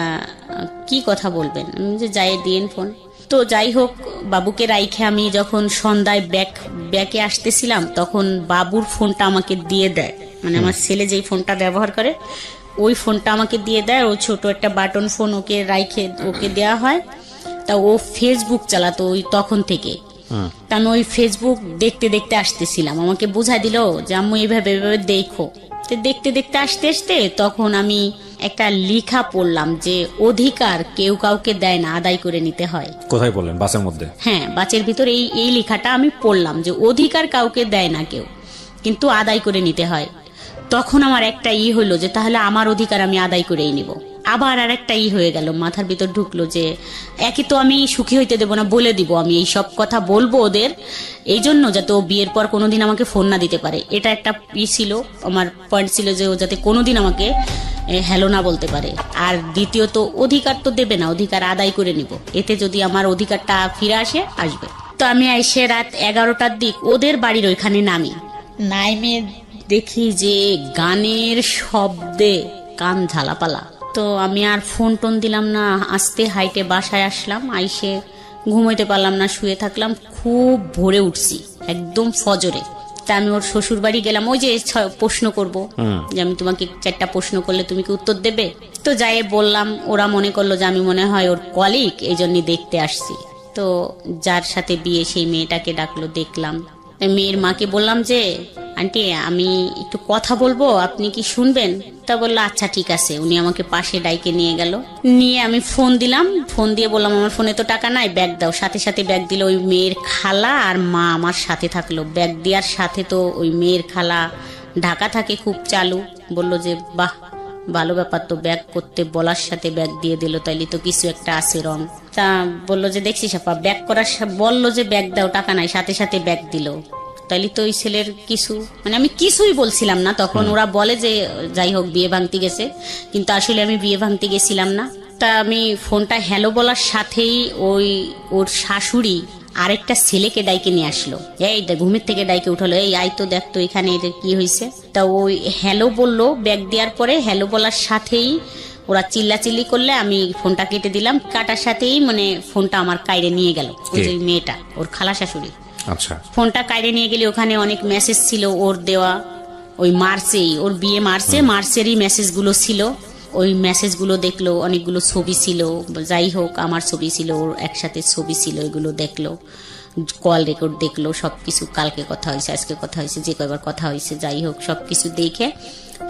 কি কথা বলবেন? আমি যে যাই দিন ফোন। তো যাই হোক, বাবুকে রাইখে আমি যখন সন্ধ্যায় ব্যাকে আসতেছিলাম, তখন বাবুর ফোনটা আমাকে দিয়ে দেয়, মানে আমার ছেলে যেই ফোনটা ব্যবহার করে ওই ফোনটা আমাকে দিয়ে দেয়। ও ছোট একটা বাটন ফোন ওকে রাইখে ওকে দেওয়া হয়। তা ও ফেসবুক চালাতো ওই তখন থেকে। তা আমি ওই ফেসবুক দেখতে দেখতে আসতেছিলাম, আমাকে বুঝাই দিল যে আম্মু এইভাবে এভাবে দেখো। তো দেখতে দেখতে আসতে আসতে তখন আমি একটা লেখা পড়লাম যে অধিকার কেউ কাউকে দেয় না, আদায় করে নিতে হয়। কোথায় বললেন? বাসের মধ্যে? হ্যাঁ, বাসের ভিতর এই লেখাটা আমি পড়লাম যে অধিকার কাউকে দেয় না কেউ, কিন্তু আদায় করে নিতে হয়। তখন আমার একটা হলো যে তাহলে আমার অধিকার আমি আদায় করেই নিব। আবার আর একটা হয়ে গেল, মাথার ভিতর ঢুকলো যে একে তো আমি সুখী হইতে দেবো না, বলে দিব, আমি এই সব কথা বলবো ওদের, এই জন্য যাতে ও বিয়ের পর কোনোদিন আমাকে ফোন না দিতে পারে। এটা একটা ছিল, আমার পয়েন্ট ছিল যে ও যাতে কোনোদিন আমাকে হ্যালো না বলতে পারে। আর দ্বিতীয়ত অধিকার তো দেবে না, অধিকার আদায় করে নিব, এতে যদি আমার অধিকারটা ফিরে আসবে। তো আমি এসে রাত 11টার দিক ওদের বাড়ির ওইখানে নাইমে দেখি যে গানের শব্দে কান ঝালাপালা। তো আমি আর ফোন টোন দিলাম না, আস্তে হাইটে বাসায় আসলাম। আইসে ঘুমাইতে পারলাম না, শুয়ে থাকলাম। খুব ভোরে উঠছি, একদম ফজরে। তা আমি ওর শ্বশুর বাড়ি গেলাম, ওই যে প্রশ্ন করব যে আমি তোমাকে 4টা প্রশ্ন করলে তুমি কি উত্তর দেবে। তো যাই বললাম, ওরা মনে করলো যে আমি মনে হয় ওর কলিগ, এই জন্যই দেখতে আসছি। তো যার সাথে বিয়ে সেই মেয়েটাকে ডাকলো, দেখলাম। মেয়ের মাকে বললাম যে আন্টি আমি একটু কথা বলবো, আপনি কি শুনবেন? তা বললো আচ্ছা ঠিক আছে। উনি আমাকে পাশে ডাইকে নিয়ে গেল, নিয়ে আমি ফোন দিলাম। ফোন দিয়ে বললাম আমার ফোনে তো টাকা নাই, ব্যাগ দাও। সাথে সাথে ব্যাগ দিল। ওই মেয়ের খালা আর মা আমার সাথে থাকলো। ব্যাগ দেওয়ার সাথে তো ওই মেয়ের খালা ঢাকা থাকে, খুব চালু, বললো যে বাহ ভালো ব্যাপার তো, ব্যাগ করতে বলার সাথে ব্যাগ দিয়ে দিল, তাইলে তো কিছু একটা আছে রং। তা বললো যে দেখছিস আপা, ব্যাগ করার বললো যে ব্যাগ দাও, টাকা নাই, সাথে সাথে ব্যাগ দিল, তাইলে তো ওই ছেলের কিছু, মানে আমি কিছুই বলছিলাম না তখন। ওরা বলে যে যাই হোক বিয়ে ভাঙতে গেছে, কিন্তু আসলে আমি বিয়ে ভাঙতে গেছিলাম না। তা আমি ফোনটা হ্যালো বলার সাথেই ওর শাশুড়ি আরেকটা ছেলেকে ডাইকে নিয়ে আসলো। এই ঘুমের থেকে ডাইকে উঠালো, এই আই তো দেখ তো এখানে এদের কি হয়েছে। তা ওই হ্যালো বললো, ব্যাগ দেওয়ার পরে হ্যালো বলার সাথেই ওরা চিল্লাচিল্লি করলে আমি ফোনটা কেটে দিলাম। কাটার সাথেই মানে ফোনটা আমার কাইরে নিয়ে গেল ওই যে মেয়েটা, ওর খালা শাশুড়ি। আচ্ছা, ফোনটা কাইরে নিয়ে গেলে ওখানে অনেক মেসেজ ছিল ওর দেওয়া, ওই মার্চেই, ওর বিয়ে মার্চেরই মেসেজগুলো ছিল। ওই মেসেজগুলো দেখলো, অনেকগুলো ছবি ছিল, যাই হোক আমার ছবি ছিল, ওর একসাথে ছবি ছিল, এগুলো দেখলো, কল রেকর্ড দেখলো, সবকিছু, কালকে কথা হয়েছে, আজকে কথা হয়েছে, যে কয়বার কথা হয়েছে, যাই হোক সবকিছু দেখে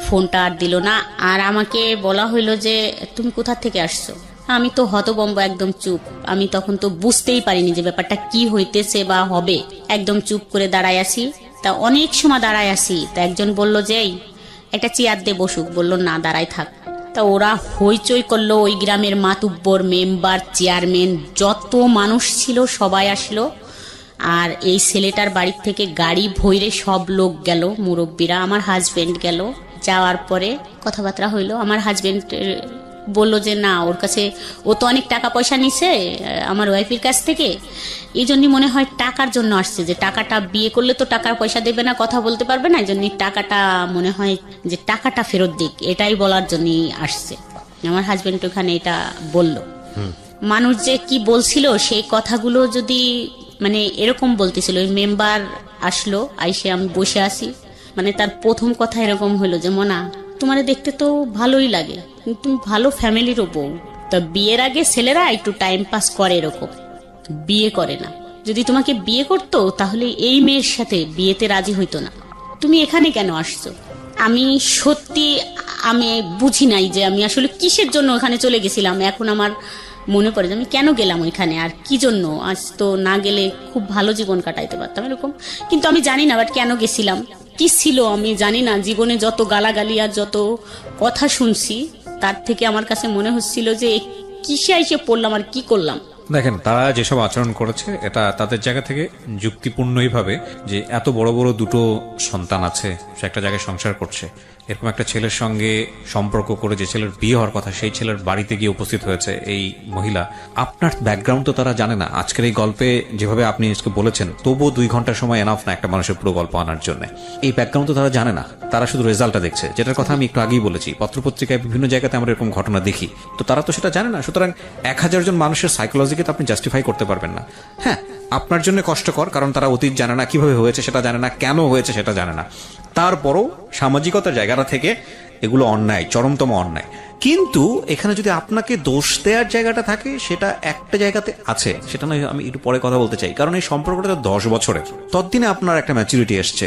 ফোনটা আর দিল না। আর আমাকে বলা হইলো যে তুমি কোথা থেকে আসছো। আমি তো হতবম্ব, একদম চুপ। আমি তখন তো বুঝতেই পারিনি যে ব্যাপারটা কি হইতেছে বা হবে, একদম চুপ করে দাঁড়ায় আছি। তা অনেক সময় দাঁড়ায় আছি, তা একজন বলল যে এই একটা চেয়ার দিয়ে বসুক, বললো না দাঁড়ায় থাক। তা ওরা হইচই করলো, ওই গ্রামের মাতুব্বর, মেম্বার, চেয়ারম্যান, যত মানুষ ছিল সবাই আসলো। আর এই ছেলেটার বাড়ির থেকে গাড়ি ভইরে সব লোক গেল, মুরব্বীরা, আমার হাজবেন্ড গেল। যাওয়ার পরে কথাবার্তা হইলো। আমার হাজবেন্ড বললো যে না, ওর কাছে ও তো অনেক টাকা পয়সা নিছে আমার ওয়াইফের কাছ থেকে, এই জন্যই মনে হয় টাকার জন্য আসছে, যে টাকাটা বিয়ে করলে তো টাকার পয়সা দেবে না, কথা বলতে পারবে না, এই জন্যই টাকাটা মনে হয় যে টাকাটা ফেরত দিক, এটাই বলার জন্যই আসছে। আমার হাজবেন্ড ওখানে এটা বলল। মানুষ যে কি বলছিল সেই কথাগুলো যদি মানে এরকম বলতেছিল। ওই মেম্বার আসলো, আইসে আমি বসে আছি, মানে তার প্রথম কথা এরকম হলো যে মনা তোমারে দেখতে তো ভালোই লাগে, তুমি ভালো ফ্যামিলিরও বউ। তা বিয়ের আগে ছেলেরা একটু টাইম পাস করে, এরকম বিয়ে করে না। যদি তোমাকে বিয়ে করতো তাহলে এই মেয়ের সাথে বিয়েতে রাজি হইতো না। তুমি এখানে কেন আসছো? আমি সত্যি আমি বুঝি নাই যে আমি আসলে কিসের জন্য ওখানে চলে গেছিলাম। এখন আমার মনে পড়ে যে আমি কেন গেলাম ওইখানে, আর কি জন্য। আজ তো না গেলে খুব ভালো জীবন কাটাইতে পারতাম এরকম, কিন্তু আমি জানি না বাট কেন গেছিলাম। কি ছিল আমি জানি না। জীবনে যত গালাগালি আর যত কথা শুনছি তার থেকে আমার কাছে মনে হচ্ছিল যে কিসে এসে পড়লাম আর কি করলাম। দেখেন, তারা যেসব আচরণ করেছে এটা তাদের জায়গা থেকে যুক্তিপূর্ণই ভাবে যে এত বড় বড় দুটো সন্তান আছে, সে একটা জায়গায় সংসার করছে, এরকম একটা ছেলের সঙ্গে সম্পর্ক করে যে ছেলের বিয়ে হওয়ার কথা সেই ছেলের বাড়িতে গিয়ে উপস্থিত হয়েছে এই মহিলা। আপনার ব্যাকগ্রাউন্ড তো তারা জানে না। আজকের এই গল্পে যেভাবে আপনি আজকে বলেছেন, তবুও 2 ঘন্টার সময় এনাফ না একটা মানুষের পুরো গল্প আনার জন্য। এই ব্যাকগ্রাউন্ড তো তারা জানে না, তারা শুধু রেজাল্টটা দেখছে, যেটার কথা আমি একটু আগেই বলেছি। পত্রপত্রিকায় বিভিন্ন জায়গাতে আমরা এরকম ঘটনা দেখি, তো তারা তো সেটা জানে না। সুতরাং 1000 জন মানুষের সাইকোলজিকে তো আপনি জাস্টিফাই করতে পারবেন না। হ্যাঁ, আপনার জন্য কষ্টকর, কারণ তারা অতীত জানে না, কিভাবে হয়েছে সেটা জানে না, কেন হয়েছে সেটা জানে না। তারপরও সামাজিকতার জায়গাটা থেকে এগুলো অন্যায়, চরমতম অন্যায়। কিন্তু এখানে যদি আপনাকে দোষ দেওয়ার জায়গাটা থাকে, সেটা একটা জায়গাতে আছে, সেটা নয় আমি একটু পরে কথা বলতে চাই। কারণ এই সম্পর্কটা তো 10 বছরের, ততদিনে আপনার একটা ম্যাচুরিটি এসছে,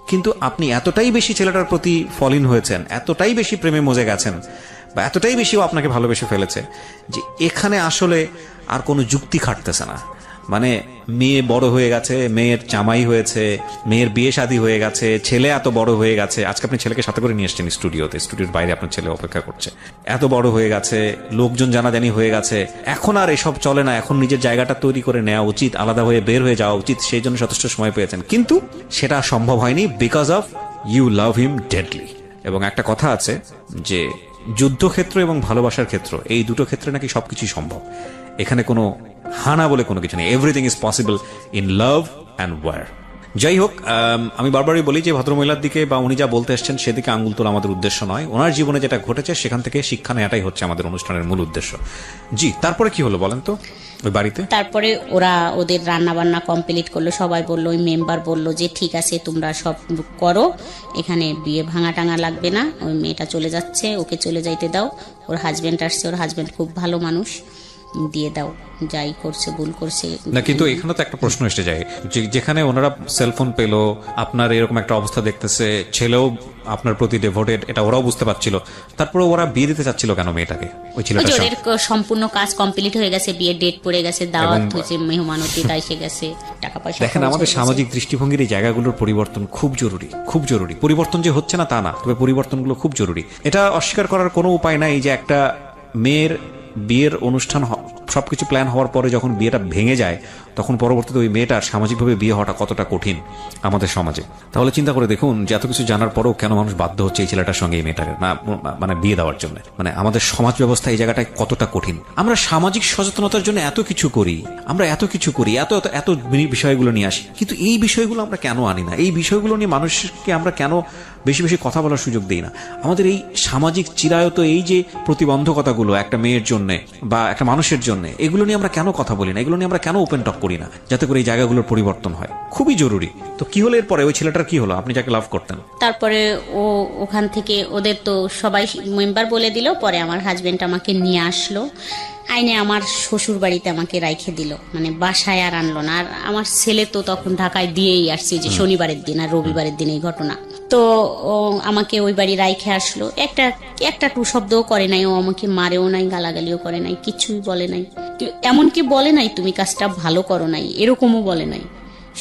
কিন্তু আপনি এতটাই বেশি ছেলেটার প্রতি ফলিন হয়েছেন, এতটাই বেশি প্রেমে মজে গেছেন, বা এতটাই বেশি ও আপনাকে ভালোবেসে ফেলেছে যে এখানে আসলে আর কোনো যুক্তি খাটতেছে না। মানে মেয়ে বড় হয়ে গেছে, মেয়ের জামাই হয়েছে, মেয়ের বিয়ে শাদী হয়ে গেছে, ছেলে এত বড় হয়ে গেছে। আজকে আপনি ছেলেকে সাথে করে নিয়ে এসছেন স্টুডিওতে, স্টুডিওর বাইরে আপনার ছেলে অপেক্ষা করছে। এত বড় হয়ে গেছে, লোকজন জানাজানি হয়ে গেছে, এখন আর এসব চলে না। এখন নিজের জায়গাটা তৈরি করে নেওয়া উচিত, আলাদা হয়ে বের হয়ে যাওয়া উচিত। সেই জন্য যথেষ্ট সময় পেয়েছেন, কিন্তু সেটা সম্ভব হয়নি because of you love him deadly. এবং একটা কথা আছে যে যুদ্ধক্ষেত্র এবং ভালোবাসার ক্ষেত্র, এই দুটো ক্ষেত্রে নাকি সবকিছুই সম্ভব। এখানে কোনো হানা বলে কোনো কিছু নেই। Everything is possible in love and war. যাই হোক, আমি বারবারই বলি যে ভদ্রমহিলার দিকে বা উনি যা বলতে এসছেন সেদিকে আঙুল তোলা আমাদের উদ্দেশ্য নয়। ওনার জীবনে যেটা ঘটেছে সেখান থেকে শিক্ষা নেওয়াটাই হচ্ছে আমাদের অনুষ্ঠানের মূল উদ্দেশ্য। জি, তারপরে কি হলো বলেন তো ওই বাড়িতে? তারপরে ওরা ওদের রান্না বান্না কমপ্লিট করলো, সবাই বললো, ওই মেম্বার বললো যে ঠিক আছে তোমরা সব করো, এখানে বিয়ে ভাঙা টাঙা লাগবে না, ওই মেয়েটা চলে যাচ্ছে, ওকে চলে যাইতে দাও। ওর হাজব্যান্ড আসছে, ওর হাজব্যান্ড খুব ভালো মানুষ, দিয়ে দাও, যাই করছে ভুল করছে না। কিন্তু এখানে তো একটা প্রশ্ন এসে যায়, যেখানে ওনারা সেলফোন পেলো, আপনার এরকম একটা অবস্থা দেখতেছে, ছেলেও আপনার প্রতি ডেভোটেড, এটা ওরাও বুঝতে পারছিল, তারপরে ওরা বিয়ে দিতে চাচ্ছিল কেন মেয়েটাকে? ওই ছেলেটার ওদের সম্পূর্ণ কাজ কমপ্লিট হয়ে গেছে, বিয়ের ডেট পড়ে গেছে, দাওয়াত হয়েছে, মেহমান অতিথি এসে গেছে, টাকা পয়সা। দেখেন, আমাদের সামাজিক দৃষ্টিভঙ্গির এই জায়গাগুলোর পরিবর্তন খুব জরুরি, খুব জরুরি। পরিবর্তন যে হচ্ছে না তা না, তবে পরিবর্তনগুলো খুব জরুরি। এটা অস্বীকার করার কোনো উপায় নাই যে একটা মেয়ের বিয়ের অনুষ্ঠান সবকিছু প্ল্যান হওয়ার পরে যখন বিয়েটা ভেঙে যায়, তখন পরবর্তীতে ওই মেয়েটার সামাজিকভাবে বিয়ে হওয়াটা কতটা কঠিন আমাদের সমাজে। তাহলে চিন্তা করে দেখুন যে এত কিছু জানার পরেও কেন মানুষ বাধ্য হচ্ছে এই ছেলেটার সঙ্গে এই মেয়েটাকে না মানে বিয়ে দেওয়ার জন্য। মানে আমাদের সমাজ ব্যবস্থা এই জায়গাটায় কতটা কঠিন। আমরা সামাজিক সচেতনতার জন্য এত কিছু করি, আমরা এত কিছু করি, এত এত এত বিষয়গুলো নিয়ে আসি, কিন্তু এই বিষয়গুলো আমরা কেন আনি না? এই বিষয়গুলো নিয়ে মানুষকে আমরা কেন বেশি বেশি কথা বলার সুযোগ দিই না? আমাদের এই সামাজিক চিরায়ত এই যে প্রতিবন্ধকতাগুলো একটা মেয়ের জন্য বা একটা মানুষের জন্য, এগুলো নিয়ে আমরা কেন কথা বলি না? এগুলো নিয়ে আমরা কেন ওপেন টক করি না, যাতে করে এই জায়গাগুলোর পরিবর্তন হয়? খুবই জরুরি। তো কি হলো এরপরে? ওই ছেলেটার কি হলো, আপনি যাকে লাভ করতেন? তারপরে ও ওখান থেকে ওদের তো সবাই মেম্বার বলে দিল। পরে আমার হাজবেন্ড আমাকে নিয়ে আসলো, আইনে আমার শ্বশুর বাড়িতে আমাকে রাইখে দিল, মানে বাসায় আর আনলো না। আর আমার ছেলে তো তখন ঢাকায় দিয়েই আসছে, যে শনিবারের দিন আর রবিবারের দিন এই ঘটনা। তো ও আমাকে ওই বাড়ি রাইখে আসলো, একটা টু শব্দও করে নাই, ও আমাকে মারেও নাই, গালাগালিও করে নাই, কিছুই বলে নাই। এমনকি বলে নাই তুমি কাজটা ভালো করো নাই, এরকমও বলে নাই।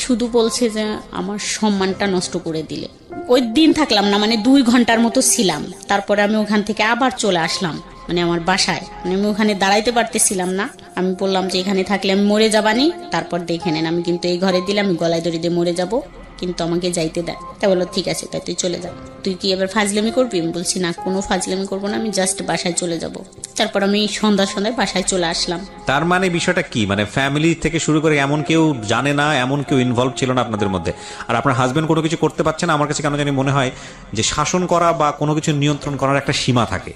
শুধু বলছে যে আমার সম্মানটা নষ্ট করে দিলে। ওই দিন থাকলাম না, মানে 2 ঘন্টার মতো ছিলাম। তারপরে আমি ওখান থেকে আবার চলে আসলাম, মানে আমার বাসায়। মানে আমি ওখানে দাঁড়াইতে পারতেছিলাম না। আমি বললাম যে এখানে থাকলে আমি মরে যাবানি, তারপর দেখে নেন, আমি কিন্তু এই ঘরে দিলে আমি গলায় দড়ি দিয়ে মরে যাব, কিন্তু আমাকে যাইতে দেয়। তাই বললো ঠিক আছে, তাই তুই চলে যা। তুই কি এবার ফাজলামি করবি? আমি বলছি না, কোনো ফাজলামি করবো না, আমি জাস্ট বাসায় চলে যাব। তারপর আমি সন্ধ্যায় বাসায় চলে আসলাম। তার মানে বিষয়টা কি? মানে ফ্যামিলি থেকে শুরু করে এমন কেউ জানে না, এমন কেউ ইনভলভ ছিল না আপনাদের মধ্যে। আর আপনার হাজবেন্ড কোনো কিছু করতে পারছে না। আমার কাছে কেন জানি মনে হয় যে শাসন করা বা কোনো কিছু নিয়ন্ত্রণ করার একটা সীমা থাকে।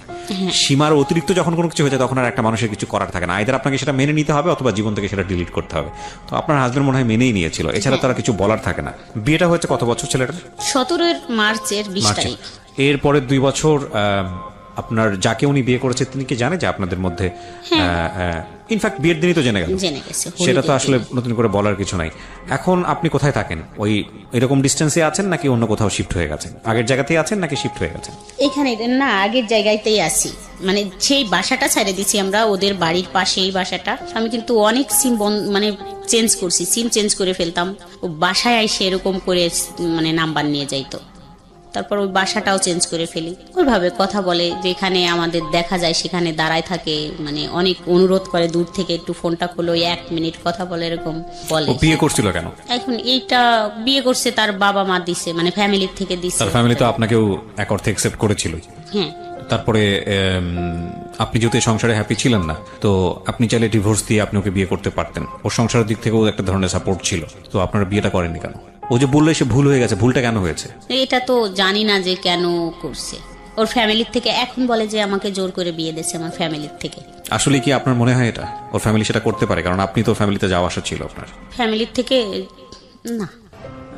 সীমার অতিরিক্ত যখন কোনো কিছু হয়ে যায়, তখন আর একটা মানুষের কিছু করার থাকে না। আইদার আপনাকে সেটা মেনে নিতে হবে অথবা জীবন থেকে সেটা ডিলিট করতে হবে। তো আপনার হাজবেন্ড মনে হয় মেনেই নিয়েছিল, এছাড়া তারা কিছু বলার থাকে না। বিয়েটা হয়েছে কত বছর ছেলেটার? 17 মার্চের 20 তারিখ। এরপরে 2 বছর আপনার যাকে উনি বিয়ে করেছে তিনি কি জানে যে আপনাদের মধ্যে ইনফ্যাক্ট বিয়ের দিনই তো জেনে গেছে, সেটা তো আসলে নতুন করে বলার কিছু নাই। এখন আপনি কোথায় থাকেন? ওই এরকম ডিস্টেন্সে আছেন নাকি অন্য কোথাও শিফট হয়ে গেছেন? আগের জায়গাতেই আছেন নাকি শিফট হয়ে গেছেন? এখানে না, আগের জায়গাতেই আছি, মানে সেই বাসাটা ছেড়ে দিছি আমরা, ওদের বাড়ির পাশে এই বাসাটা। আমি কিন্তু অনেক সিম মানে চেঞ্জ করছি, সিম চেঞ্জ করে ফেলতাম, ও বাসায় এসে এরকম করে মানে নাম্বার নিয়ে যাইতো, তারপর ওই বাসাটাও চেঞ্জ করে ফেলি। ওইভাবে কথা বলে, যেখানে আমাদের দেখা যায় সেখানে দাঁড়ায় থাকে, মানে অনেক অনুরোধ করে দূর থেকে একটু ফোনটা খোলো, 1 মিনিট কথা বলে, এরকম বলে। বিয়ে করছিল কেন? এখন এইটা বিয়ে করছে তার বাবা মা দিছে, মানে ফ্যামিলির থেকে দিছে। তার ফ্যামিলি তো আপনাকেও এক অর্থে অ্যাকসেপ্ট করেছিল। হ্যাঁ। তারপরে আপনি যেহেতু সংসারে হ্যাপি ছিলেন না, তো আপনি চাইলে ডিভোর্স দিয়ে আপনি ওকে বিয়ে করতে পারতেন। ওর সংসারের দিক থেকেও একটা ধরনের সাপোর্ট ছিল, তো আপনারা বিয়েটা করেননি কেন? ও যে বললে সে ভুল হয়ে গেছে, ভুলটা কেন হয়েছে? এটা তো জানি না যে কেন করছে। ওর ফ্যামিলির থেকে এখন বলে যে আমাকে জোর করে বিয়ে দিয়েছে আমার ফ্যামিলির থেকে। আসলে কি আপনার মনে হয় এটা ওর ফ্যামিলি সেটা করতে পারে? কারণ আপনি তো ফ্যামিলিতে যাওয়া আসা ছিল আপনার। ফ্যামিলির থেকে না।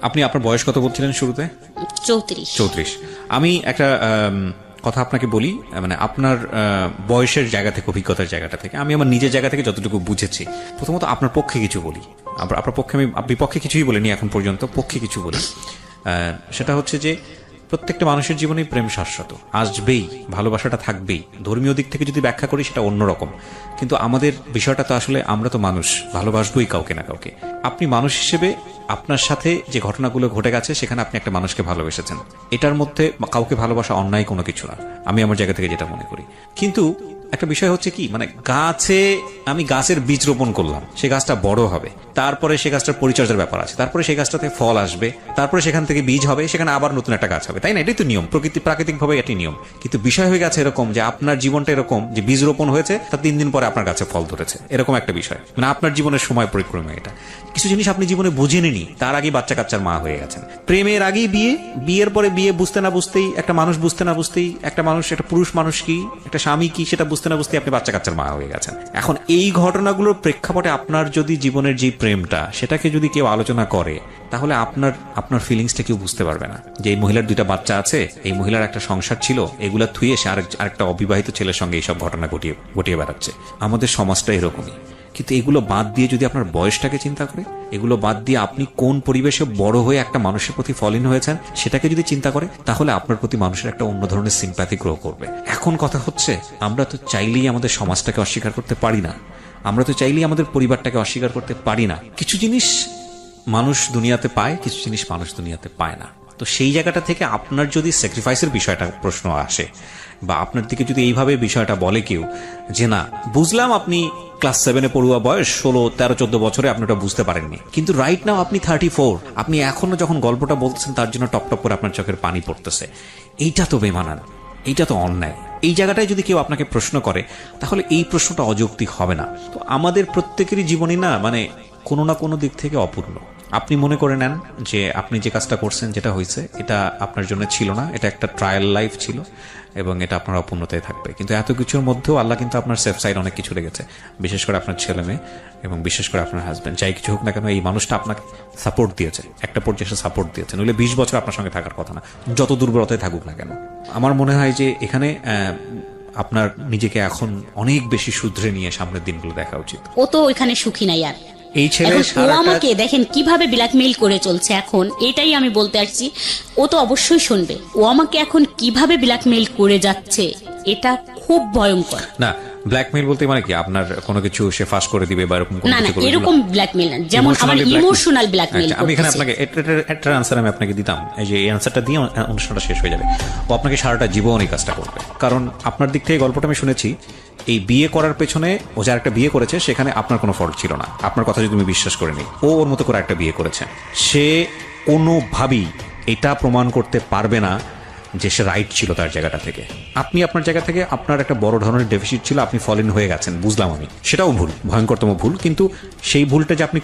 আপনি আপনার বয়স কত বলছিলেন শুরুতে? 34। আমি একটা কথা আপনাকে বলি, মানে আপনার বয়সের জায়গা থেকে, অভিজ্ঞতার জায়গাটা থেকে, আমি আমার নিজের জায়গা থেকে যতটুকু বুঝেছি, প্রথমত আপনার পক্ষে কিছু বলি। আপনার পক্ষে আমি বিপক্ষে কিছুই বলিনি এখন পর্যন্ত, পক্ষে কিছু বলি। সেটা হচ্ছে যে প্রত্যেকটা মানুষের জীবনেই প্রেম শাশ্বত, আসবেই, ভালোবাসাটা থাকবেই। ধর্মীয় দিক থেকে যদি ব্যাখ্যা করি সেটা অন্যরকম, কিন্তু আমাদের বিষয়টা তো আসলে আমরা তো মানুষ, ভালোবাসবোই কাউকে না কাউকে। আপনি মানুষ হিসেবে আপনার সাথে যে ঘটনাগুলো ঘটে গেছে সেখানে আপনি একটা মানুষকে ভালোবেসেছেন, এটার মধ্যে কাউকে ভালোবাসা অন্যায় কোনো কিছু না, আমি আমার জায়গা থেকে যেটা মনে করি। কিন্তু একটা বিষয় হচ্ছে কি, মানে আমি গাছের বীজ রোপণ করলাম, সে গাছটা বড় হবে, তারপরে সে গাছটার পরিচর্যার ব্যাপার আছে, তারপরে সেই গাছটাতে ফল আসবে, তারপরে সেখান থেকে বীজ হবে, সেখানে আবার নতুন একটা গাছ হবে, তাই না? এটাই তো নিয়ম, প্রাকৃতিকভাবে এটাই নিয়ম। কিন্তু বিষয় হয়ে গেছে এরকম যে আপনার জীবনটা এরকম যে বীজ রোপণ হয়েছে, তার 3 দিন পরে আপনার গাছে ফল ধরেছে, এরকম একটা বিষয়। মানে আপনার জীবনের সময় পরিক্রমে এটা কিছু জিনিস আপনি জীবনে বুঝেননি, তার আগে বাচ্চা কাচ্চার মা হয়ে গেছেন। প্রেমের আগেই বিয়ে, বিয়ের পরে বিয়ে বুঝতে না বুঝতেই, একটা মানুষ বুঝতে না বুঝতেই, একটা পুরুষ মানুষ কি, একটা স্বামী কি, সেটা বুঝতে না বুঝতেই আপনি বাচ্চা কাচ্চার মা হয়ে গেছেন। এখন এই ঘটনাগুলোর প্রেক্ষাপটে আপনার যদি জীবনের যে প্রেমটা, সেটাকে যদি কেউ আলোচনা করে, তাহলে আপনার ফিলিংসটা কেউ বুঝতে পারবে না। যে এই মহিলার 2টা বাচ্চা আছে, এই মহিলার একটা সংসার ছিল, এগুলা থুয়ে সে আরেকটা অবিবাহিত ছেলের সঙ্গে এইসব ঘটনা ঘটিয়ে বেড়াচ্ছে। আমাদের সমাজটা এরকমই। কিন্তু এগুলো বাদ দিয়ে যদি আপনার বয়সটাকে চিন্তা করে, এগুলো বাদ দিয়ে আপনি কোন পরিবেশে বড় হয়ে একটা মানুষের প্রতি ফলিন হয়েছেন সেটাকে যদি চিন্তা করে, তাহলে আপনার প্রতি মানুষের একটা অন্য ধরনের সিম্প্যাথি গ্রো করবে। এখন কথা হচ্ছে, আমরা তো চাইলেই আমাদের সমাজটাকে অস্বীকার করতে পারি না, আমরা তো চাইলেই আমাদের পরিবারটাকে অস্বীকার করতে পারি না। কিছু জিনিস মানুষ দুনিয়াতে পায়, কিছু জিনিস মানুষ দুনিয়াতে পায় না। তো সেই জায়গাটা থেকে আপনার যদি স্যাক্রিফাইসের বিষয়টা প্রশ্ন আসে, বা আপনার দিকে যদি এইভাবে বিষয়টা বলে কেউ যে না, বুঝলাম আপনি ক্লাস 7-এ পড়ুয়া বয়স, 16, 13, 14 বছরে আপনি ওটা বুঝতে পারেননি, কিন্তু রাইট নাও আপনি 34, আপনি এখনো যখন গল্পটা বলতেছেন তার জন্য টপ টপ করে আপনার চোখের পানি পড়তেছে। এইটা তো বেমানান, এইটা তো অন্যায়। এই জায়গাটায় যদি কেউ আপনাকে প্রশ্ন করে, তাহলে এই প্রশ্নটা অযৌক্তিক হবে না। তো আমাদের প্রত্যেকেরই জীবনই না, মানে কোনো না কোনো দিক থেকে অপূর্ণ। আপনি মনে করে নেন যে আপনি যে কাজটা করছেন, যেটা হয়েছে, এটা আপনার জন্য ছিল না, এটা একটা ট্রায়াল লাইফ ছিল, এবং এটা আপনার অপূর্ণতায় থাকবে। কিন্তু এত কিছুর মধ্যেও আল্লাহ কিন্তু আপনার সেফ সাইড অনেক কিছু রেখেছে, বিশেষ করে আপনার ছেলে মেয়ে এবং বিশেষ করে আপনার হাজব্যান্ড। যাই কিছু হোক না কেন, এই মানুষটা আপনাকে সাপোর্ট দিয়েছে, একটা পর্যায়ে সাপোর্ট দিয়েছে, নইলে 20 বছর আপনার সঙ্গে থাকার কথা না, যত দুর্বলতায় থাকুক না কেন। আমার মনে হয় যে এখানে আপনার নিজেকে এখন অনেক বেশি শুধরে নিয়ে সামনের দিনগুলো দেখা উচিত। ও তো ওইখানে সুখী নাই আর। এই ছেলে আমাকে দেখেন কিভাবে ব্ল্যাকমেইল করে চলছে এখন, এটাই আমি বলতে আসছি। ও তো অবশ্যই শুনবে, ও আমাকে এখন কিভাবে ব্ল্যাকমেইল করে যাচ্ছে, এটা খুব ভয়ঙ্কর। না, ব্ল্যাকমেইল বলতে মানে কি, আপনার কোনো কিছু সে ফাঁস করে দিবে বা এরকম কোনো কিছু? না, এরকম ব্ল্যাকমেইল না, যেমন আমার ইমোশনাল ব্ল্যাকমেইল। আমি এখানে আপনাকে একটা আনসার আমি আপনাকে দিতাম, এই যে এই আনসারটা দিয়ে অনুষ্ঠানটা শেষ হয়ে যাবে। ও আপনাকে সারাটা জীবন এই কাজটা করবে, কারণ আপনার দিক থেকে গল্পটা আমি শুনেছি, এই বিয়ে করার পেছনে ও যার একটা বিয়ে করেছে সেখানে আপনার কোনো ফল্ট ছিল না, আপনার কথা যদি তুমি বিশ্বাস করে নি। ও ওর মতো করে একটা বিয়ে করেছে, সে কোনোভাবেই এটা প্রমাণ করতে পারবে না যে সে রাইট ছিল তার জায়গাটা থেকে। আপনি আপনার জায়গা থেকে আপনার একটা বড় ধরনের ডেফিসিট ছিল, আপনি ফলেন হয়ে গেছেন, বুঝলাম আমি, সেটাও ভুল, ভয়ঙ্করতম ভুল। কিন্তু সেই ভুলটা যে আপনি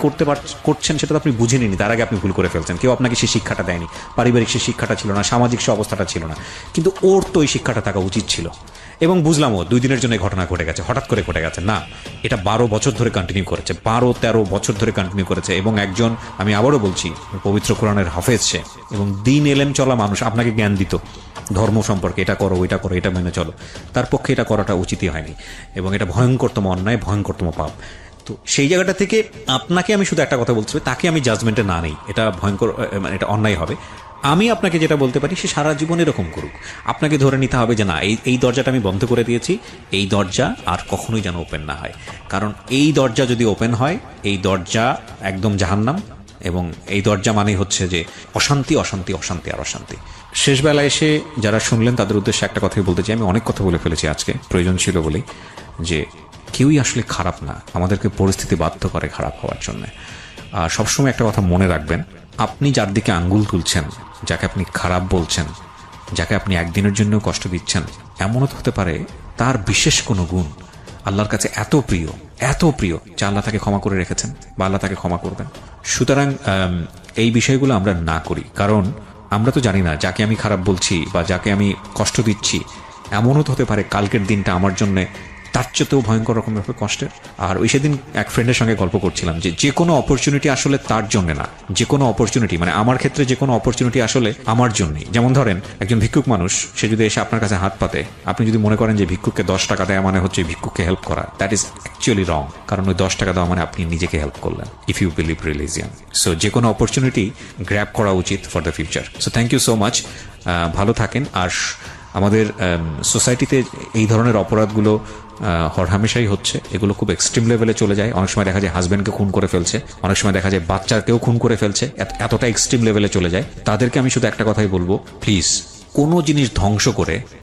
করছেন সেটা তো আপনি বুঝে নিনি, তার আগে আপনি ভুল করে ফেলছেন। কেউ আপনাকে সেই শিক্ষাটা দেয়নি, পারিবারিক সেই শিক্ষাটা ছিল না, সামাজিক সে অবস্থাটা ছিল না, কিন্তু ওর তো ওই শিক্ষাটা থাকা উচিত ছিল। এবং বুঝলামও 2 দিনের জন্য এই ঘটনা ঘটে গেছে, হঠাৎ করে ঘটে গেছে না, এটা 12 বছর ধরে কন্টিনিউ করেছে, 12-13 বছর ধরে কন্টিনিউ করেছে। এবং একজন, আমি আবারও বলছি, পবিত্র কোরআনের হাফেজ সে, এবং দিন এলেম চলা মানুষ আপনাকে জ্ঞান দিত ধর্ম সম্পর্কে, এটা করো, এটা করো, এটা মেনে চলো, তার পক্ষে এটা করাটা উচিতই হয়নি, এবং এটা ভয়ঙ্করতম অন্যায়, ভয়ঙ্করতম পাপ। তো সেই জায়গাটা থেকে আপনাকে আমি শুধু একটা কথা বলতে চাই, তাকে আমি জাজমেন্টে না নেই, এটা ভয়ঙ্কর, মানে এটা অন্যায় হবে। আমি আপনাকে যেটা বলতে পারি, সে সারা জীবন এরকম করুক, আপনাকে ধরে নিতে হবে যে না, এই দরজাটা আমি বন্ধ করে দিয়েছি, এই দরজা আর কখনোই যেন ওপেন না হয়। কারণ এই দরজা যদি ওপেন হয়, এই দরজা একদম জাহান্নাম, এবং এই দরজা মানেই হচ্ছে যে অশান্তি, অশান্তি, অশান্তি আর অশান্তি। শেষ বেলায় এসে যারা শুনলেন তাদের উদ্দেশ্যে একটা কথাই বলতে চাই, আমি অনেক কথা বলে ফেলেছি আজকে, প্রয়োজন ছিল বলেই, যে কেউই আসলে খারাপ না, আমাদেরকে পরিস্থিতি বাধ্য করে খারাপ হওয়ার জন্য। আর সবসময় একটা কথা মনে রাখবেন, আপনি যার দিকে আঙ্গুল তুলছেন, যাকে আপনি খারাপ বলছেন, যাকে আপনি একদিনের জন্য কষ্ট দিচ্ছেন, এমনও তো হতে পারে তার বিশেষ কোনো গুণ আল্লাহর কাছে এত প্রিয়, এত প্রিয়, যে আল্লাহ তাকে ক্ষমা করে রেখেছেন, বা আল্লাহ তাকে ক্ষমা করবেন। সুতরাং এই বিষয়গুলো আমরা না করি, কারণ আমরা তো জানি না যাকে আমি খারাপ বলছি বা যাকে আমি কষ্ট দিচ্ছি, এমনও তো হতে পারে কালকের দিনটা আমার জন্য তার চেয়েও ভয়ঙ্কর রকমের কষ্টের। আর ওই সেদিন এক ফ্রেন্ডের সঙ্গে গল্প করছিলাম যে কোনো অপরচুনিটি আসলে তার জন্য না, যে কোনো অপরচুনিটি, মানে আমার ক্ষেত্রে যে কোনো অপরচুনিটি আসলে আমার জন্যই। যেমন ধরেন একজন ভিক্ষুক মানুষ, সে যদি এসে আপনার কাছে হাত পাতে, আপনি যদি মনে করেন যে ভিক্ষুককে 10 টাকা দেওয়া মানে হচ্ছে ভিক্ষুককে হেল্প করা, দ্যাট ইজ অ্যাকচুয়ালি রং। কারণ ওই 10 টাকা দেওয়া মানে আপনি নিজেকে হেল্প করলেন, if you believe religion. So যে কোনো অপরচুনিটি গ্র্যাব করা উচিত for the future. So thank you so much, ভালো থাকেন। আর আমাদের সোসাইটিতে এই ধরনের অপরাধগুলো হরহামেশাই হচ্ছে, এগুলো খুব এক্সট্রিম লেভেলে চলে যায়। অনেক সময় দেখা যায় হাজব্যান্ডকে খুন করে ফেলছে, অনেক সময় দেখা যায় বাচ্চাকেও খুন করে ফেলছে, এতটা এক্সট্রিম লেভেলে চলে যায়। তাদেরকে আমি শুধু একটা কথাই বলবো, প্লিজ কোনো জিনিস ধ্বংস করে